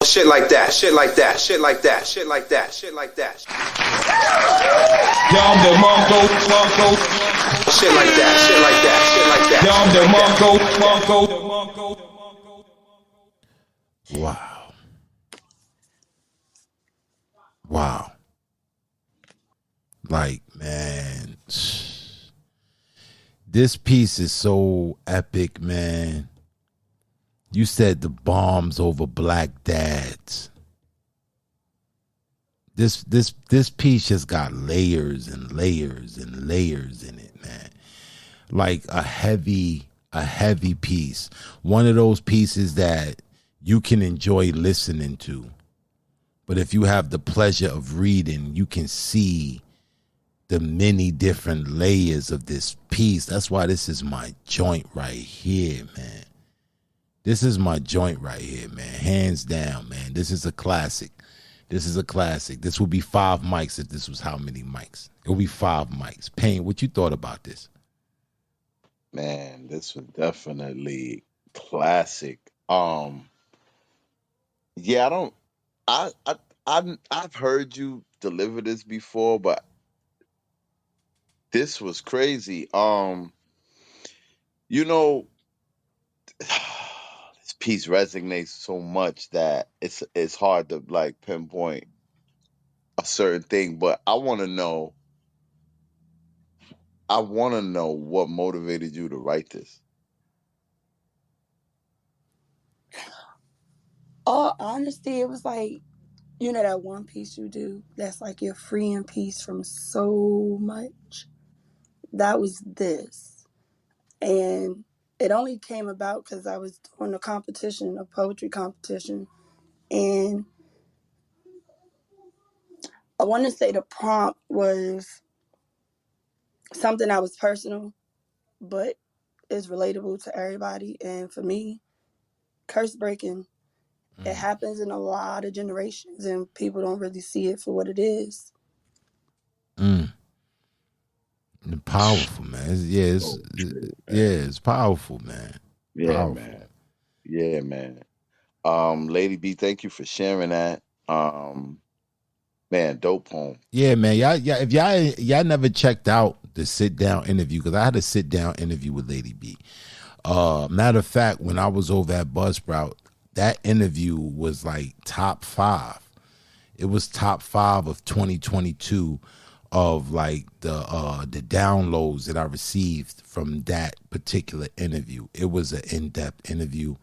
Shit like that, shit like that, shit like that, shit like that, shit like that. Down the Mongo. Shit like that, shit like that, shit like that. Down the Mongo. Wow. Wow. Like, man, this piece is so epic, man. You said the bombs over black dads. This piece just got layers and layers and layers in it, man. Like a heavy piece. One of those pieces that you can enjoy listening to. But if you have the pleasure of reading, you can see the many different layers of this piece. That's why this is my joint right here, man. This is my joint right here, man. Hands down, man. This is a classic. This is a classic. This would be 5 mics if this was how many mics? It would be 5 mics. Payne, what you thought about this? Man, this was definitely classic. Yeah, I don't I've heard you deliver this before, but this was crazy. You know, this piece resonates so much that it's hard to like pinpoint a certain thing. But I want to know what motivated you to write this. All honesty, it was like, you know, that one piece you do that's like your freeing piece from so much. That was this. And it only came about because I was doing a competition, a poetry competition. And I want to say the prompt was something that was personal, but is relatable to everybody. And for me, curse breaking, it happens in a lot of generations and people don't really see it for what it is. Mm. Powerful, man. Oh, shit, man. It's powerful, man. Yeah, Powerful. man. Yeah, man. Lady B, thank you for sharing that. Man, dope poem. Yeah, man. If y'all never checked out the sit down interview, because I had a sit down interview with Lady B. Matter of fact, when I was over at Buzzsprout, that interview was like top 5. It was top 5 of 2022 of like the downloads that I received from that particular interview. It was an in-depth interview.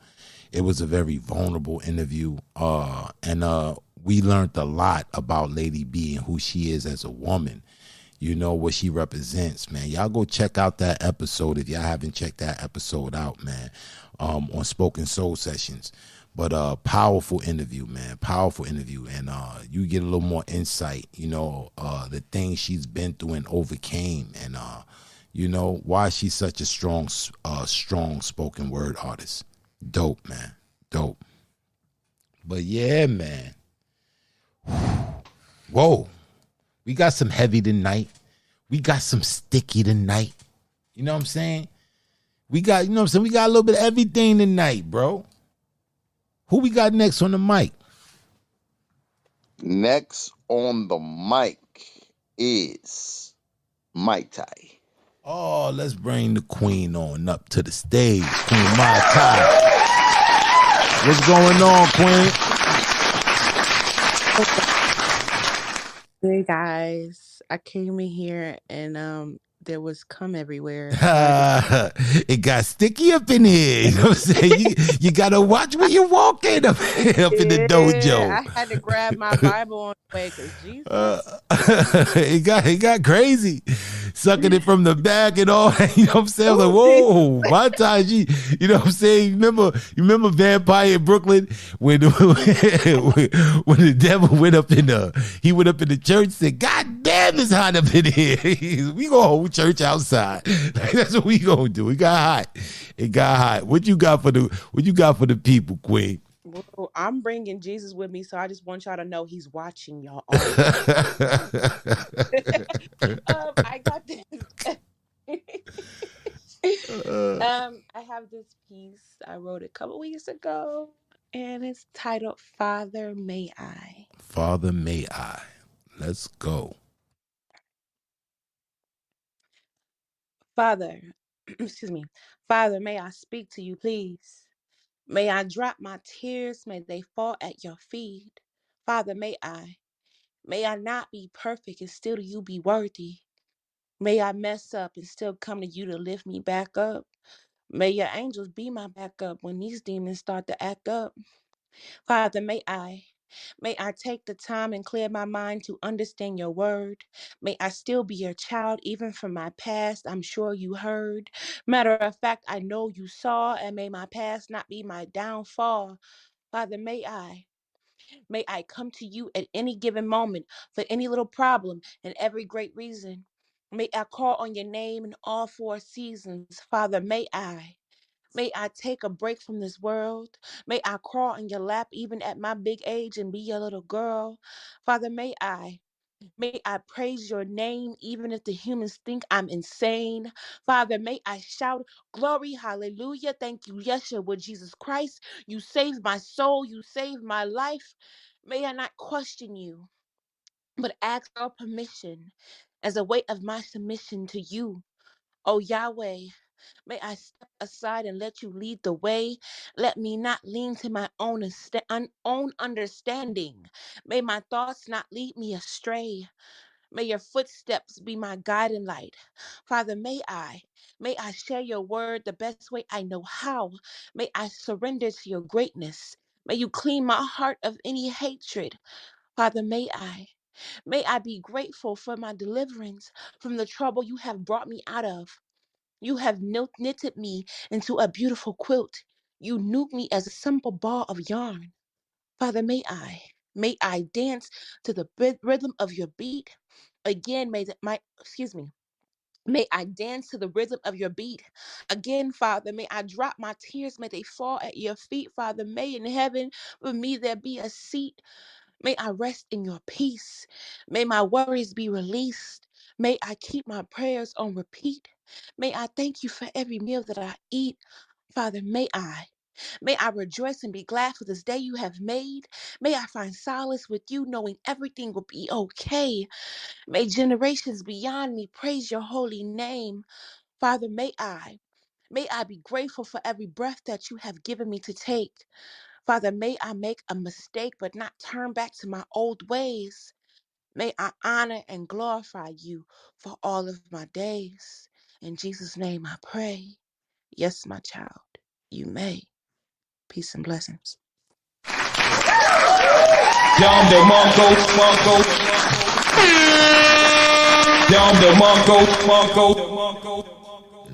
It was a very vulnerable interview. And we learned a lot about Lady B and who she is as a woman. You know, what she represents, man. Y'all go check out that episode if y'all haven't checked that episode out, man, on Spoken Soul Sessions. But powerful interview, man. Powerful interview. And you get a little more insight, you know, the things she's been through and overcame, and you know, why she's such a strong spoken word artist. Dope, man. Dope. But yeah, man. Whoa. We got some heavy tonight. We got some sticky tonight. You know what I'm saying? We got, you know what I'm saying? We got a little bit of everything tonight, bro. Who we got next on the mic? Next on the mic is Mike Tai. Oh, let's bring the queen on up to the stage. Queen Mai Tai. What's going on, queen? Hey guys, I came in here and there was cum everywhere. So It got sticky up in here. You know what I'm saying? You gotta watch where you walk in up in the dojo. I had to grab my Bible on the way because Jesus. It got crazy. Sucking it from the back and all. You know what I'm saying? I was like, whoa, my time, you know what I'm saying? You remember Vampire in Brooklyn when the devil went up in the church and said, God damn, it's hot up in here. We gonna hold church outside. That's what we gonna do. It got hot. It got hot. What you got for the people, Queen? Well, I'm bringing Jesus with me, so I just want y'all to know he's watching y'all. I got this. I have this piece I wrote a couple weeks ago, and it's titled "Father May I." Father May I. Let's go. Father, excuse me. Father, may I speak to you, please? May I drop my tears, may they fall at your feet. Father, may I? May I not be perfect and still you be worthy. May I mess up and still come to you to lift me back up. May your angels be my backup when these demons start to act up. Father, may I? May I take the time and clear my mind to understand your word. May I still be your child, even from my past. I'm sure you heard. Matter of fact, I know you saw, and may my past not be my downfall. Father, may I? May I come to you at any given moment for any little problem and every great reason. May I call on your name in all 4 seasons. Father, may I? May I take a break from this world. May I crawl in your lap even at my big age and be your little girl. Father, may I? May I praise your name even if the humans think I'm insane. Father, may I shout, glory, hallelujah. Thank you, Yeshua, Jesus Christ. You saved my soul. You saved my life. May I not question you, but ask your permission as a way of my submission to you. Oh Yahweh, May I step aside and let you lead the way. Let me not lean to my own understanding. May my thoughts not lead me astray. May your footsteps be my guiding light. Father, may I share your word the best way I know how. May I surrender to your greatness. May you clean my heart of any hatred. Father, may I be grateful for my deliverance from the trouble you have brought me out of. You have knitted me into a beautiful quilt. You knit me as a simple ball of yarn. Father, may I dance to the rhythm of your beat. Again, may I dance to the rhythm of your beat. Again, Father, may I drop my tears, may they fall at your feet, Father. May in heaven for me there be a seat. May I rest in your peace. May my worries be released. May I keep my prayers on repeat. May I thank you for every meal that I eat. Father, may I rejoice and be glad for this day you have made. May I find solace with you, knowing everything will be okay. May generations beyond me praise your holy name. Father, may I be grateful for every breath that you have given me to take. Father, may I make a mistake but not turn back to my old ways. May I honor and glorify you for all of my days. In Jesus' name I pray. Yes, my child, you may. Peace and blessings. Down the Mongo. Down the Mongo.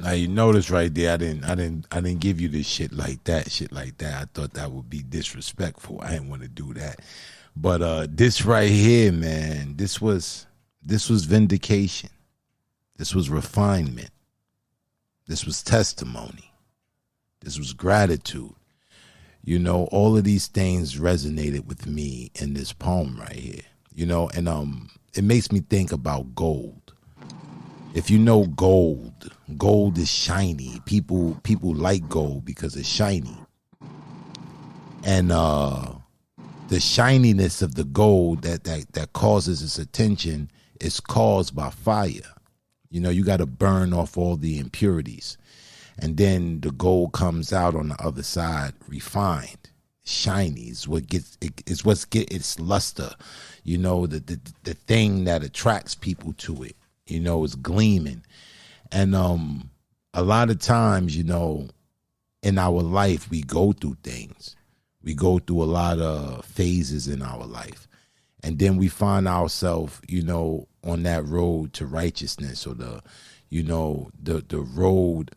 Now you notice right there, I didn't give you this shit like that. I thought that would be disrespectful. I didn't want to do that. But this right here, man, this was vindication. This was refinement. This was testimony. This was gratitude. You know, all of these things resonated with me in this poem right here. You know, and it makes me think about gold. If you know gold is shiny. People like gold because it's shiny. And the shininess of the gold that causes its attention is caused by fire. You know, you got to burn off all the impurities. And then the gold comes out on the other side refined, shiny. Is what gets its luster. You know, the thing that attracts people to it, you know, is gleaming. And a lot of times, you know, in our life we go through things. We go through a lot of phases in our life. And then we find ourselves, you know, on that road to righteousness, or the road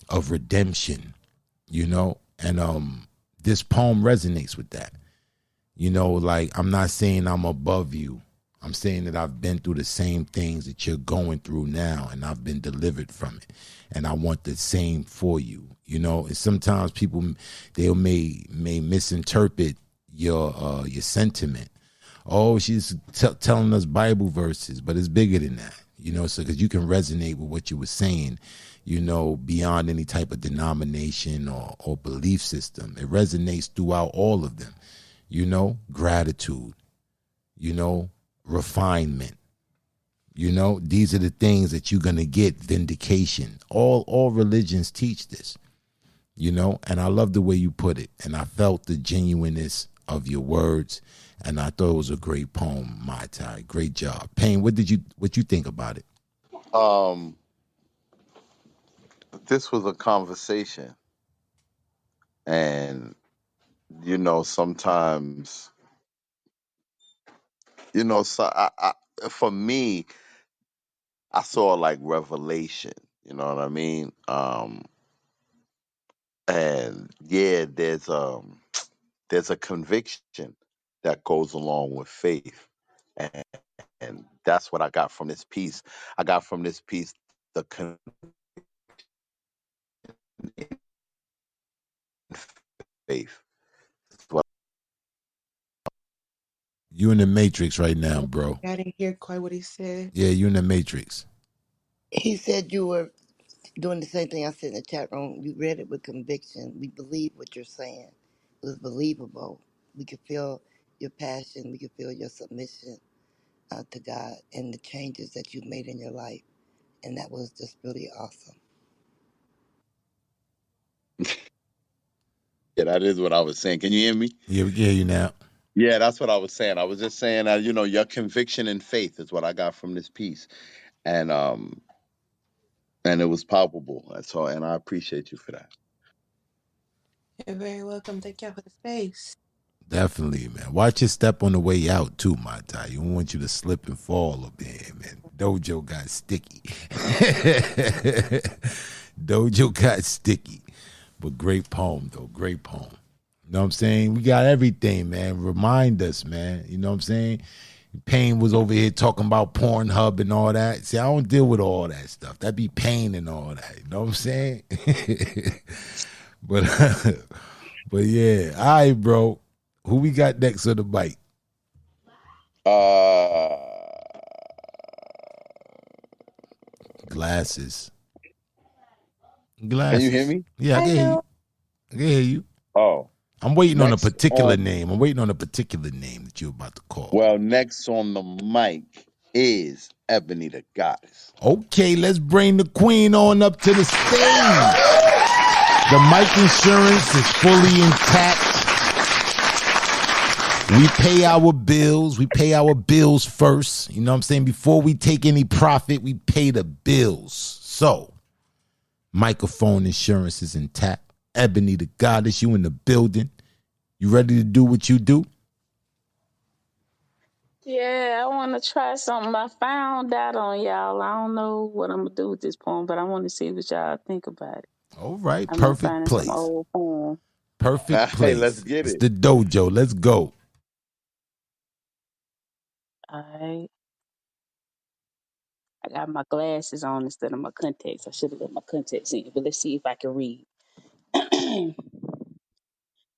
of redemption, you know. And this poem resonates with that. You know, like, I'm not saying I'm above you. I'm saying that I've been through the same things that you're going through now, and I've been delivered from it. And I want the same for you. You know, and sometimes people, they may misinterpret your sentiment. Oh, she's telling us Bible verses, but it's bigger than that. You know, so because you can resonate with what you were saying, you know, beyond any type of denomination or belief system. It resonates throughout all of them. You know, gratitude, you know, refinement. You know, these are the things that you're going to get. Vindication. All religions teach this, you know, and I love the way you put it. And I felt the genuineness of your words. And I thought it was a great poem, Mai Tai. Great job. Payne, what you think about it? This was a conversation, and you know, sometimes, you know, so for me, I saw like revelation. You know what I mean? And yeah, there's a conviction that goes along with faith, and, and that's what I got from this piece. I got from this piece the faith. You in the Matrix right now, bro. I didn't hear quite what he said. Yeah, you in the Matrix. He said you were doing the same thing I said in the chat room. You read it with conviction. We believe what you're saying. It was believable. We could feel your passion. We could feel your submission to God and the changes that you've made in your life. And that was just really awesome. that is what I was saying. Can you hear me? Yeah, we can hear you now. Yeah, that's what I was saying. I was just saying that your conviction and faith is what I got from this piece, and and it was palpable. That's all, and I appreciate you for that. You're very welcome. Thank you for the space. Definitely, man. Watch your step on the way out too, my tie. You don't want you to slip and fall up there, man. Dojo got sticky. Dojo got sticky. But great poem, though. Great poem. You know what I'm saying? We got everything, man. Remind us, man. You know what I'm saying? Payne was over here talking about Pornhub and all that. See, I don't deal with all that stuff. That be pain and all that. You know what I'm saying? but but yeah. All right, bro. Who we got next on the bike? Glasses. Can you hear me? Yeah, I can hear you. I can hear you. Oh. I'm waiting on a Next particular on- name. I'm waiting on a particular name that you're about to call. Well, next on the mic is Ebony the Goddess. Okay, let's bring the queen on up to the stage. The mic insurance is fully intact. We pay our bills. We pay our bills first. You know what I'm saying? Before we take any profit, we pay the bills. So, microphone insurance is intact. Ebony the Goddess, you in the building. You ready to do what you do? Yeah, I want to try something. I found out on y'all. I don't know what I'm gonna do with this poem, but I want to see what y'all think about it. All right, I've been perfect finding some place. old poem. Perfect Hey, let's place. get It's it. the dojo. Let's go. All right. I got my glasses on instead of my contacts. I should have let my contacts in, but let's see if I can read.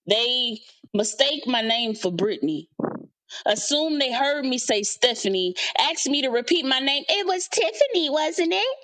They mistake my name for Brittany. Assume they heard me say Stephanie. Asked me to repeat my name. It was Tiffany, wasn't it?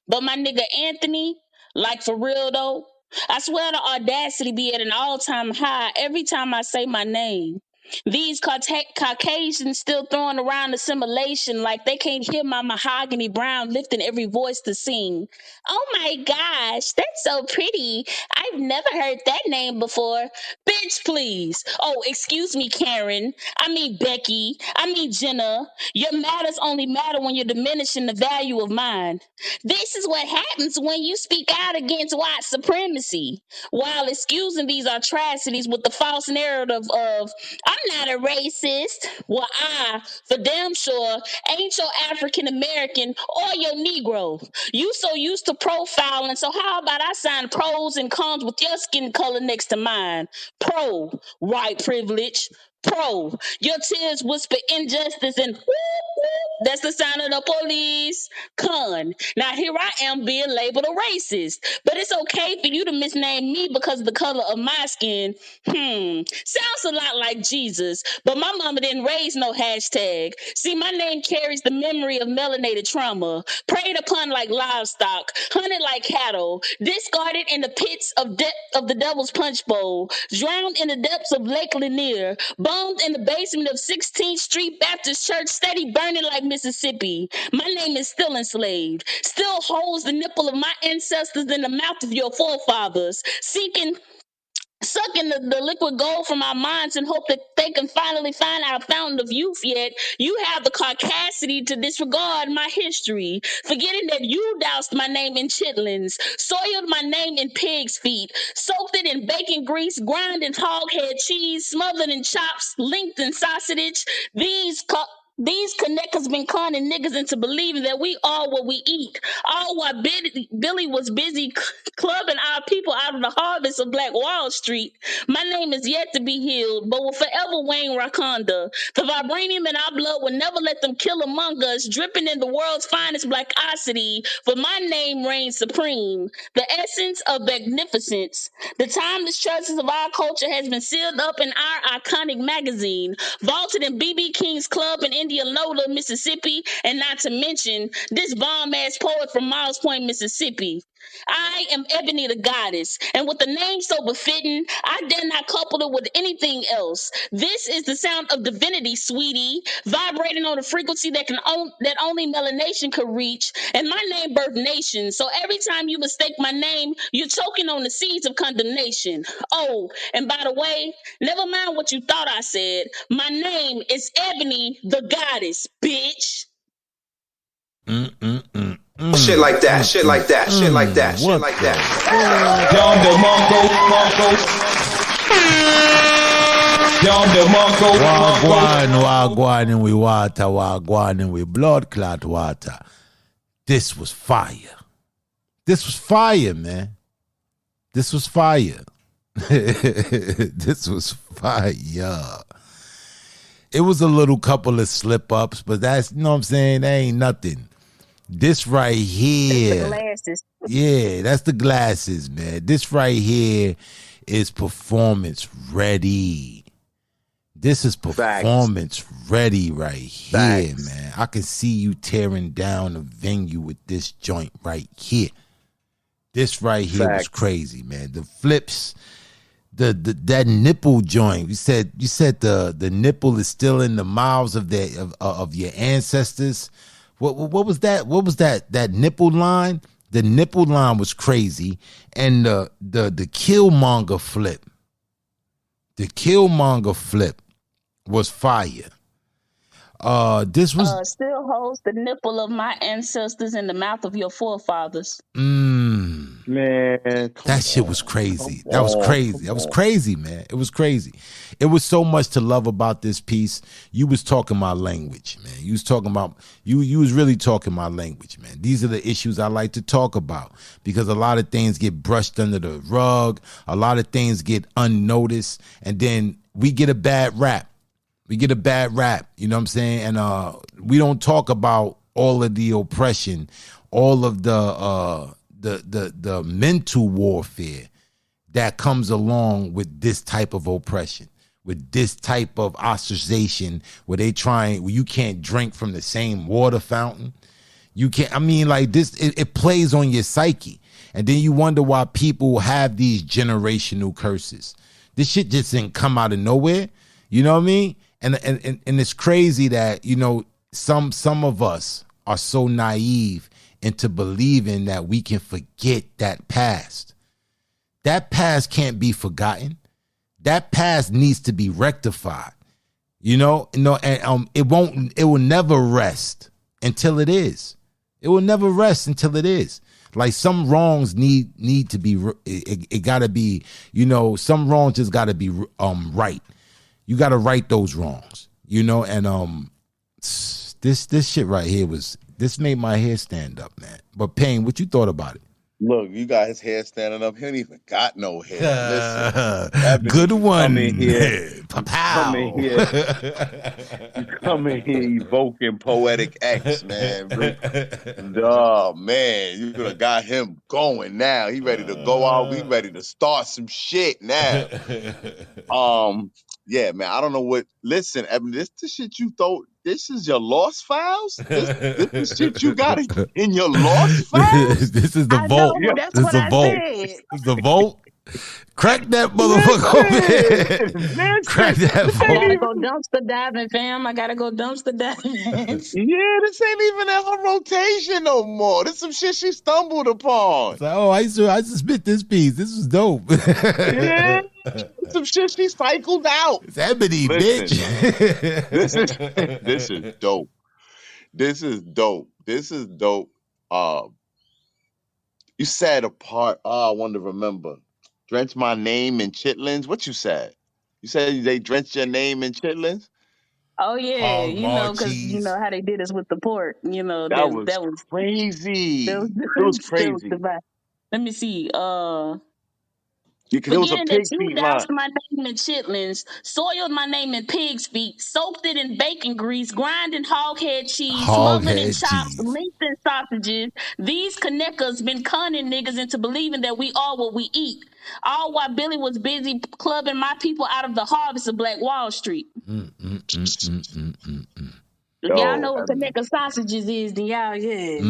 But my nigga Anthony, like for real though, I swear the audacity be at an all-time high every time I say my name. These Caucasians still throwing around assimilation like they can't hear my mahogany brown lifting every voice to sing. Oh my gosh, that's so pretty. I've never heard that name before. Bitch, please. Oh, excuse me, Karen. I mean Becky. I mean Jenna. Your matters only matter when you're diminishing the value of mine. This is what happens when you speak out against white supremacy while excusing these atrocities with the false narrative of, I'm not a racist. Well, I, for damn sure, ain't your African American or your Negro. You so used to profiling, so how about I sign pros and cons with your skin color next to mine? Pro, white privilege. Pro, your tears whisper injustice and whoop, whoop, that's the sound of the police. Con, now here I am being labeled a racist, but it's okay for you to misname me because of the color of my skin. Sounds a lot like Jesus, but my mama didn't raise no hashtag. See, my name carries the memory of melanated trauma, preyed upon like livestock, hunted like cattle, discarded in the pits of the devil's punch bowl, drowned in the depths of Lake Lanier, bombed in the basement of 16th Street Baptist Church, steady burning like Mississippi. My name is still enslaved, still holds the nipple of my ancestors in the mouth of your forefathers, sucking the liquid gold from our minds and hope that they can finally find our fountain of youth. Yet you have the caucasity to disregard my history, forgetting that you doused my name in chitlins, soiled my name in pig's feet, soaked it in bacon grease, ground in hog head cheese, smothered in chops, linked in sausage. These connectors been conning niggas into believing that we are what we eat. All while Billy was busy clubbing our people out of the harvest of Black Wall Street. My name is yet to be healed, but will forever Wayne Rakonda. The vibranium in our blood will never let them kill among us, dripping in the world's finest blackosity, for my name reigns supreme, the essence of magnificence. The timeless treasures of our culture has been sealed up in our iconic magazine, vaulted in B.B. King's Club in Indianola, Mississippi, and not to mention this bomb-ass poet from Miles Point, Mississippi. I am Ebony the goddess, and with the name so befitting, I dare not couple it with anything else. This is the sound of divinity, sweetie, vibrating on a frequency that only melanation could reach. And my name birthed nations. So every time you mistake my name, you're choking on the seeds of condemnation. Oh, and by the way, never mind what you thought I said. My name is Ebony the goddess, bitch. Shit like that, shit like that, shit like that, shit like that. Down the Wagwan and we water, wagwan and we blood clot water. This was fire. This was fire, man. This was fire. This was fire. It was a little couple of slip ups, but that's, you know what I'm saying? That ain't nothing. This right here. The glasses. Yeah, that's the glasses, man. This right here is performance ready. This is performance ready right here, man. I can see you tearing down a venue with this joint right here. This right here was crazy, man. The flips, that nipple joint. You said the nipple is still in the mouths of your ancestors. What was that? What was that nipple line? The nipple line was crazy, and the Killmonger flip. The Killmonger flip was fire. This was still holds the nipple of my ancestors in the mouth of your forefathers. Man, that shit was crazy. That was crazy. That was crazy, man. It was crazy. It was so much to love about this piece. You was talking my language, man. You was talking about you was really talking my language, man. These are the issues I like to talk about because a lot of things get brushed under the rug. A lot of things get unnoticed, and then we get a bad rap. We get a bad rap, you know what I'm saying? And we don't talk about all of the oppression, all of the mental warfare that comes along with this type of oppression, with this type of ostracization, where you can't drink from the same water fountain. You can't, I mean, like this, it plays on your psyche. And then you wonder why people have these generational curses. This shit just didn't come out of nowhere. You know what I mean? And it's crazy that, you know, some of us are so naive into believing that we can forget that past. That past can't be forgotten. That past needs to be rectified. You know, and it will never rest until it is. It will never rest until it is. Like some wrongs need to be, it gotta be, you know, some wrongs just gotta be right. You got to right those wrongs, you know, and this shit right here this made my hair stand up, man. But Payne, what you thought about it? Look, you got his hair standing up. He ain't even got no hair. Listen, good one. Come in here, you come in here evoking poetic X, man. Oh man, you could have got him going now. He ready to go out. He ready to start some shit now. Yeah, man. I don't know what. Listen, Evan, this shit you thought. This is your lost files. This is shit you got in your lost files. This is the vault. That's this what is the I vault. said. This is the vault. Crack that motherfucker open. Crack that vault. I gotta go dumpster diving, fam. I gotta go dumpster diving. Yeah, this ain't even in her rotation no more. This some shit she stumbled upon. Like, oh, I just spit this piece. This was dope. Yeah, some shit she cycled out. It's Ebony, bitch. This is dope. This is dope. This is dope. You said a part. I want to remember. Drench my name in chitlins. What you said? You said they drenched your name in chitlins. Oh yeah, you know, because you know how they did us with the pork. You know That that was was crazy. that was, It was that was crazy. divine. Let me see. Because it was a Forgetting that pig you feet line. doused my name in chitlins, soiled my name in pig's feet, soaked it in bacon grease, grinding hoghead cheese, smothered in Hoghead chops, cheese. linked in sausages. These connectors been conning niggas into believing that we are what we eat. All while Billy was busy clubbing my people out of the harvest of Black Wall Street. If y'all know what connector sausages is, then y'all, yeah.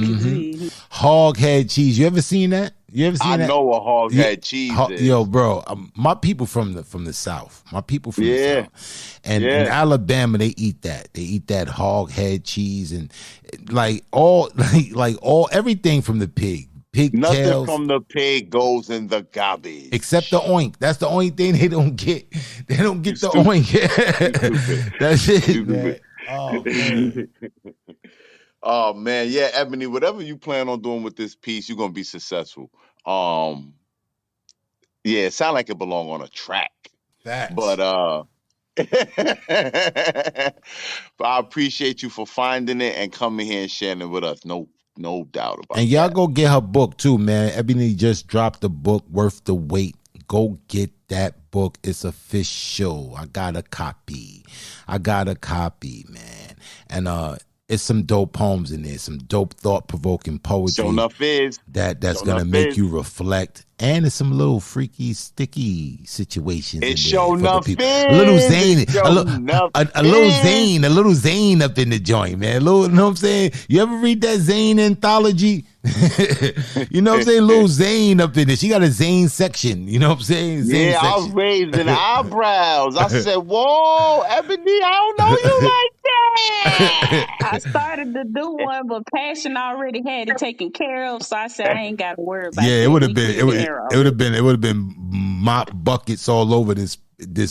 Hoghead cheese. You ever seen that? You ever I seen that? know what hog Yeah, head cheese yo, is. bro, my people from the South. My people from the Yeah, South, and in yeah. Alabama they eat that. They eat that hog head cheese and like all like all everything from the Nothing pigtails. from the pig goes in the Except the garbage. oink. That's the only thing they don't get. They don't You get the stupid. oink. You stupid. That's it, You man. Oh man. stupid. Oh man, yeah, Ebony. Whatever you plan on doing with this piece, you're gonna be successful. Um, yeah, it sounds like it belong on a track, but Facts. but I appreciate you for finding it and coming here and sharing it with us. No doubt And about y'all that. go get her book too, man. Ebony just dropped a book worth the wait. Go get that book. It's official. I got a copy. Man. And it's some dope poems in there, some dope thought-provoking Show poetry enough is. that's Show enough gonna make is. you reflect. And there's some little freaky, sticky situations It in there show for the enough people. A little is. It zany, show enough is. a little Zane up in the joint, man. A little, you know what I'm saying? You ever read that Zane anthology? You know what I'm saying? Little Zane up in there. She got a Zane section. You know what I'm saying? Zane Yeah, I was section. raising eyebrows. I said, "Whoa, Ebony, I don't know you like that." I started to do one, but Passion already had it taken care of, so I said I ain't got to worry about Yeah, it that. would have We been cleared the air already. it would have been mop buckets all over this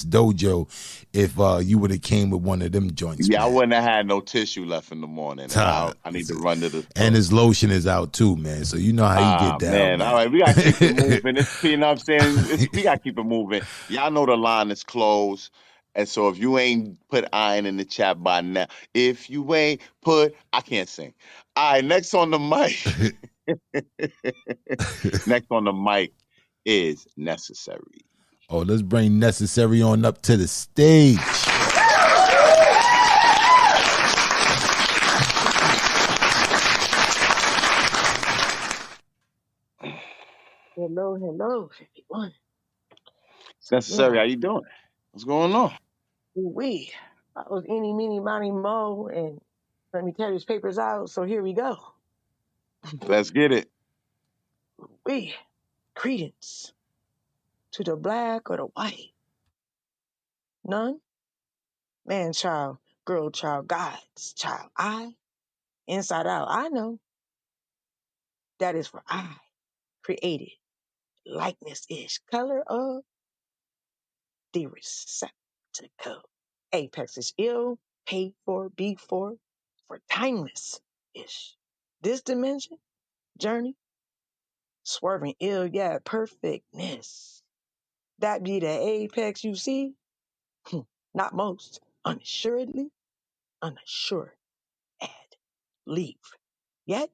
dojo if you would have came with one of them joints, Yeah, I man. wouldn't have had no tissue left in the morning, and Todd. I need to run to the And store. his lotion is out too, man. So you know how he Ah get down, man, all man. right, we gotta keep it moving. It's you know what I'm saying. We gotta keep it moving. Y'all know the line is closed, and so if you ain't put iron in the chat by now, if you ain't put, I can't sing. All right, next on the mic. Next on the mic is necessary. Oh, let's bring Necessary on up to the stage. Hello, hello, everyone. So Necessary, how you doing? What's going on? we I was eeny, meeny, miny, mo, and let me tear these papers out. So here we go. Let's get it. We credence to the black or the white. None. Man, child, girl, child, God's child. I, inside out. I know that is for I created likeness ish color of the receptacle. Apex is ill, paid for, be for timeless ish. This dimension, journey, swerving ill, yeah, perfectness. That be the apex you see? Not most. Unassuredly, unassured. Add, leave. Yet,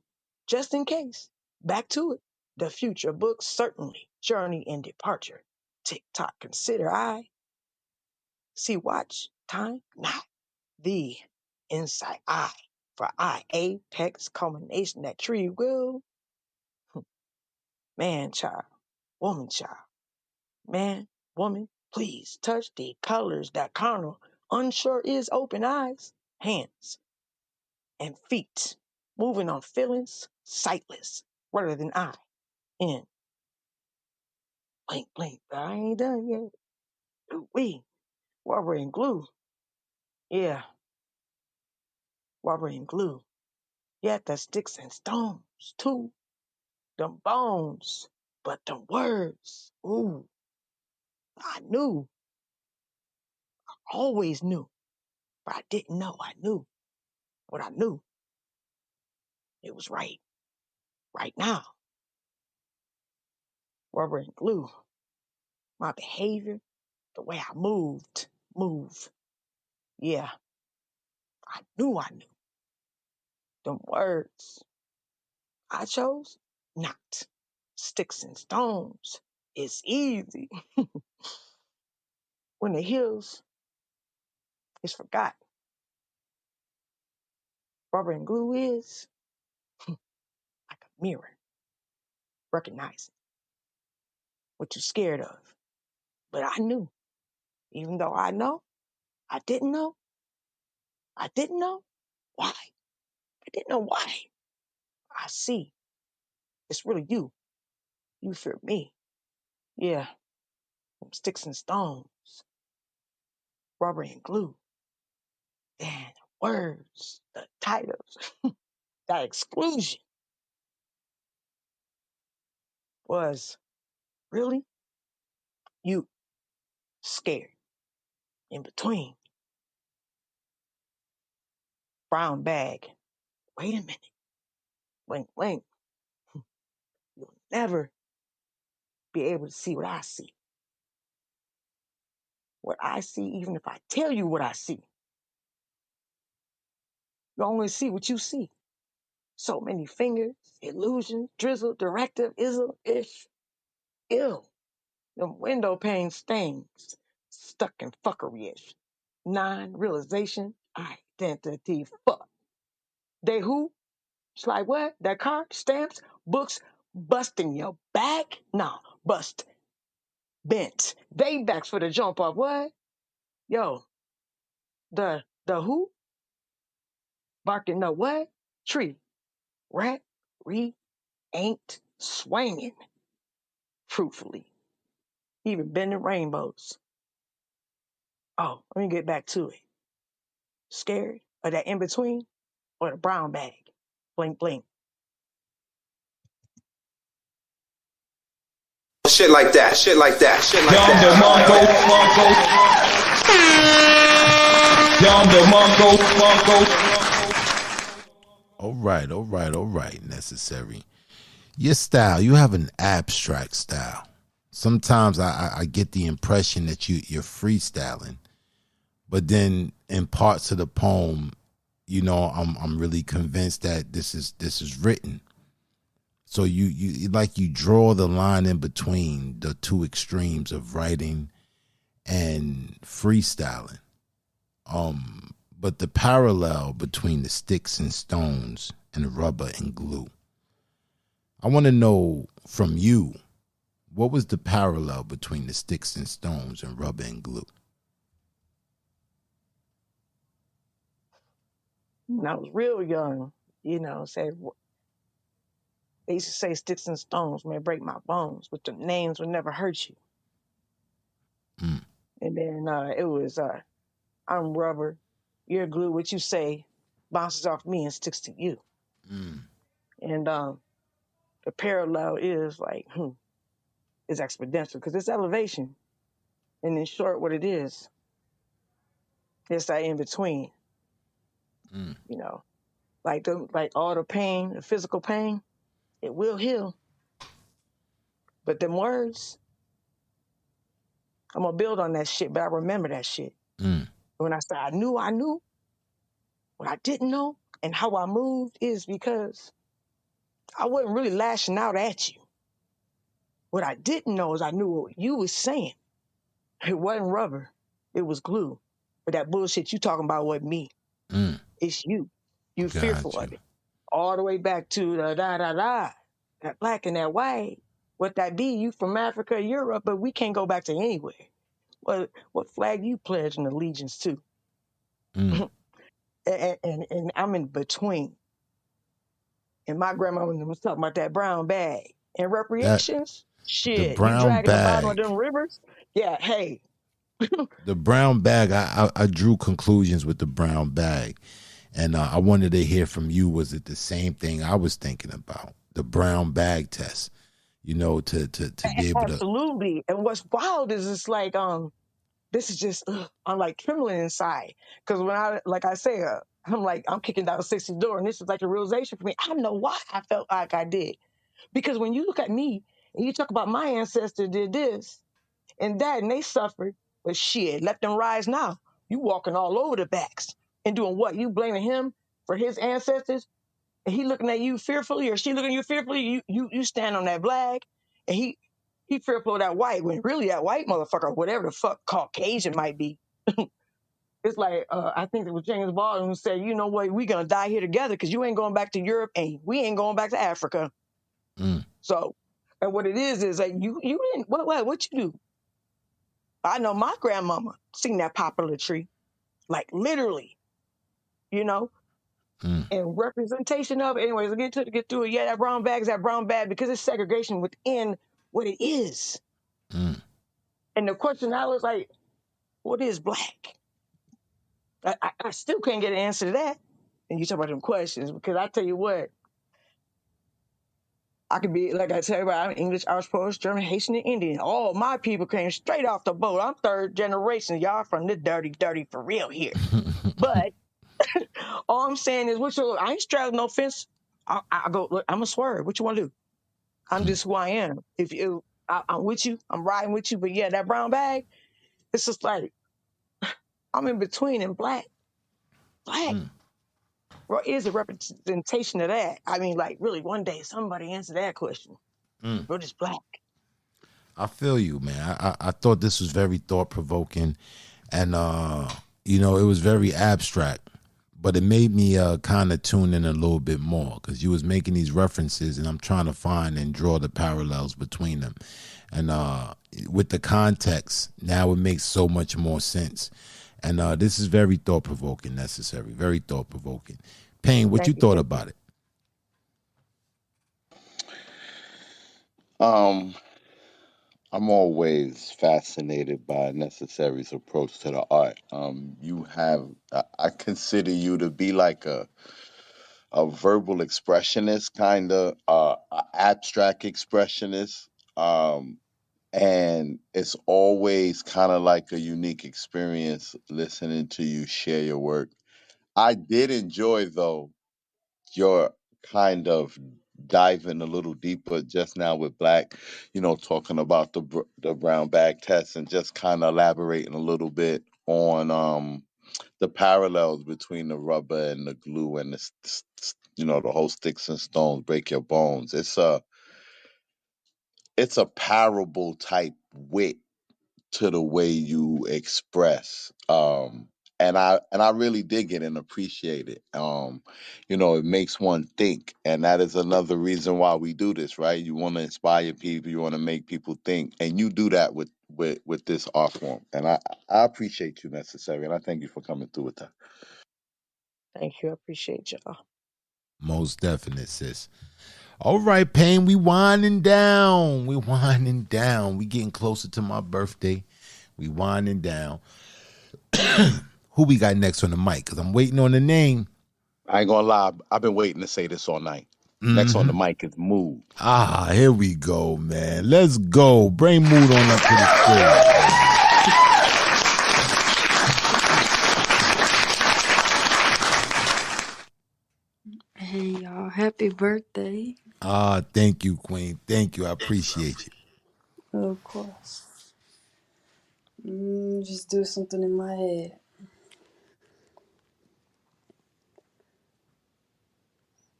just in case, back to it. The future book certainly, journey and departure. Tick tock, consider I. See, watch, time, not the inside I. For I, apex, culmination, that tree will, man, child, woman, child. Man, woman, please touch the colors that carnal unsure is open eyes, hands, and feet, moving on feelings, sightless, rather than I, in blink, blink, but I ain't done yet. We, rubber and glue, yeah, rubber and glue, yet the sticks and stones, too, them bones, but the words, ooh, I knew, always knew, but I didn't know I knew what I knew. It was right now. Rubber and glue. My behavior, the way I move. Yeah, I knew. Them words I chose, not sticks and stones. It's easy when the hills is forgot. Rubber and glue is like a mirror, recognizing what you're scared of. But I knew, even though I know, I didn't know. I didn't know why. I didn't know why. I see. It's really you You fear me. Yeah, them sticks and stones, rubber and glue, and the words, the titles, that exclusion was really you scared in between. Brown bag. Wait a minute. Wait. You'll never be able to see what I see. What I see, even if I tell you what I see, you only see what you see. So many fingers, illusion, drizzle, directive, izzle, ish, ill. Them window pane stains, stuck in fuckery-ish. Non-realization, identity, fuck. They who? It's like what? That car, stamps, books, busting your back? Nah, bust, bent. They backs for the jump off. What? Yo, the who? Barking the what? Tree. Rat, ain't swinging. Fruitfully. Even bending rainbows. Oh, let me get back to it. Scared of that in between or the brown bag? Blink, blink. Shit like that, shit like that, shit like that. All right, necessary. Your style, you have an abstract style. Sometimes I get the impression that you're freestyling, but then in parts of the poem, you know, I'm really convinced that this is written. So you like you draw the line in between the two extremes of writing and freestyling. But the parallel between the sticks and stones and the rubber and glue. I want to know from you, what was the parallel between the sticks and stones and rubber and glue? When I was real young, say they used to say sticks and stones may break my bones, but the names would never hurt you. Mm, And then it was I'm rubber, you're glue. What you say bounces off me and sticks to you. mm, And the parallel is like is exponential because it's elevation. And in short, what it is, it's that in between. mm. You know, like all the pain, the physical pain, it will heal. But them words, I'm gonna build on that shit. But I remember that shit. Mm, When I said I knew. What I didn't know and how I moved is because I wasn't really lashing out at you. What I didn't know is I knew what you was saying. It wasn't rubber. It was glue. But that bullshit you talking about wasn't me. mm. It's you. You fearful Got you. of it. All the way back to the da. That black and that white. What that be? You from Africa, Europe, but we can't go back to anywhere. What flag you pledging allegiance to? Mm. and I'm in between. And my grandma was talking about that brown bag. And That recreations, the shit, you brown dragging the bottom of bag. them rivers? Yeah, hey. The brown bag, I drew conclusions with the brown bag. And I wanted to hear from you, was it the same thing I was thinking about? The brown bag test, you know, to be able to. Absolutely. And what's wild is it's like, this is just, I'm like trembling inside. Because when like I say, I'm like, I'm kicking down a 60 door. And this is like a realization for me. I know why I felt like I did. Because when you look at me and you talk about my ancestor did this and that, and they suffered, but shit, let them rise now. You walking all over the backs and doing what? You blaming him for his ancestors? And he looking at you fearfully, or she looking at you fearfully? You stand on that black, and he fearful of that white, when really that white motherfucker, whatever the fuck Caucasian might be. It's like, I think it was James Baldwin who said, you know what, we gonna die here together because you ain't going back to Europe and we ain't going back to Africa. Mm, So, and what it is like, you didn't, what you do? I know my grandmama seen that popular tree, like literally, you know, mm, and representation of it. Anyways, get through it. Yeah, that brown bag is that brown bag because it's segregation within what it is. Mm. And the question I was like, what is black? I still can't get an answer to that. And you talk about them questions because I tell you what, I could be like I tell you about. I'm English, Irish, Polish, German, Haitian, and Indian. All my people came straight off the boat. I'm third generation. Y'all from the dirty for real here. But all I'm saying is, I ain't straddling no fence. I go, look, I'm a swerve. What you want to do? I'm just who I am. If you, I'm with you. I'm riding with you. But yeah, that brown bag, it's just like I'm in between and black. Black. Mm. Or is a representation of that? I mean, like, really, one day somebody answer that question. Mm. What is black? I feel you, man. I thought this was very thought provoking, and you know, it was very abstract, but it made me kind of tune in a little bit more because you was making these references, and I'm trying to find and draw the parallels between them, and with the context, now it makes so much more sense, and this is very thought provoking, necessary, very thought provoking. Payne, what you Thank you. thought Thank you. about it? Um, I'm always fascinated by Necessary's approach to the art. I consider you to be like a verbal expressionist, kind of abstract expressionist. Um, and it's always kind of like a unique experience listening to you share your work. I did enjoy though your kind of diving a little deeper just now with Black, talking about the brown bag test and just kind of elaborating a little bit on the parallels between the rubber and the glue and the whole sticks and stones break your bones. It's a parable type wit to the way you express. And I really dig it and appreciate it. It makes one think, and that is another reason why we do this, right? You want to inspire people, you want to make people think, and you do that with this art form. And I appreciate you, Necessary, and I thank you for coming through with that. Thank you. I appreciate y'all. Most definite, sis. All right, Payne, we winding down. We winding down. We getting closer to my birthday. We winding down. Who we got next on the mic? Because I'm waiting on the name. I ain't gonna lie, I've been waiting to say this all night. Next on the Mm-hmm. mic is Mood. Ah, here we go, man. Let's go. Bring Mood on up to the stage, man. Hey y'all, happy birthday. Ah, thank you, Queen. Thank you. I appreciate you. Of course. Just do something in my head.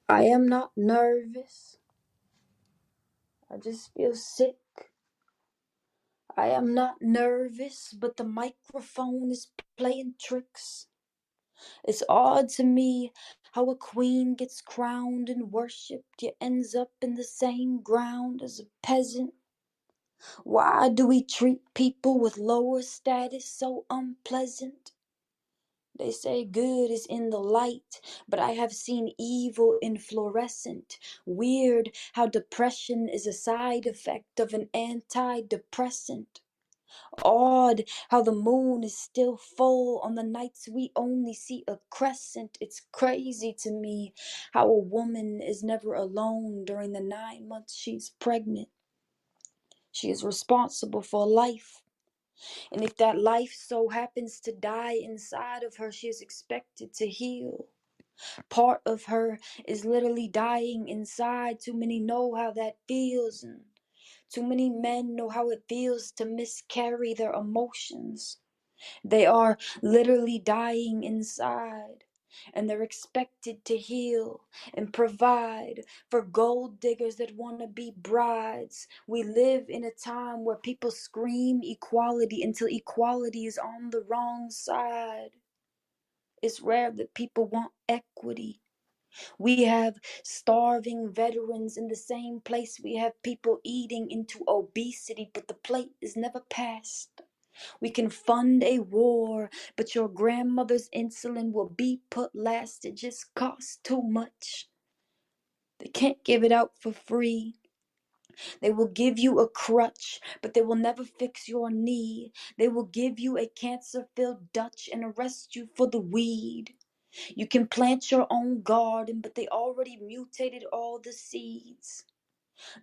I am not nervous. I just feel sick. I am not nervous, but the microphone is playing tricks. It's odd to me how a queen gets crowned and worshipped, yet ends up in the same ground as a peasant. Why do we treat people with lower status so unpleasant? They say good is in the light, but I have seen evil in fluorescent. Weird how depression is a side effect of an antidepressant. Odd how the moon is still full on the nights we only see a crescent. It's crazy to me how a woman is never alone during the 9 months she's pregnant. She is responsible for life. And if that life so happens to die inside of her, she is expected to heal. Part of her is literally dying inside. Too many know how that feels, and too many men know how it feels to miscarry their emotions. They are literally dying inside, and they're expected to heal and provide for gold diggers that want to be brides. We live in a time where people scream equality until equality is on the wrong side. It's rare that people want equity. We have starving veterans in the same place we have people eating into obesity, but the plate is never passed. We can fund a war, but your grandmother's insulin will be put last. It just costs too much. They can't give it out for free. They will give you a crutch, but they will never fix your knee. They will give you a cancer-filled Dutch and arrest you for the weed. You can plant your own garden, but they already mutated all the seeds.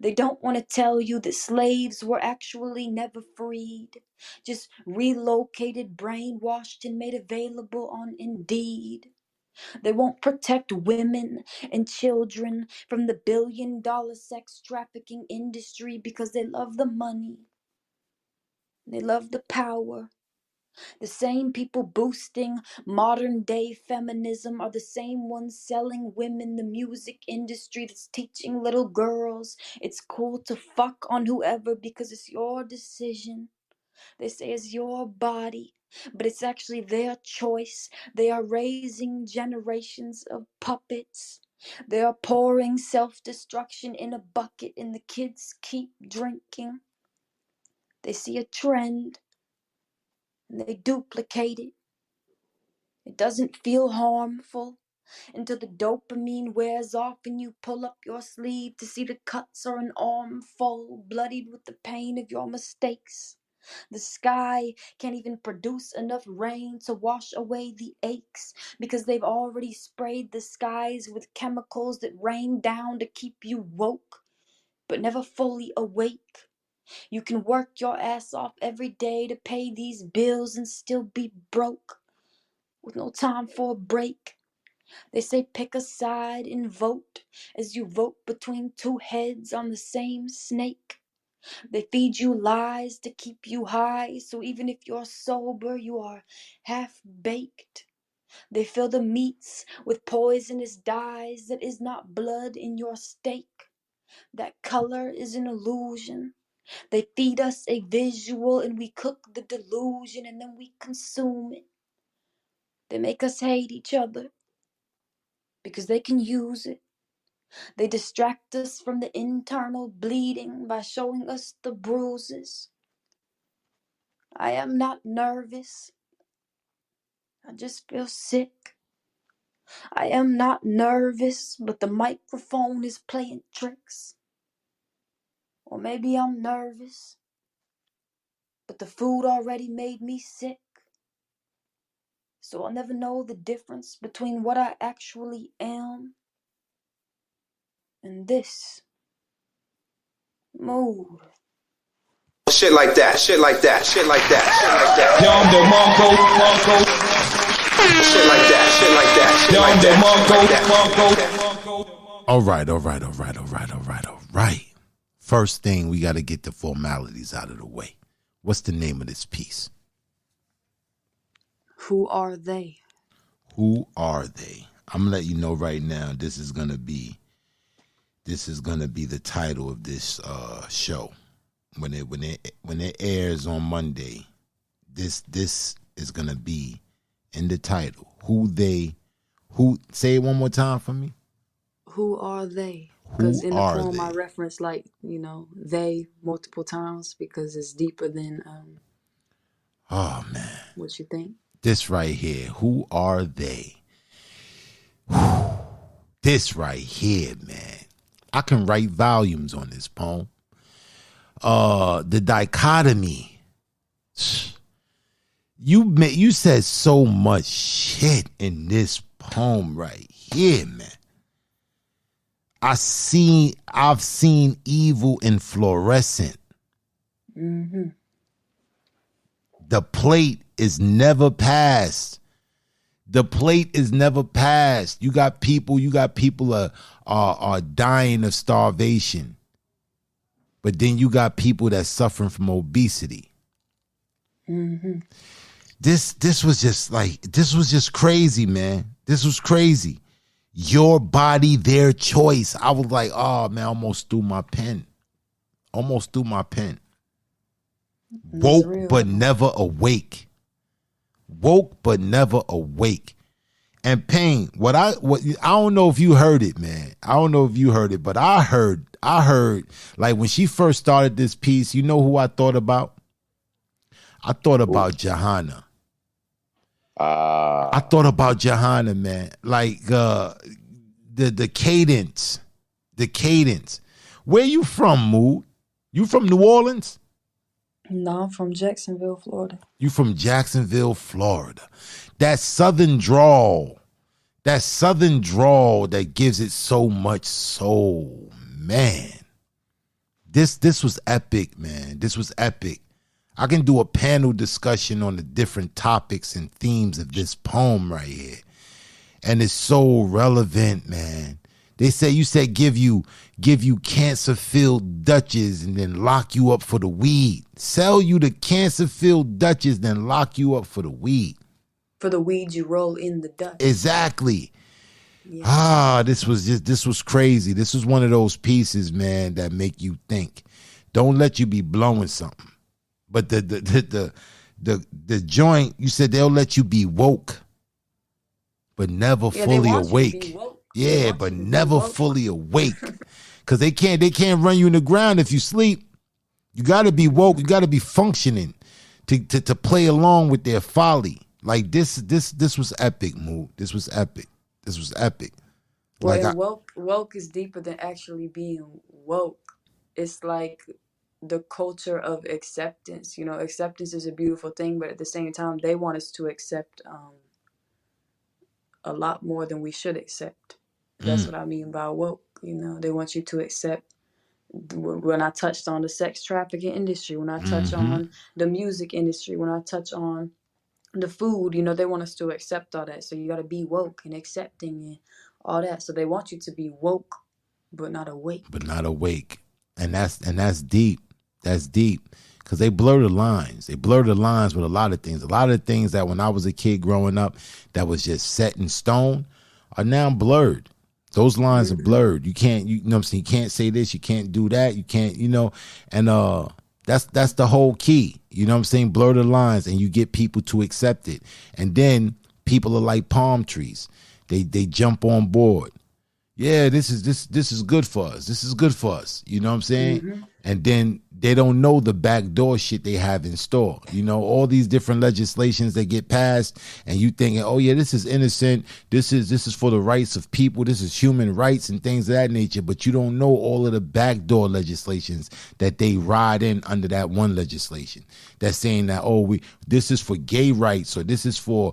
They don't want to tell you that slaves were actually never freed, just relocated, brainwashed, and made available on Indeed. They won't protect women and children from the billion-dollar sex trafficking industry because they love the money. They love the power. The same people boosting modern day feminism are the same ones selling women the music industry that's teaching little girls it's cool to fuck on whoever because it's your decision. They say it's your body, but it's actually their choice. They are raising generations of puppets. They are pouring self-destruction in a bucket and the kids keep drinking. They see a trend and they duplicate it. It doesn't feel harmful until the dopamine wears off and you pull up your sleeve to see the cuts are an armful, bloodied with the pain of your mistakes. The sky can't even produce enough rain to wash away the aches because they've already sprayed the skies with chemicals that rain down to keep you woke, but never fully awake. You can work your ass off every day to pay these bills and still be broke with no time for a break. They say pick a side and vote as you vote between two heads on the same snake. They feed you lies to keep you high, so even if you're sober, you are half baked. They fill the meats with poisonous dyes that is not blood in your steak. That color is an illusion. They feed us a visual and we cook the delusion and then we consume it. They make us hate each other because they can use it. They distract us from the internal bleeding by showing us the bruises. I am not nervous. I just feel sick. I am not nervous, but the microphone is playing tricks. Or maybe I'm nervous, but the food already made me sick. So I'll never know the difference between what I actually am and this mood. Shit like that, shit like that, shit like that, shit like that. Yonder Mongo. Shit like that, shit like that, shit like that. All right. First thing, we got to get the formalities out of the way. What's the name of this piece? Who are they? Who are they? I'm gonna let you know right now. This is gonna be the title of this show when it airs on Monday. This is gonna be in the title. Who say it one more time for me. Who are they? Because Who in the are poem they? I reference they multiple times because it's deeper than Oh man, what you think. this right here. Who are they? This right here, man. I can write volumes on this poem. The dichotomy. You said so much shit in this poem right here, man. I've seen evil in fluorescent. Mm-hmm. The plate is never passed. The plate is never passed. You got people are dying of starvation. But then you got people that's suffering from obesity. Mm-hmm. This was just crazy, man. This was crazy. Your body, their choice. I was like, oh man, almost threw my pen. Woke but never awake. And Pain, I don't know if you heard it, man. I don't know if you heard it, but I heard like when she first started this piece, you know who I thought about? I thought about Johanna. I thought about Johanna, man. Like the cadence. Where you from, Mood? You from New Orleans? No, I'm from Jacksonville, Florida. You from Jacksonville, Florida. That southern drawl. That southern drawl that gives it so much soul. Man. This was epic, man. This was epic. I can do a panel discussion on the different topics and themes of this poem right here. And it's so relevant, man. They say you said give you cancer-filled Dutches and then lock you up for the weed. Sell you the cancer-filled Dutches, then lock you up for the weed. For the weed you roll in the Dutch. Exactly. Yeah. This was crazy. This was one of those pieces, man, that make you think. Don't let you be blowing something. But the joint, you said they'll let you be woke, but never fully awake. Yeah, but never fully awake. Cause they can't run you in the ground if you sleep. You gotta be woke, you gotta be functioning to play along with their folly. Like this was epic, Mood. This was epic. Well, Like and woke is deeper than actually being woke. It's like the culture of acceptance. You know, acceptance is a beautiful thing, but at the same time, they want us to accept a lot more than we should accept. That's what I mean by woke. You know, they want you to accept. When I touched on the sex trafficking industry, when I touch on the music industry, when I touch on the food, you know, they want us to accept all that. So you got to be woke and accepting and all that. So they want you to be woke, but not awake. And that's deep. That's deep. Because they blur the lines. They blur the lines with a lot of things. A lot of things that when I was a kid growing up that was just set in stone are now blurred. Those lines are blurred. You can't, you know what I'm saying? You can't say this, you can't do that, you can't, you know, and that's the whole key. You know what I'm saying? Blur the lines and you get people to accept it. And then people are like palm trees. They jump on board. Yeah, this is good for us. This is good for us. You know what I'm saying? And then they don't know the backdoor shit they have in store. You know, all these different legislations that get passed and you thinking, oh yeah, this is innocent. This is for the rights of people. This is human rights and things of that nature. But you don't know all of the backdoor legislations that they ride in under that one legislation. That's saying that, oh, this is for gay rights or this is for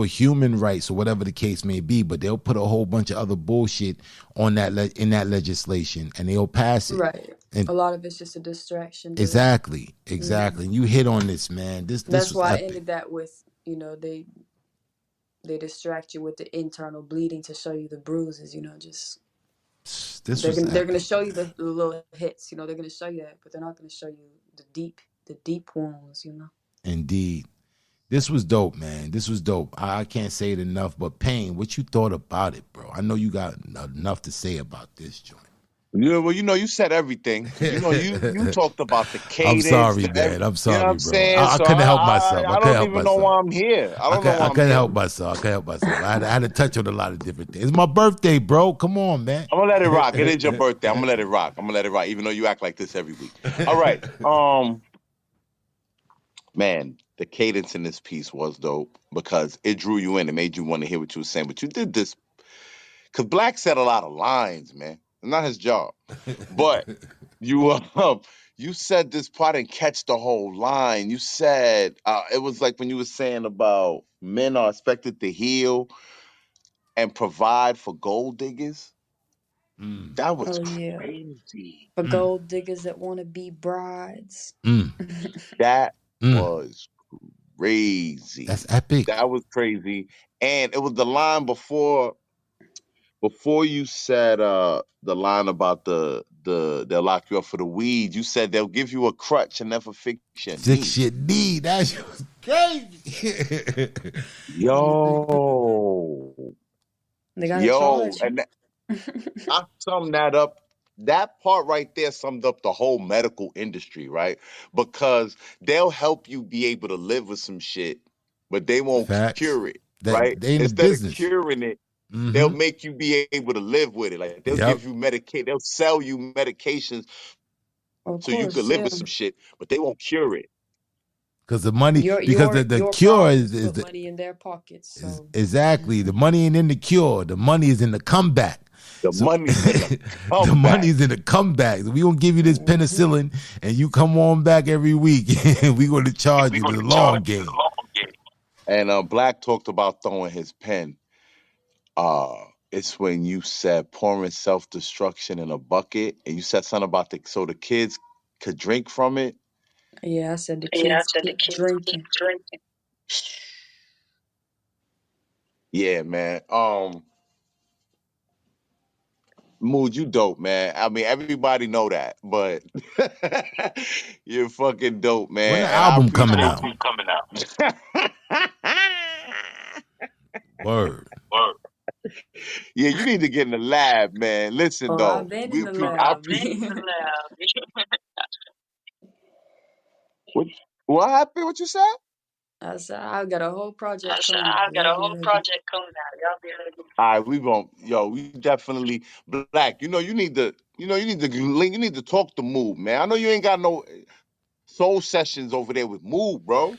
human rights or whatever the case may be. But they'll put a whole bunch of other bullshit on that in that legislation and they'll pass it. Right. And a lot of it's just a distraction. Exactly. And you hit on this, man. That's why epic. I ended that with, you know, they distract you with the internal bleeding to show you the bruises, you know, just they're gonna show you the little hits, you know, they're gonna show you that, but they're not gonna show you the deep wounds, you know. Indeed. This was dope, man. This was dope. I can't say it enough, but Payne, what you thought about it, bro? I know you got enough to say about this joint. Yeah, well, you know, you said everything. You know, you talked about the cadence. I'm sorry, man. I'm sorry, you know what I'm bro. saying? I couldn't help myself. I don't even know why I'm here. I couldn't help myself. I had to touch on a lot of different things. It's my birthday, bro. Come on, man. I'm gonna let it rock. It is your birthday. I'm gonna let it rock. Even though you act like this every week. All right. Man, the cadence in this piece was dope because it drew you in. It made you want to hear what you were saying. But you did this because Black said a lot of lines, man. It's not his job. But you said this part and catch the whole line. You said it was like when you were saying about men are expected to heal and provide for gold diggers. That was crazy. For gold diggers that want to be brides. That was crazy. That's epic. That was crazy. And it was the line before you said the line about they'll lock you up for the weed. You said they'll give you a crutch and never fix your knee. That was crazy. Yo. They gotta charge. And I summed that up. That part right there summed up the whole medical industry, right? Because they'll help you be able to live with some shit, but they won't cure it, right? They in Instead the business. of curing it, they'll make you be able to live with it. Like they'll give you they'll sell you medications so you could live with some shit, but they won't cure it. Because the money, the cure is put money in their pockets. So. Exactly. The money ain't in the cure. The money is in the comeback. The So money's in the the comeback. money's in the comebacks. We gonna give you this Mhm. penicillin, and you come on back every week. We gonna charge We you gonna the charge long you the game. long game. And Black talked about throwing his pen. It's when you said pouring self destruction in a bucket, and you said something about so the kids could drink from it. Yeah, I said the Yeah, I kids said the keep kids keep drinking. drinking. Yeah, man. Mood, you dope, man. I mean, everybody know that, but you're fucking dope, When man, the and I album coming appreciate out? you coming out. Word. Word. Yeah, you need to get in the lab, man. Listen, Oh, I've though, been we in the appreciate. I lab. appreciate in the lab. What? What happened? What you said? I said I got a whole I project said coming I out. got Y'all a be whole ready. project coming out. Y'all be ready. All right, we gon' we definitely Black. You know, you need to, you need to talk to Move, man. I know you ain't got no soul sessions over there with Move, bro.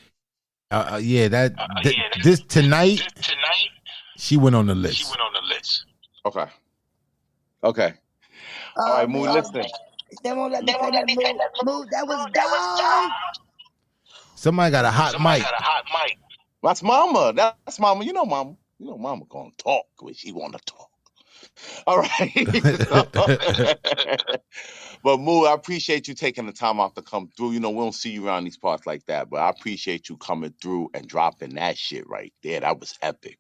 Yeah, Yeah, this tonight this tonight she went on the she list. went on the list. Okay, okay. All Oh right, Move. man, Listen, they won't let they me say won't let that me say move. that Move. Move. That was Move, that was dog. done. Somebody got a hot Somebody mic. got a hot mic. That's Mama. That's Mama. You know, Mama. You know, Mama gonna talk when she wanna talk. All right. So, but Moo, I appreciate you taking the time off to come through. You know, we don't see you around these parts like that, but I appreciate you coming through and dropping that shit right there. That was epic.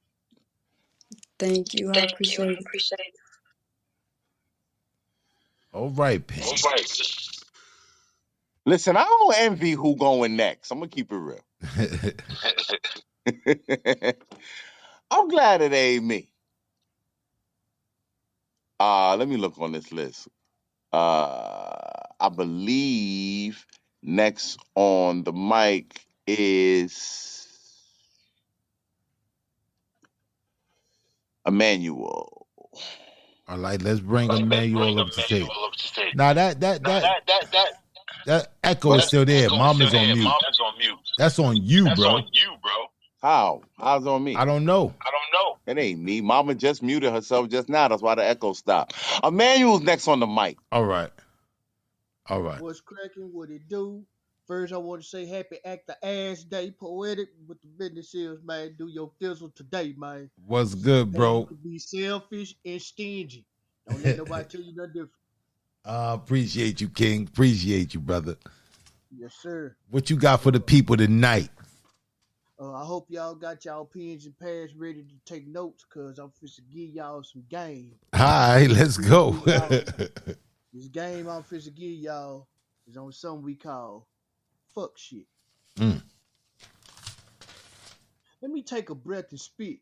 Thank you. I Thank you. appreciate I it. appreciate it. All right, Pink. All right. Listen, I don't envy who going next. I'm gonna keep it real. I'm glad it ain't me. Let me look on this list. I believe next on the mic is Emmanuel. All right, let's bring Like, let's bring Emmanuel up to stage. Emmanuel up to stage. Now that that Now that that that echo what is that still there. echo is Mom still is on there. mute. Mom is on mute. That's on you, That's on bro. you, bro. How? How's it on me? I don't know. I don't know. It ain't me. Mama just muted herself just now. That's why the echo stopped. Emmanuel's next on the mic. All right. All right. What's cracking? What it do? First, I want to say happy Act the Ass Day, poetic. What the business is, man. Do your fizzle today, man. What's This is the good, day you bro? can be selfish and stingy. Don't let nobody tell you nothing different. Appreciate you, King. Appreciate you, brother. Yes, sir. What you got for the people tonight? I hope y'all got y'all pens and pads ready to take notes, cause I'm finna give y'all some game. All right, let's I'm finna go. give y'all this game. I'm finna give y'all is on something we call fuck shit. Mm. Let me take a breath and spit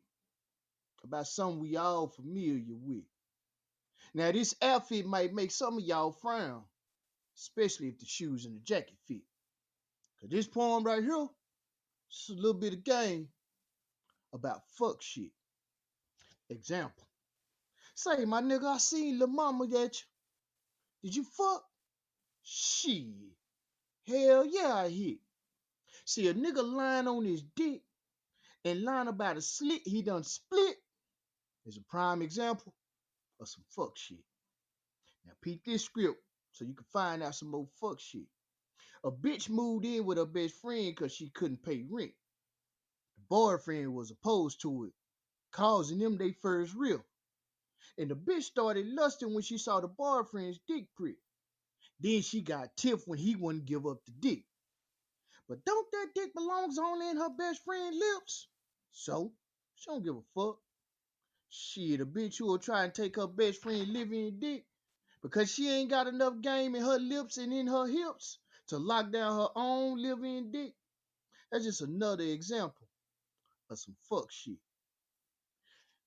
about something we all familiar with. Now, this outfit might make some of y'all frown, especially if the shoes and the jacket fit. Cause this poem right here, it's a little bit of game about fuck shit. Example. Say, my nigga, I seen lil' mama at you. Did you fuck? Shit. Hell yeah, I hit. See, a nigga lying on his dick and lying about a slit he done split is a prime example of some fuck shit. Now, peep this script so you can find out some more fuck shit. A bitch moved in with her best friend because she couldn't pay rent. The boyfriend was opposed to it, causing them their first real. And the bitch started lusting when she saw the boyfriend's dick prick. Then she got tiff when he wouldn't give up the dick. But don't that dick belongs only in her best friend's lips? So, she don't give a fuck. Shit, a bitch who will try and take her best friend living dick because she ain't got enough game in her lips and in her hips to lock down her own living dick. That's just another example of some fuck shit.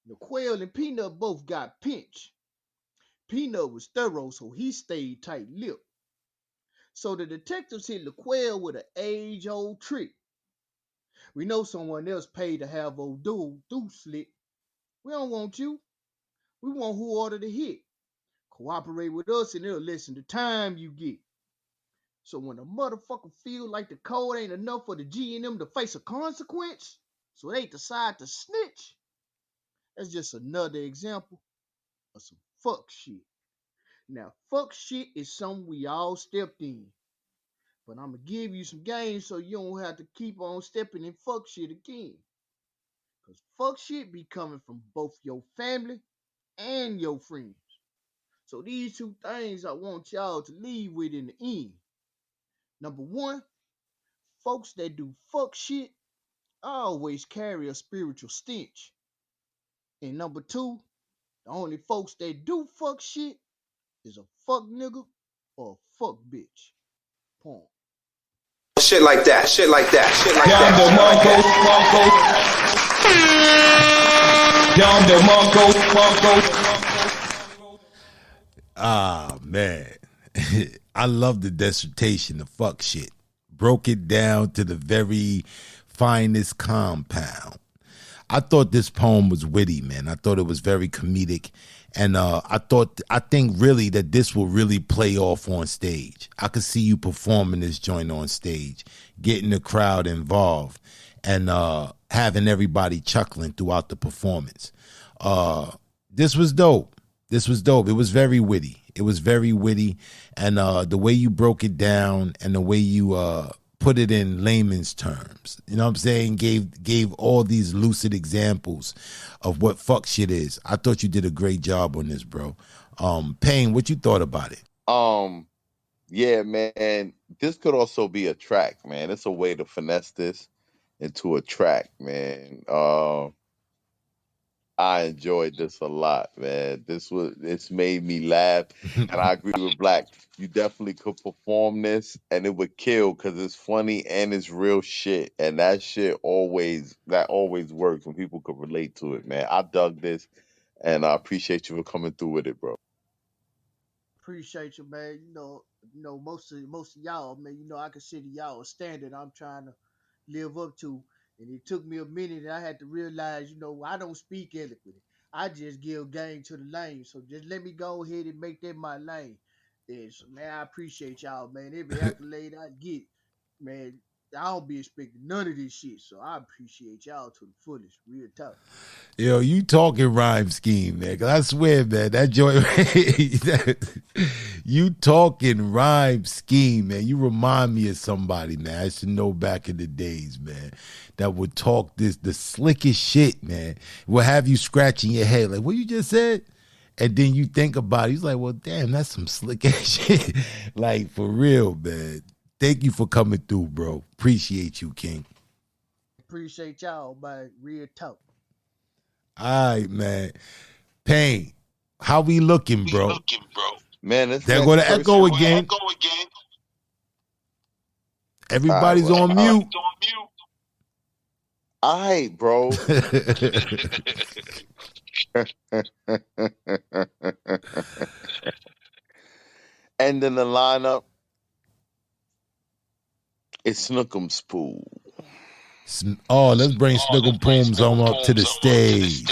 The Quail and Peanut both got pinched. Peanut was thorough, so he stayed tight-lipped. So the detectives hit the Quail with an age-old trick. We know someone else paid to have old dude slit. We don't want you. We want who ordered the hit. Cooperate with us and it'll lessen the time you get. So when a motherfucker feel like the code ain't enough for the G and M to face a consequence, so they decide to snitch, that's just another example of some fuck shit. Now, fuck shit is something we all stepped in. But I'm going to give you some games so you don't have to keep on stepping in fuck shit again. Because fuck shit be coming from both your family and your friends. So these two things I want y'all to leave with in the end. Number one, folks that do fuck shit always carry a spiritual stench. And number two, the only folks that do fuck shit is a fuck nigga or a fuck bitch. Point. Shit like that, shit like that, shit like that. Ah, man. I love the dissertation of fuck shit. Broke it down to the very finest compound. I thought this poem was witty, man. I thought it was very comedic. And I think really that this will really play off on stage. I could see you performing this joint on stage, getting the crowd involved, and having everybody chuckling throughout the performance. This was dope. This was dope. It was very witty. It was very witty. And the way you broke it down and the way you put it in layman's terms, you know what I'm saying, gave all these lucid examples of what fuck shit is. I thought you did a great job on this, bro. Payne, what you thought about it? Yeah, man, this could also be a track, man. It's a way to finesse this into a track, man. I enjoyed this a lot, man. It's made me laugh, and I agree with Black. You definitely could perform this, and it would kill because it's funny and it's real shit, and that shit always works when people could relate to it, man. I dug this, and I appreciate you for coming through with it, bro. Appreciate you, man. Most of y'all, man. I consider y'all a standard. I'm trying to live up to, and it took me a minute. And I had to realize, I don't speak eloquently. I just give game to the lane. So just let me go ahead and make that my lane. And so, man, I appreciate y'all, man. Every accolade I get, man, I don't be expecting none of this shit. So I appreciate y'all to the fullest. Real talk. Yo, you talking rhyme scheme, man. Cause I swear, man, that joint, you talking rhyme scheme, man. You remind me of somebody, man. I should know back in the days, man, that would talk the slickest shit, man. Will have you scratching your head like, what you just said? And then you think about it. He's like, well, damn, that's some slick ass shit. Like, for real, man. Thank you for coming through, bro. Appreciate you, King. Appreciate y'all, man. Real talk. All right, man. Payne, how we looking, bro? Man, this There next go the person. echo again. Everybody's on mute. All right, bro. And in the lineup, it's Snook'em Spool. Oh, let's bring Snook'em Pooms on up to the stage.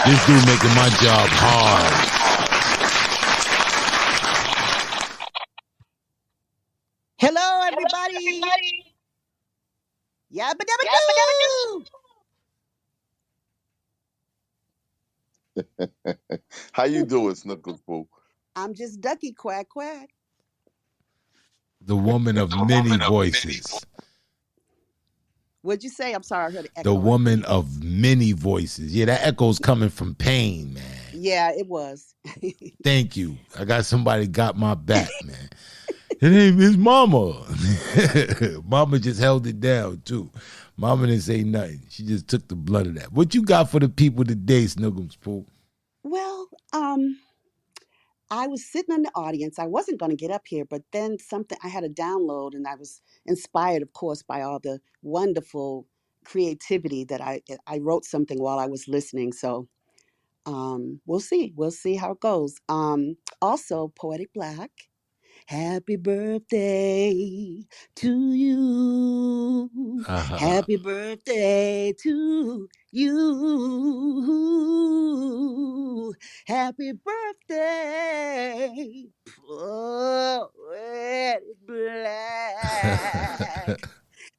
This dude making my job hard. Hello, everybody. Yabba dabba doo. How you doing, Snook'em Spool? I'm just Ducky, quack quack. The woman of many voices. What'd you say? I'm sorry, I heard an echo. The woman of many voices. Yeah, that echo's coming from Payne, man. Yeah, it was. Thank you. I got somebody got my back, man. Her name is Mama. Mama just held it down, too. Mama didn't say nothing. She just took the blood of that. What you got for the people today, Snook'em Spool? Well, I was sitting in the audience. I wasn't going to get up here, but then I had a download, and I was inspired, of course, by all the wonderful creativity that I wrote something while I was listening. So we'll see. We'll see how it goes. Also, Poetic Black. Happy birthday to you. Happy birthday to you. Happy birthday, Poetic Black.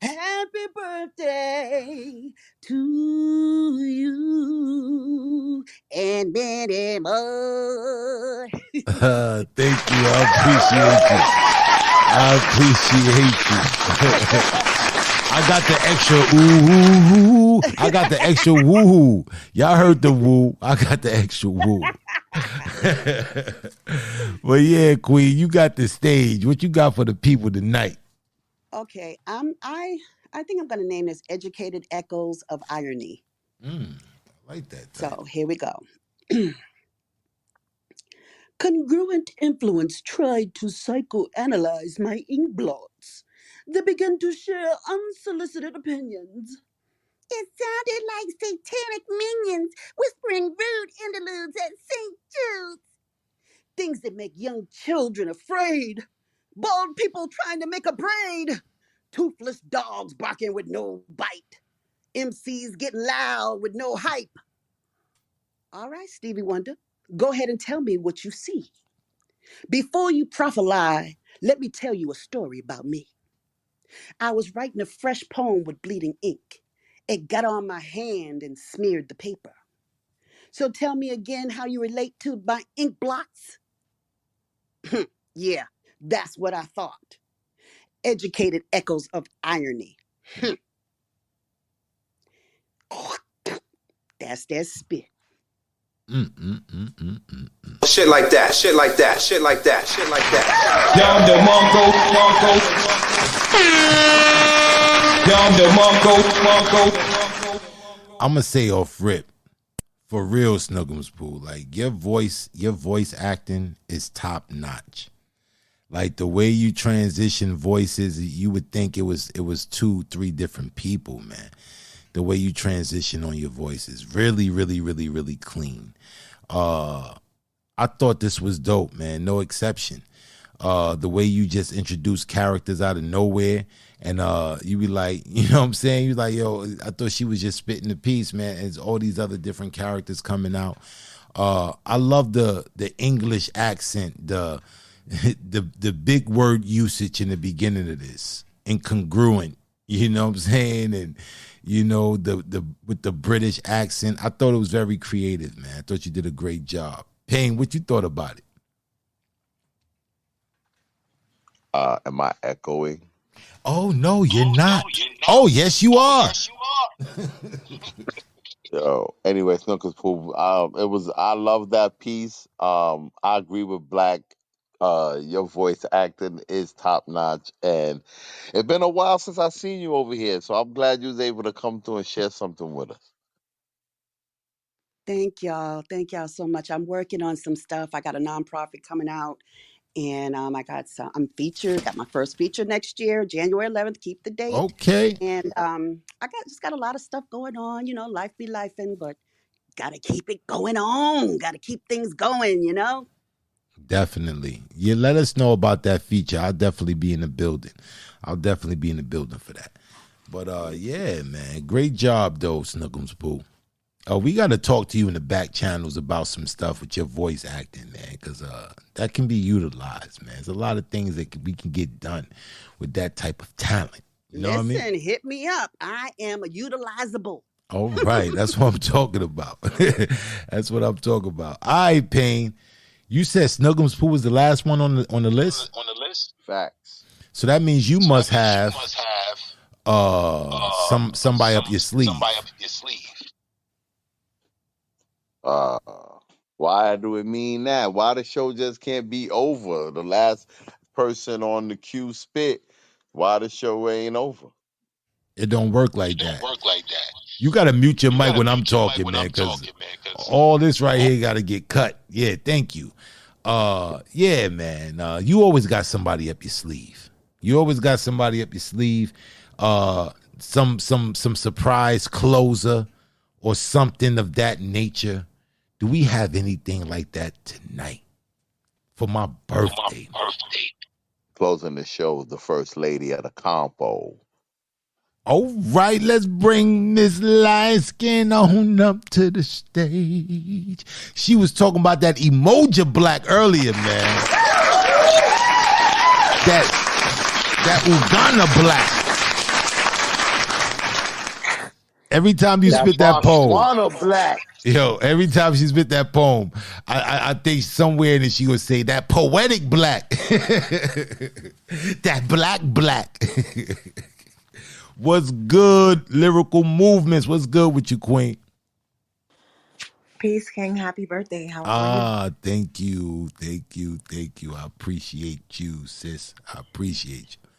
Happy birthday to you and Thank you. I appreciate you. I got the extra ooh. I got the extra woo. Y'all heard the woo. I got the extra woo. Well, yeah, Queen, you got the stage. What you got for the people tonight? Okay, I think I'm going to name this "Educated Echoes of Irony." I like that title. So here we go. Congruent influence tried to psychoanalyze my ink blots. They began to share unsolicited opinions. It sounded like satanic minions whispering rude interludes at St. Jude's. Things that make young children afraid. Bald people trying to make a braid. Toothless dogs barking with no bite. MCs getting loud with no hype. All right, Stevie Wonder, go ahead and tell me what you see. Before you prophesy, let me tell you a story about me. I was writing a fresh poem with bleeding ink. It got on my hand and smeared the paper. So tell me again how you relate to my ink blots. Yeah, that's what I thought. Educated echoes of irony. That's that spit. Shit like that, shit like that, shit like that, shit like that. Down the Monko. I'ma say off rip, for real, Snuggums Pooh. Like your voice acting is top notch. Like the way you transition voices, you would think it was 2-3 different people, man. The way you transition on your voice is really, really, really, really clean. I thought this was dope, man. No exception. The way you just introduce characters out of nowhere, and you be like, you know what I'm saying? You like, yo, I thought she was just spitting the piece, man. And it's all these other different characters coming out. I love the English accent, the big word usage in the beginning of this, incongruent. You know what I'm saying? And you know, the with the British accent. I thought it was very creative, man. I thought you did a great job. Payne, what you thought about it? Am I echoing? Oh no, you're not. Oh yes, you are. Yo, anyway, Snuggles Pooh. I love that piece. I agree with Black. Your voice acting is top notch, and it's been a while since I seen you over here. So I'm glad you was able to come through and share something with us. Thank y'all. Thank y'all so much. I'm working on some stuff. I got a nonprofit coming out, and I'm featured. Got my first feature next year, January 11th. Keep the date. Okay. And I got a lot of stuff going on. You know, life be lifing, but gotta keep it going on. Gotta keep things going. You know. Definitely. You let us know about that feature. I'll definitely be in the building. I'll definitely be in the building for that. But yeah, man. Great job though, Snuggums Pooh. We got to talk to you in the back channels about some stuff with your voice acting, man, because that can be utilized, man. There's a lot of things that we can get done with that type of talent. You know what I mean? Hit me up. I am a utilizable. All right. That's what I'm talking about. That's what I'm talking about. All right, Payne. You said Snuggums Pooh was the last one on the list? On the list? Facts. So that means you must have somebody up your sleeve. Why do it mean that? Why the show just can't be over? The last person on the queue spit. Why the show ain't over? It don't work like that. You got to mute your mic when I'm talking, man, because all this right here got to get cut. Yeah, thank you. Yeah, man. You always got somebody up your sleeve. Some surprise closer or something of that nature. Do we have anything like that tonight for my birthday? Closing the show, the first lady of the compo. All right, let's bring Miss Light Skin on up to the stage. She was talking about that emoji black earlier, man. That Uganda black. Every time you spit that pole. Botswana black. Yo, every time she spit that poem, I think somewhere in it she would say that poetic black. That black. What's good? Lyrical movements. What's good with you, Queen? Peace, King. Happy birthday. How are you? Ah, thank you. I appreciate you, sis. I appreciate you.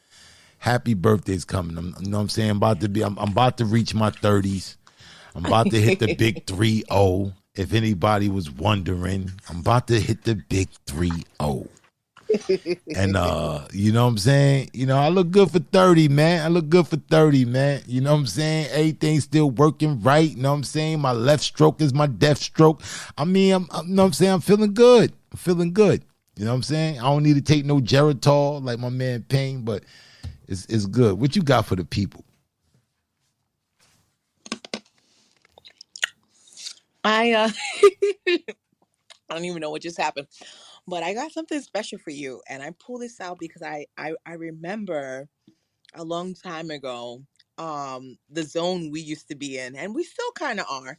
Happy birthday's coming. You know what I'm saying? I'm about to reach my 30s. I'm about to hit the big 3-0. If anybody was wondering, I'm about to hit the big 3-0. And you know what I'm saying? You know, I look good for 30, man. You know what I'm saying? Everything's still working right. You know what I'm saying? My left stroke is my death stroke. I mean, you know what I'm saying? I'm feeling good. You know what I'm saying? I don't need to take no Geritol like my man Payne, but it's good. What you got for the people? I I don't even know what just happened, but I got something special for you, and I pull this out because I remember a long time ago, the zone we used to be in, and we still kind of are.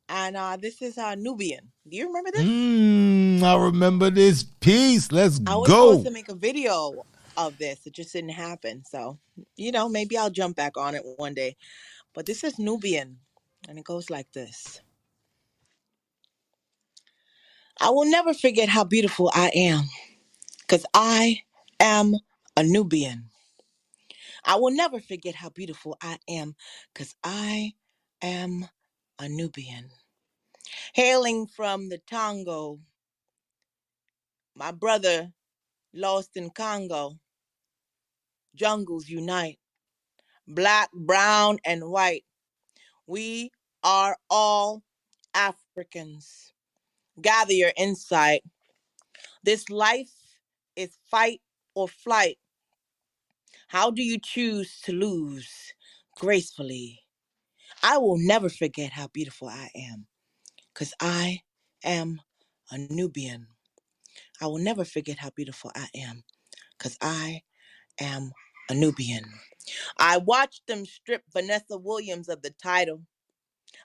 And this is Nubian. Do you remember this? I remember this piece. Let's I was supposed go. to make a video of this. It just didn't happen. So, maybe I'll jump back on it one day. But this is Nubian, and it goes like this. I will never forget how beautiful I am, because I am a Nubian. I will never forget how beautiful I am, because I am a Nubian. Hailing from the Congo, my brother lost in Congo, jungles unite, black, brown, and white. We are all Africans. Gather your insight. This life is fight or flight. How do you choose to lose gracefully? I will never forget how beautiful I am, because I am a Nubian. I will never forget how beautiful I am, because I am a Nubian. I watched them strip Vanessa Williams of the title.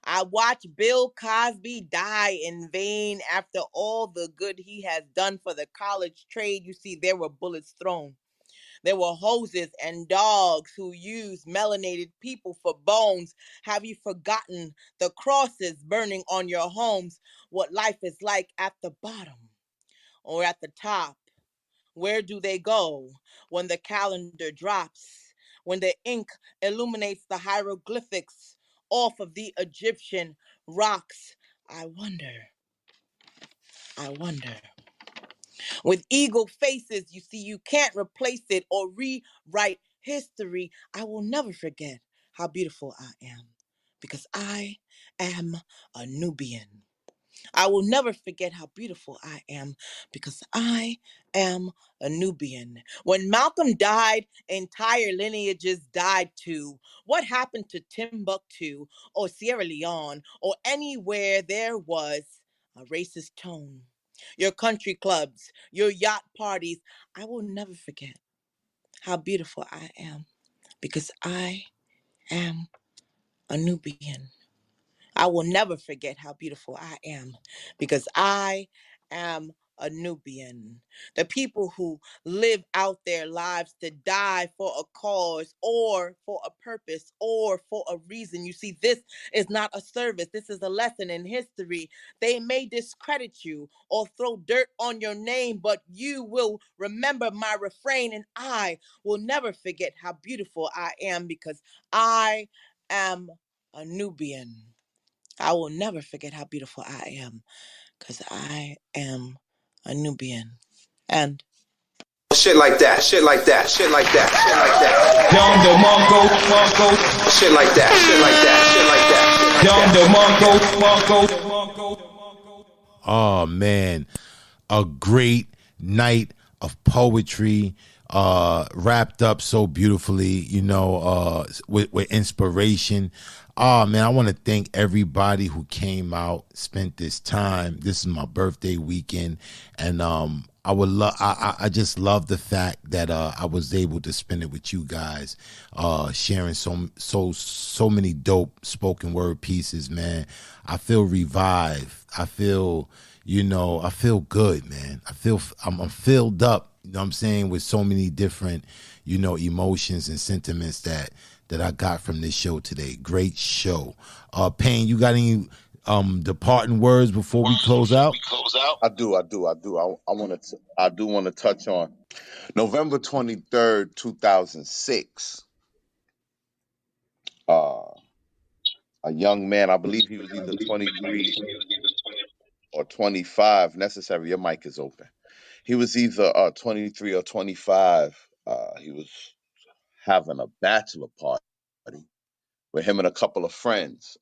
I watched Bill Cosby die in vain after all the good he has done for the college trade. You see, there were bullets thrown. There were hoses and dogs who used melanated people for bones. Have you forgotten the crosses burning on your homes? What life is like at the bottom or at the top? Where do they go when the calendar drops? When the ink illuminates the hieroglyphics off of the Egyptian rocks? I wonder. I wonder. With eagle faces, you see, you can't replace it or rewrite history. I will never forget how beautiful I am, because I am a Nubian. I will never forget how beautiful I am, because I am a Nubian. When Malcolm died, entire lineages died too. What happened to Timbuktu or Sierra Leone or anywhere there was a racist tone? Your country clubs, your yacht parties. I will never forget how beautiful I am, because I am a Nubian. I will never forget how beautiful I am, because I am a Nubian. The people who live out their lives to die for a cause or for a purpose or for a reason. You see, this is not a service. This is a lesson in history. They may discredit you or throw dirt on your name, but you will remember my refrain, and I will never forget how beautiful I am, because I am a Nubian. I will never forget how beautiful I am, because I am a Nubian. And Shit like that, shit like that, shit like that, shit like that. Down the Mongo. Shit like that, shit like that, shit like that. Down the Mongo. Oh man, a great night of poetry, wrapped up so beautifully, you know, with inspiration. Oh man, I want to thank everybody who came out, spent this time. This is my birthday weekend, and I would love. I just love the fact that I was able to spend it with you guys, sharing so many dope spoken word pieces. Man, I feel revived. I feel, I feel good, man. I'm filled up. You know what I'm saying, with so many different, emotions and sentiments that I got from this show today. Great show. Payne, you got any departing words before we close out? I do. I do want to touch on November 23rd, 2006. Uh, a young man, I believe he was either 23 or 25. Necessary, your mic is open. He was either 23 or 25. He was having a bachelor party with him and a couple of friends.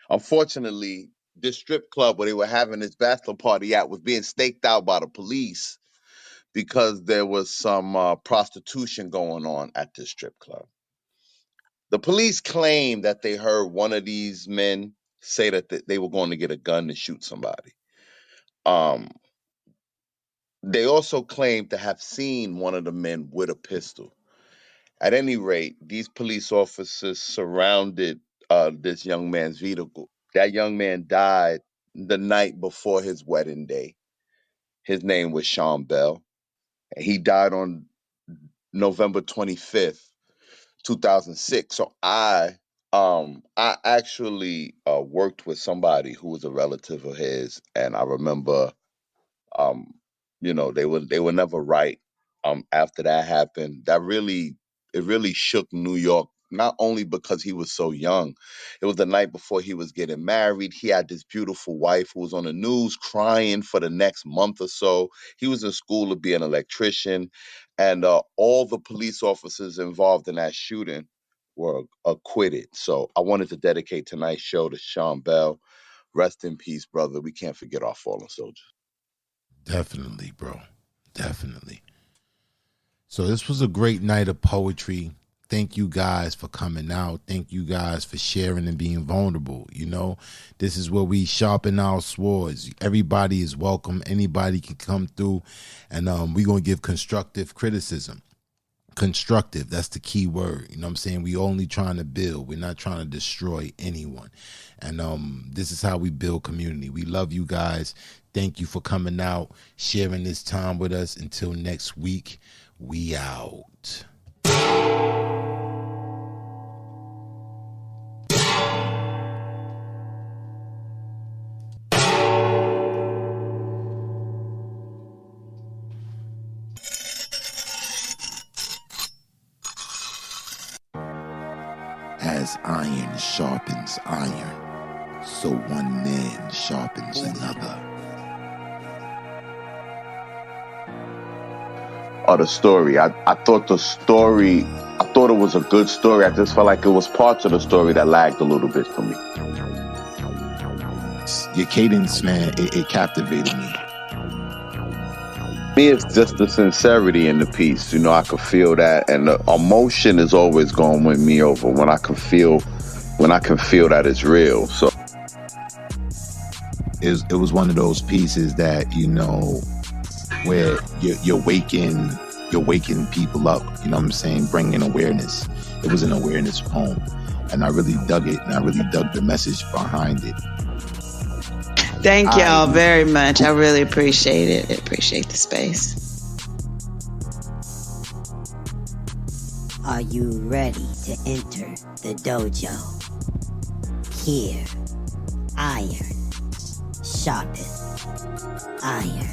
Unfortunately, this strip club where they were having this bachelor party at was being staked out by the police because there was some prostitution going on at this strip club. The police claimed that they heard one of these men say that they were going to get a gun to shoot somebody. Um, they also claimed to have seen one of the men with a pistol. At any rate, these police officers surrounded this young man's vehicle. That young man died the night before his wedding day. His name was Sean Bell. He died on November 25th, 2006. So I actually worked with somebody who was a relative of his, and I remember um they were never right. After that happened, it really shook New York, not only because he was so young. It was the night before he was getting married. He had this beautiful wife who was on the news crying for the next month or so. He was in school to be an electrician, and all the police officers involved in that shooting were acquitted. So I wanted to dedicate tonight's show to Sean Bell. Rest in peace, brother. We can't forget our fallen soldiers. Definitely, bro. Definitely. So this was a great night of poetry. Thank you guys for coming out. Thank you guys for sharing and being vulnerable. This is where we sharpen our swords. Everybody is welcome. Anybody can come through, and we're going to give constructive criticism. Constructive, that's the key word. You know what I'm saying? We only trying to build. We're not trying to destroy anyone. And this is how we build community. We love you guys. Thank you for coming out, sharing this time with us. Until next week, we out. As iron sharpens iron, so one man sharpens another. Or the story. I thought I thought it was a good story. I just felt like it was parts of the story that lagged a little bit for me. Your cadence, man, it captivated me. Me, it's just the sincerity in the piece. I could feel that, and the emotion is always going to win me over when I can feel that it's real. So it was one of those pieces that where you're waking people up. You know what I'm saying? Bringing awareness. It was an awareness poem, and I really dug it, and I really dug the message behind it. Thank y'all very much. I really appreciate it. I appreciate the space. Are you ready to enter the dojo? Here, iron, sharpeth iron.